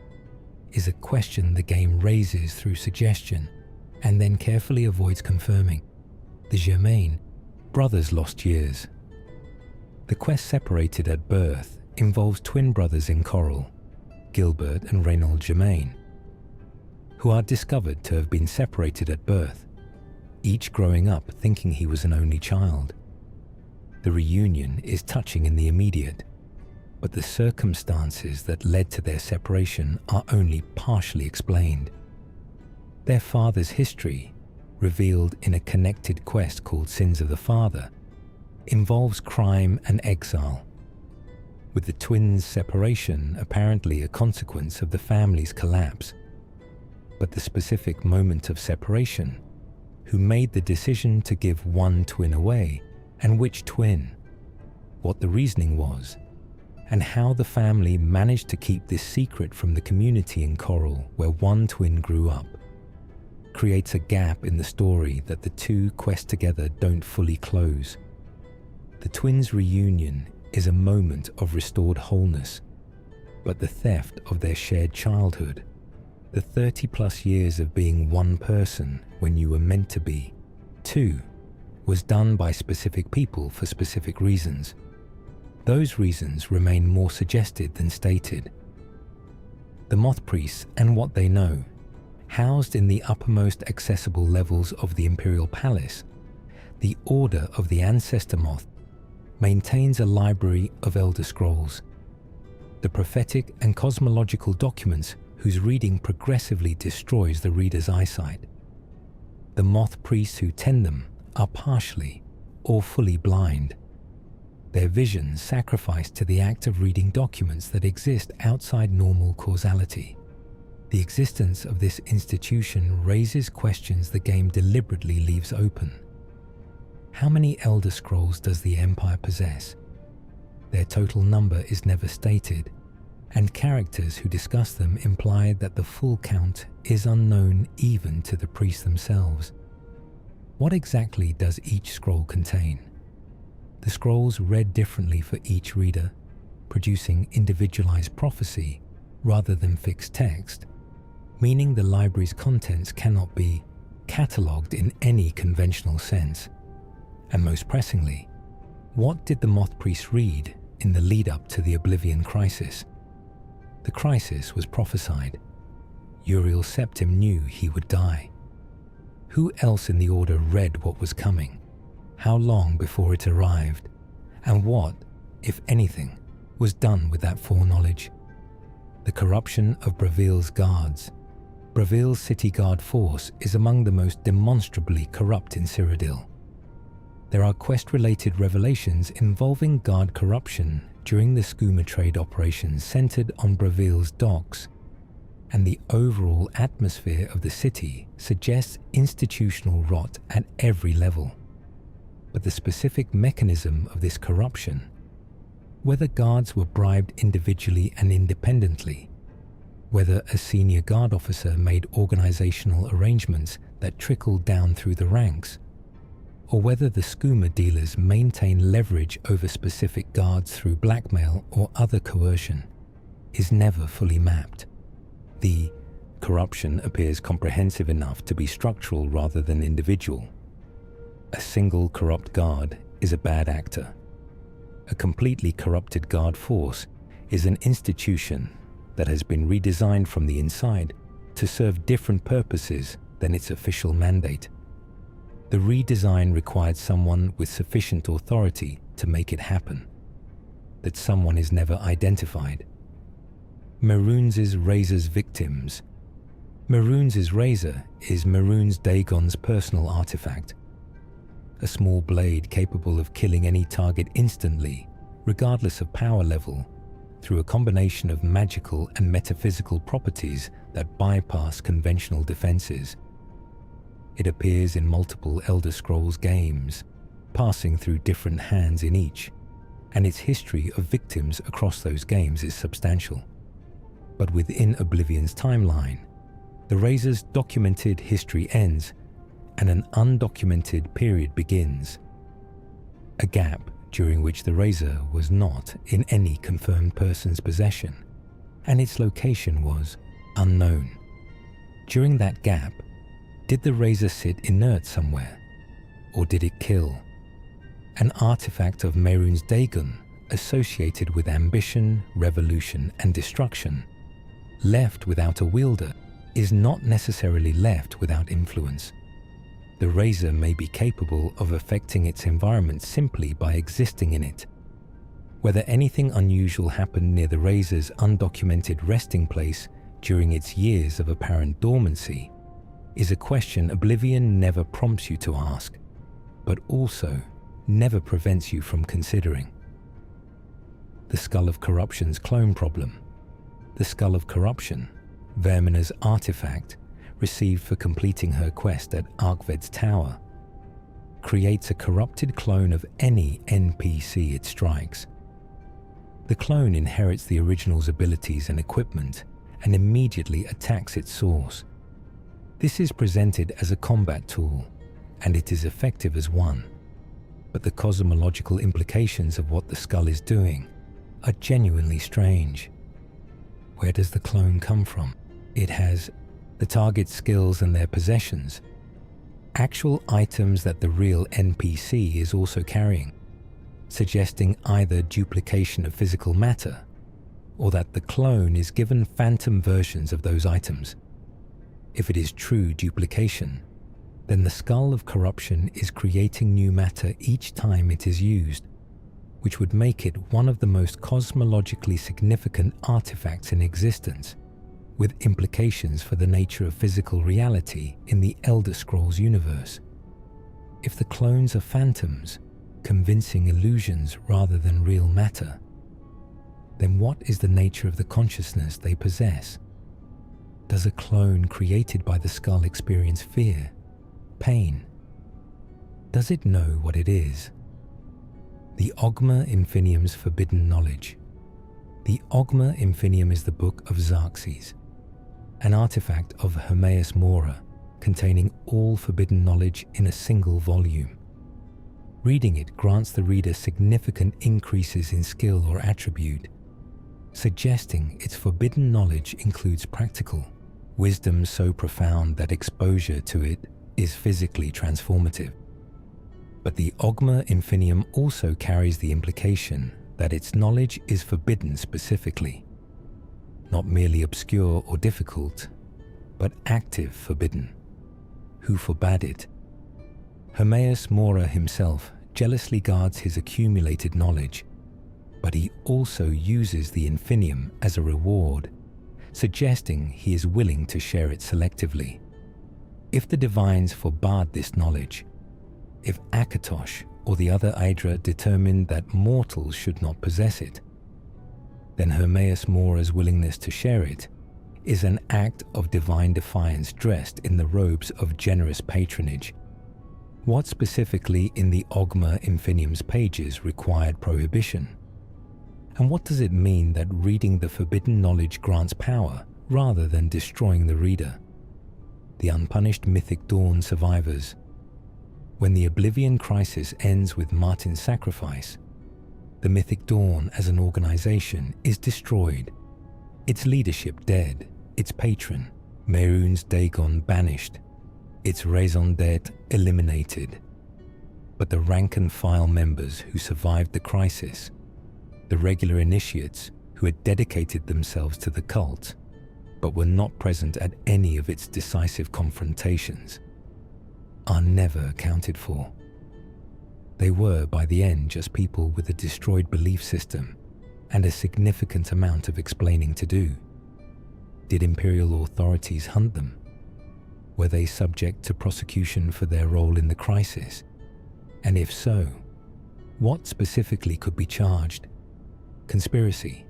is a question the game raises through suggestion and then carefully avoids confirming. The Germain brothers' lost years. The quest separated at birth involves twin brothers in Coral, Gilbert and Reynold Germain, who are discovered to have been separated at birth, each growing up thinking he was an only child. The reunion is touching in the immediate, but the circumstances that led to their separation are only partially explained. Their father's history, revealed in a connected quest called Sins of the Father, involves crime and exile, with the twins' separation apparently a consequence of the family's collapse. But the specific moment of separation, who made the decision to give one twin away, and which twin, what the reasoning was, and how the family managed to keep this secret from the community in Coral where one twin grew up, creates a gap in the story that the two quest together don't fully close. The twins' reunion is a moment of restored wholeness, but the theft of their shared childhood, the 30+ years of being one person when you were meant to be two, was done by specific people for specific reasons. Those reasons remain more suggested than stated. The moth priests and what they know, housed in the uppermost accessible levels of the Imperial Palace, the Order of the Ancestor Moth maintains a library of Elder Scrolls, the prophetic and cosmological documents whose reading progressively destroys the reader's eyesight. The moth priests who tend them are partially or fully blind, their vision sacrificed to the act of reading documents that exist outside normal causality. The existence of this institution raises questions the game deliberately leaves open. How many Elder Scrolls does the Empire possess? Their total number is never stated, and characters who discuss them imply that the full count is unknown even to the priests themselves. What exactly does each scroll contain? The scrolls read differently for each reader, producing individualized prophecy rather than fixed text, meaning the library's contents cannot be catalogued in any conventional sense. And most pressingly, what did the moth priests read in the lead-up to the Oblivion Crisis? The crisis was prophesied. Uriel Septim knew he would die. Who else in the Order read what was coming? How long before it arrived? And what, if anything, was done with that foreknowledge? The corruption of Braveel's guards. Braveel's city guard force is among the most demonstrably corrupt in Cyrodiil. There are quest-related revelations involving guard corruption during the skooma trade operations centered on Braveel's docks, and the overall atmosphere of the city suggests institutional rot at every level. But the specific mechanism of this corruption, whether guards were bribed individually and independently, whether a senior guard officer made organizational arrangements that trickled down through the ranks, or whether the skooma dealers maintain leverage over specific guards through blackmail or other coercion, is never fully mapped. The corruption appears comprehensive enough to be structural rather than individual. A single corrupt guard is a bad actor. A completely corrupted guard force is an institution that has been redesigned from the inside to serve different purposes than its official mandate. The redesign required someone with sufficient authority to make it happen. That someone is never identified. Mehrunes' razor's victims. Mehrunes' razor is Mehrunes Dagon's personal artifact. A small blade capable of killing any target instantly, regardless of power level, through a combination of magical and metaphysical properties that bypass conventional defenses. It appears in multiple Elder Scrolls games, passing through different hands in each, and its history of victims across those games is substantial. But within Oblivion's timeline, the Razor's documented history ends and an undocumented period begins. A gap during which the Razor was not in any confirmed person's possession, and its location was unknown. During that gap, did the Razor sit inert somewhere, or did it kill? An artifact of Mehrunes Dagon associated with ambition, revolution, and destruction, left without a wielder, is not necessarily left without influence. The Razor may be capable of affecting its environment simply by existing in it. Whether anything unusual happened near the Razor's undocumented resting place during its years of apparent dormancy is a question Oblivion never prompts you to ask, but also never prevents you from considering. The Skull of Corruption's clone problem. The Skull of Corruption, Vermina's artifact, received for completing her quest at Arkved's tower, creates a corrupted clone of any NPC it strikes. The clone inherits the original's abilities and equipment and immediately attacks its source. This is presented as a combat tool, and it is effective as one. but the cosmological implications of what the skull is doing are genuinely strange. Where does the clone come from? It has the target's skills and their possessions, actual items that the real NPC is also carrying, suggesting either duplication of physical matter or that the clone is given phantom versions of those items. If it is true duplication, then the skull of corruption is creating new matter each time it is used, which would make it one of the most cosmologically significant artifacts in existence, with implications for the nature of physical reality in the Elder Scrolls universe. If the clones are phantoms, convincing illusions rather than real matter, then what is the nature of the consciousness they possess? Does a clone created by the skull experience fear, pain? Does it know what it is? The Ogma Infinium's forbidden knowledge. The Ogma Infinium is the Book of Xerxes, an artifact of Hermaeus Mora containing all forbidden knowledge in a single volume. Reading it grants the reader significant increases in skill or attribute, suggesting its forbidden knowledge includes practical wisdom so profound that exposure to it is physically transformative. But the Ogma Infinium also carries the implication that its knowledge is forbidden specifically, not merely obscure or difficult, but active forbidden. Who forbade it? Hermaeus Mora himself jealously guards his accumulated knowledge, but he also uses the Infinium as a reward, suggesting he is willing to share it selectively. If the divines forbade this knowledge, if Akatosh or the other Aedra determined that mortals should not possess it, then Hermaeus Mora's willingness to share it is an act of divine defiance dressed in the robes of generous patronage. What specifically in the Ogma Infinium's pages required prohibition? And what does it mean that reading the forbidden knowledge grants power rather than destroying the reader? The unpunished Mythic Dawn survivors. When the Oblivion crisis ends with Martin's sacrifice, the Mythic Dawn as an organization is destroyed, its leadership dead, its patron, Mehrunes Dagon, banished, its raison d'etre eliminated. But the rank and file members who survived the crisis, the regular initiates who had dedicated themselves to the cult, but were not present at any of its decisive confrontations, are never accounted for. They were, by the end, just people with a destroyed belief system and a significant amount of explaining to do. Did imperial authorities hunt them? Were they subject to prosecution for their role in the crisis? And if so, what specifically could be charged? Conspiracy,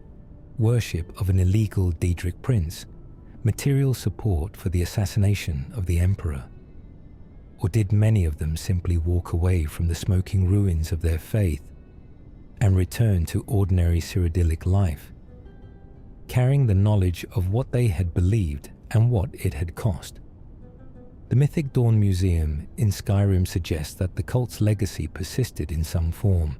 worship of an illegal Daedric prince, material support for the assassination of the emperor? Or did many of them simply walk away from the smoking ruins of their faith and return to ordinary Cyrodiilic life, carrying the knowledge of what they had believed and what it had cost? The Mythic Dawn Museum in Skyrim suggests that the cult's legacy persisted in some form.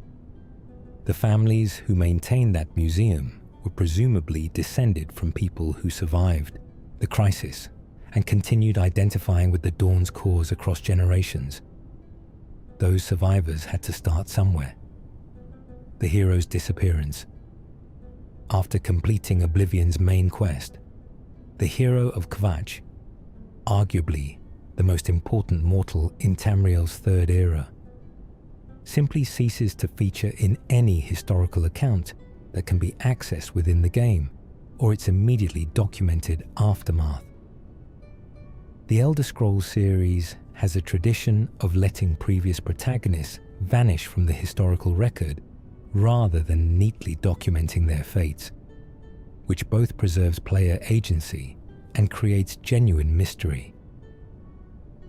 The families who maintained that museum were presumably descended from people who survived the crisis and continued identifying with the Dawn's cause across generations. Those survivors had to start somewhere. The hero's disappearance. After completing Oblivion's main quest, the hero of Kvatch, arguably the most important mortal in Tamriel's Third Era, simply ceases to feature in any historical account that can be accessed within the game or its immediately documented aftermath. The Elder Scrolls series has a tradition of letting previous protagonists vanish from the historical record rather than neatly documenting their fates, which both preserves player agency and creates genuine mystery.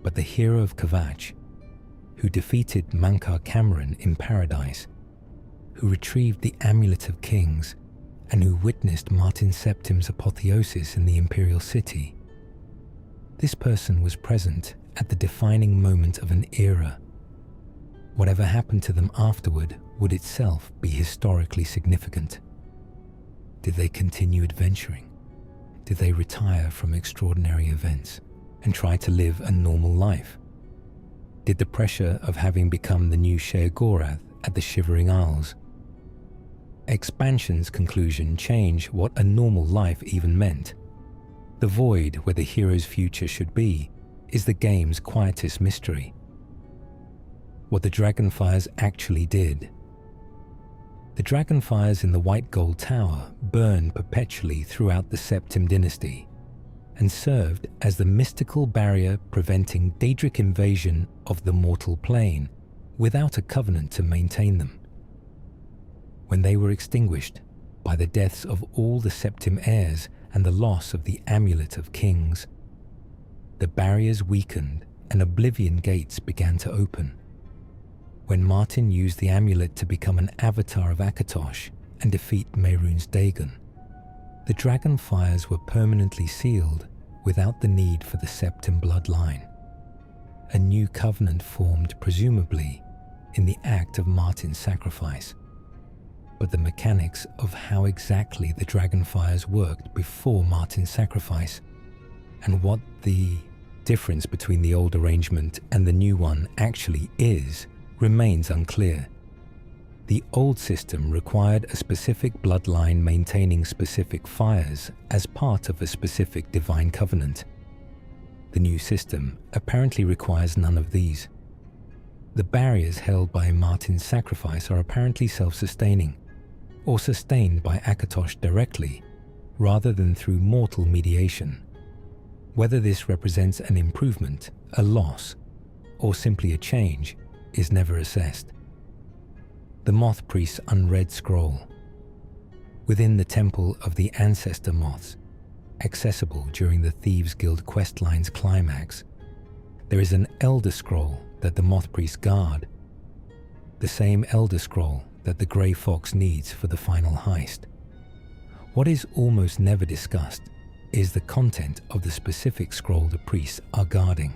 But the hero of Kvatch, who defeated Mankar Cameron in Paradise, who retrieved the Amulet of Kings, and who witnessed Martin Septim's apotheosis in the Imperial City, this person was present at the defining moment of an era. Whatever happened to them afterward would itself be historically significant. Did they continue adventuring? Did they retire from extraordinary events and try to live a normal life? Did the pressure of having become the new Sheogorath at the Shivering Isles, expansion's conclusion, change what a normal life even meant? The void where the hero's future should be is the game's quietest mystery. What the Dragonfires actually did. The Dragonfires in the White Gold Tower burned perpetually throughout the Septim dynasty and served as the mystical barrier preventing Daedric invasion of the mortal plane without a covenant to maintain them. When they were extinguished by the deaths of all the Septim heirs and the loss of the Amulet of Kings, the barriers weakened and Oblivion gates began to open. When Martin used the amulet to become an avatar of Akatosh and defeat Mehrunes Dagon, the Dragonfires were permanently sealed without the need for the Septim bloodline. A new covenant formed presumably in the act of Martin's sacrifice. But the mechanics of how exactly the Dragonfires worked before Martin's sacrifice and what the difference between the old arrangement and the new one actually is remains unclear. The old system required a specific bloodline maintaining specific fires as part of a specific divine covenant. The new system apparently requires none of these. The barriers held by Martin's sacrifice are apparently self-sustaining, or sustained by Akatosh directly, rather than through mortal mediation. Whether this represents an improvement, a loss, or simply a change is never assessed. The Moth Priest's unread scroll. Within the Temple of the Ancestor Moths, accessible during the Thieves' Guild questline's climax, there is an Elder Scroll that the Moth Priests guard, the same Elder Scroll that the Grey Fox needs for the final heist. What is almost never discussed is the content of the specific scroll the priests are guarding.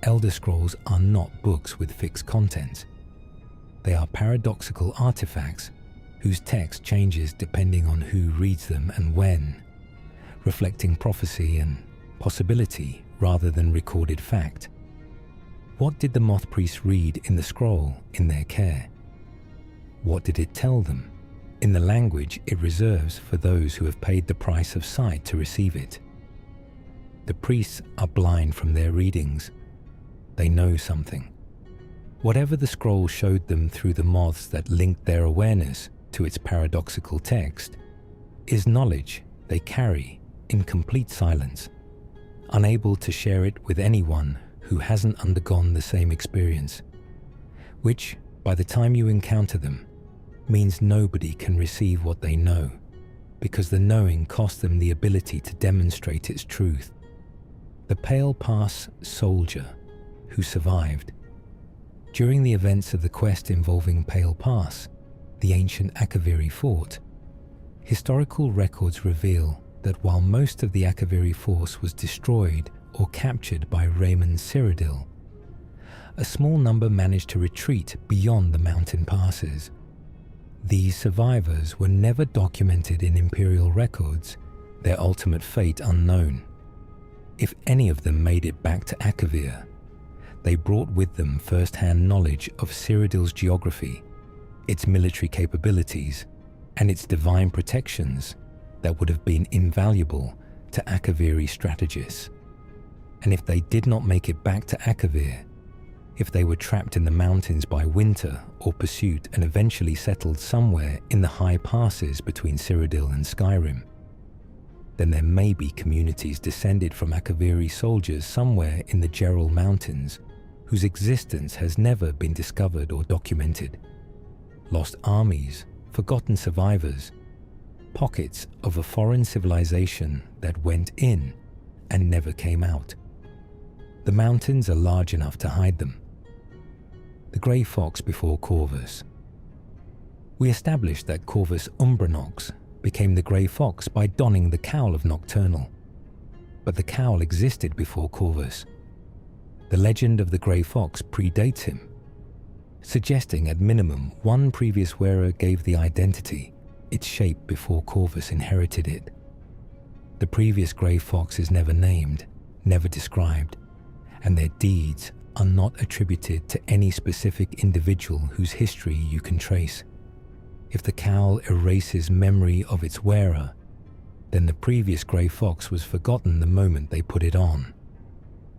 Elder Scrolls are not books with fixed contents. They are paradoxical artifacts whose text changes depending on who reads them and when, reflecting prophecy and possibility rather than recorded fact. What did the Moth Priests read in the scroll in their care? What did it tell them in the language it reserves for those who have paid the price of sight to receive it? The priests are blind from their readings. They know something. Whatever the scroll showed them through the moths that linked their awareness to its paradoxical text is knowledge they carry in complete silence, unable to share it with anyone who hasn't undergone the same experience, which, by the time you encounter them, means nobody can receive what they know, because the knowing cost them the ability to demonstrate its truth. The Pale Pass soldier who survived. During the events of the quest involving Pale Pass, the ancient Akaviri fort, historical records reveal that while most of the Akaviri force was destroyed or captured by Raymond Cyrodiil, a small number managed to retreat beyond the mountain passes. These survivors were never documented in imperial records, their ultimate fate unknown. If any of them made it back to Akavir, they brought with them first-hand knowledge of Cyrodiil's geography, its military capabilities, and its divine protections that would have been invaluable to Akaviri strategists. And if they did not make it back to Akavir, if they were trapped in the mountains by winter or pursuit and eventually settled somewhere in the high passes between Cyrodiil and Skyrim, then there may be communities descended from Akaviri soldiers somewhere in the Gerald Mountains whose existence has never been discovered or documented. Lost armies, forgotten survivors, pockets of a foreign civilization that went in and never came out. The mountains are large enough to hide them. The Grey Fox before Corvus. We established that Corvus Umbranox became the Grey Fox by donning the cowl of Nocturnal. But the cowl existed before Corvus. The legend of the Grey Fox predates him. suggesting at minimum one previous wearer gave the identity its shape before Corvus inherited it. The previous grey fox is never named, never described, and their deeds are not attributed to any specific individual whose history you can trace. If the cowl erases memory of its wearer, then the previous grey fox was forgotten the moment they put it on.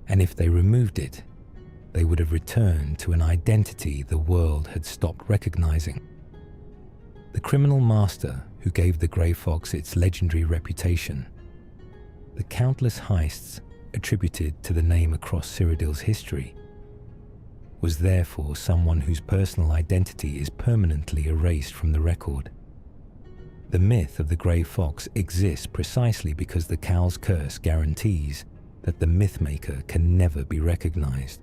And if they removed it, they would have returned to an identity the world had stopped recognizing. The criminal master who gave the grey fox its legendary reputation, the countless heists attributed to the name across Cyrodiil's history, was therefore someone whose personal identity is permanently erased from the record. The myth of the grey fox exists precisely because the cowl's curse guarantees that the mythmaker can never be recognized.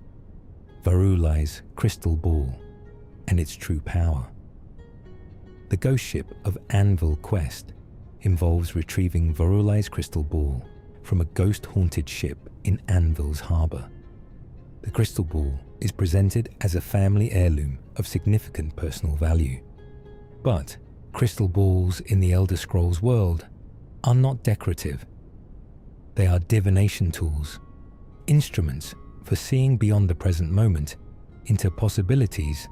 Varulai's crystal ball and its true power. The ghost ship of Anvil Quest involves retrieving Varulai's crystal ball from a ghost-haunted ship in Anvil's harbour. The crystal ball is presented as a family heirloom of significant personal value. But crystal balls in the Elder Scrolls world are not decorative. They are divination tools, instruments for seeing beyond the present moment into possibilities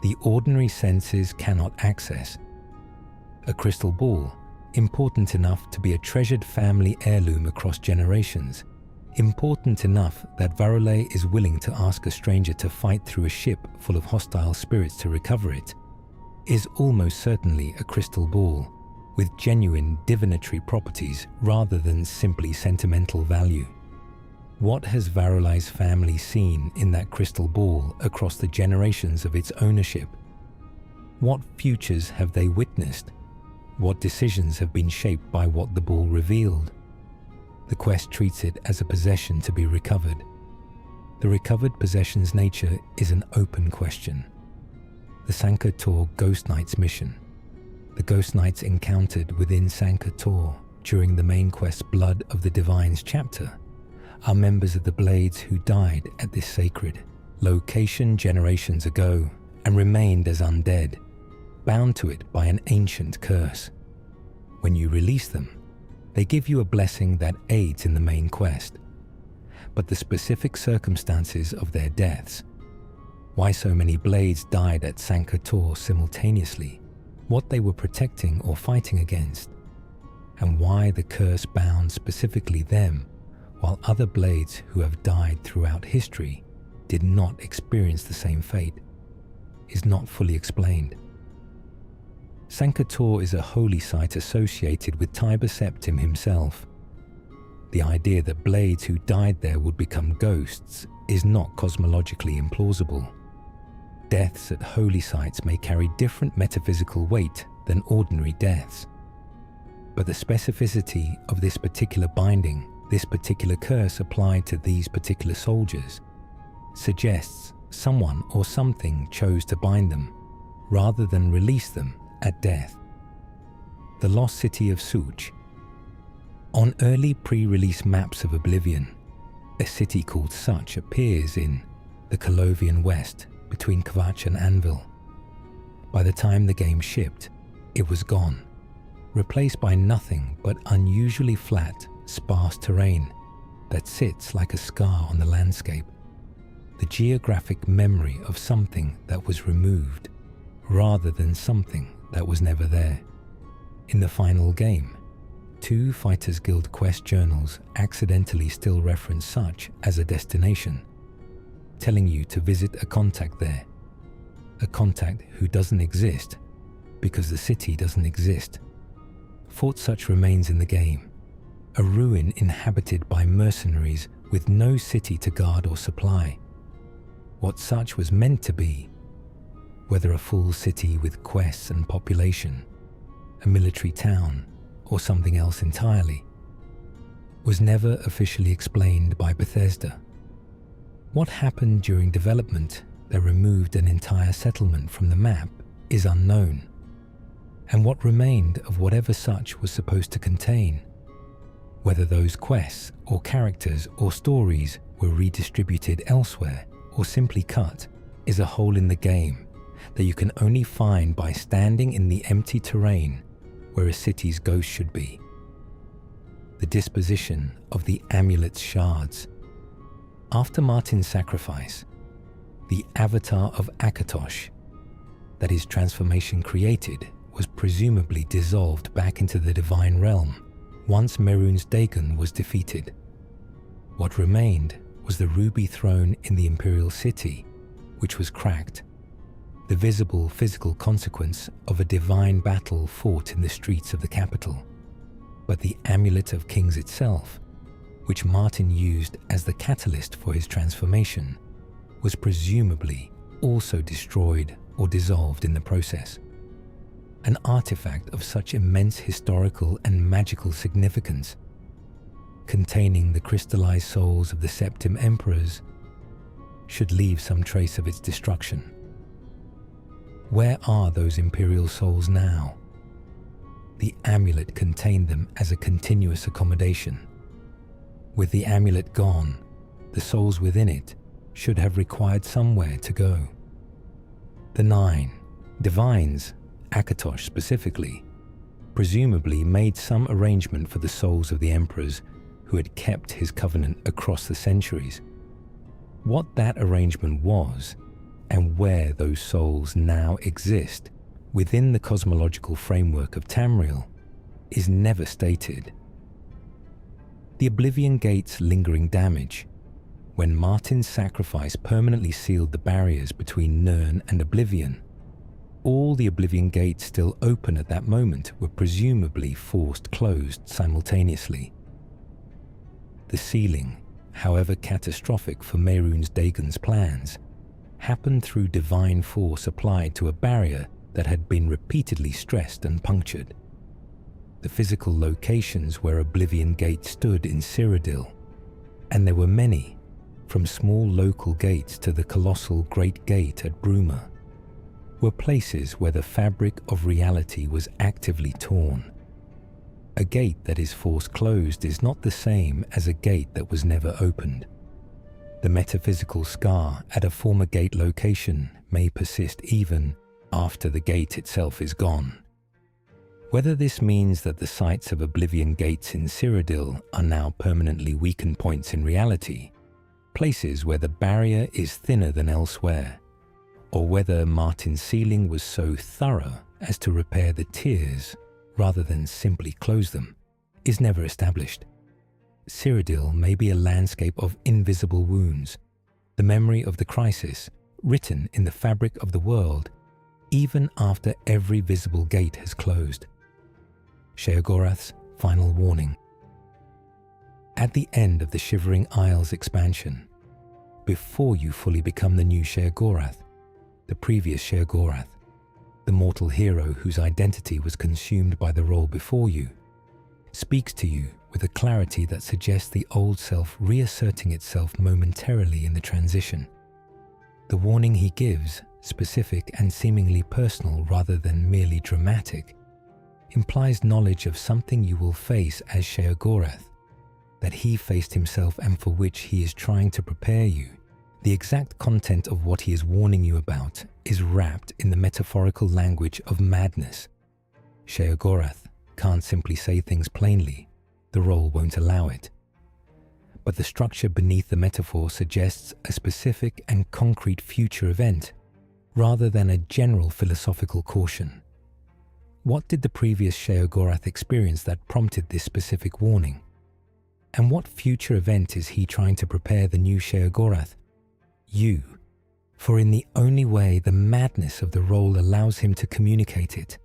the ordinary senses cannot access. A crystal ball, important enough to be a treasured family heirloom across generations, important enough that Varulai is willing to ask a stranger to fight through a ship full of hostile spirits to recover it, is almost certainly a crystal ball with genuine divinatory properties rather than simply sentimental value. What has Varulai's family seen in that crystal ball across the generations of its ownership? What futures have they witnessed? What decisions have been shaped by what the ball revealed? The quest treats it as a possession to be recovered. The recovered possession's nature is an open question. The Sankar Tor Ghost Knights mission. The Ghost Knights encountered within Sankar Tor during the main quest Blood of the Divines chapter are members of the Blades who died at this sacred location generations ago and remained as undead, bound to it by an ancient curse. When you release them, they give you a blessing that aids in the main quest. But the specific circumstances of their deaths, why so many Blades died at Sankar Tor simultaneously, what they were protecting or fighting against, and why the curse bound specifically them while other Blades who have died throughout history did not experience the same fate, is not fully explained. Sankar Tor is a holy site associated with Tiber Septim himself. The idea that Blades who died there would become ghosts is not cosmologically implausible. Deaths at holy sites may carry different metaphysical weight than ordinary deaths. But the specificity of this particular binding, this particular curse applied to these particular soldiers, suggests someone or something chose to bind them rather than release them at death. The lost city of Such. On early pre-release maps of Oblivion, a city called Such appears in the Colovian West between Kvatch and Anvil. By the time the game shipped, it was gone, replaced by nothing but unusually flat, sparse terrain that sits like a scar on the landscape, the geographic memory of something that was removed rather than something that was never there. In the final game, 2 Fighters Guild quest journals accidentally still reference Such as a destination, telling you to visit a contact there, a contact who doesn't exist because the city doesn't exist. Fort Such remains in the game, a ruin inhabited by mercenaries with no city to guard or supply. What Such was meant to be, whether a full city with quests and population, a military town, or something else entirely, was never officially explained by Bethesda. What happened during development that removed an entire settlement from the map is unknown, and what remained of whatever Such was supposed to contain, whether those quests or characters or stories were redistributed elsewhere or simply cut, is a hole in the game that you can only find by standing in the empty terrain where a city's ghost should be. The disposition of the amulet's shards. After Martin's sacrifice, the avatar of Akatosh that his transformation created was presumably dissolved back into the divine realm once Mehrunes Dagon was defeated. What remained was the ruby throne in the imperial city, which was cracked, the visible physical consequence of a divine battle fought in the streets of the capital. But the Amulet of Kings itself, which Martin used as the catalyst for his transformation, was presumably also destroyed or dissolved in the process. An artifact of such immense historical and magical significance, containing the crystallized souls of the Septim Emperors, should leave some trace of its destruction. Where are those imperial souls now? The amulet contained them as a continuous accommodation. With the amulet gone, the souls within it should have required somewhere to go. The 9 divines, Akatosh specifically, presumably made some arrangement for the souls of the emperors who had kept his covenant across the centuries. What that arrangement was, and where those souls now exist within the cosmological framework of Tamriel, is never stated. The Oblivion Gate's lingering damage. When Martin's sacrifice permanently sealed the barriers between Nirn and Oblivion, all the Oblivion Gates still open at that moment were presumably forced closed simultaneously. The sealing, however catastrophic for Mehrunes Dagon's plans, happened through divine force applied to a barrier that had been repeatedly stressed and punctured. The physical locations where Oblivion Gate stood in Cyrodiil, and there were many, from small local gates to the colossal Great Gate at Bruma, were places where the fabric of reality was actively torn. A gate that is forced closed is not the same as a gate that was never opened. The metaphysical scar at a former gate location may persist even after the gate itself is gone. Whether this means that the sites of Oblivion Gates in Cyrodiil are now permanently weakened points in reality, places where the barrier is thinner than elsewhere, or whether Martin's sealing was so thorough as to repair the tears rather than simply close them, is never established. Cyrodiil may be a landscape of invisible wounds, the memory of the crisis written in the fabric of the world even after every visible gate has closed. Sheogorath's final warning. At the end of the Shivering Isles expansion, before you fully become the new Sheogorath, the previous Sheogorath, the mortal hero whose identity was consumed by the role before you, speaks to you with a clarity that suggests the old self reasserting itself momentarily in the transition. The warning he gives, specific and seemingly personal rather than merely dramatic, implies knowledge of something you will face as Sheogorath, that he faced himself and for which he is trying to prepare you. The exact content of what he is warning you about is wrapped in the metaphorical language of madness. Sheogorath can't simply say things plainly, the role won't allow it. But the structure beneath the metaphor suggests a specific and concrete future event, rather than a general philosophical caution. What did the previous Sheogorath experience that prompted this specific warning? And what future event is he trying to prepare the new Sheogorath? You. For in the only way the madness of the role allows him to communicate it,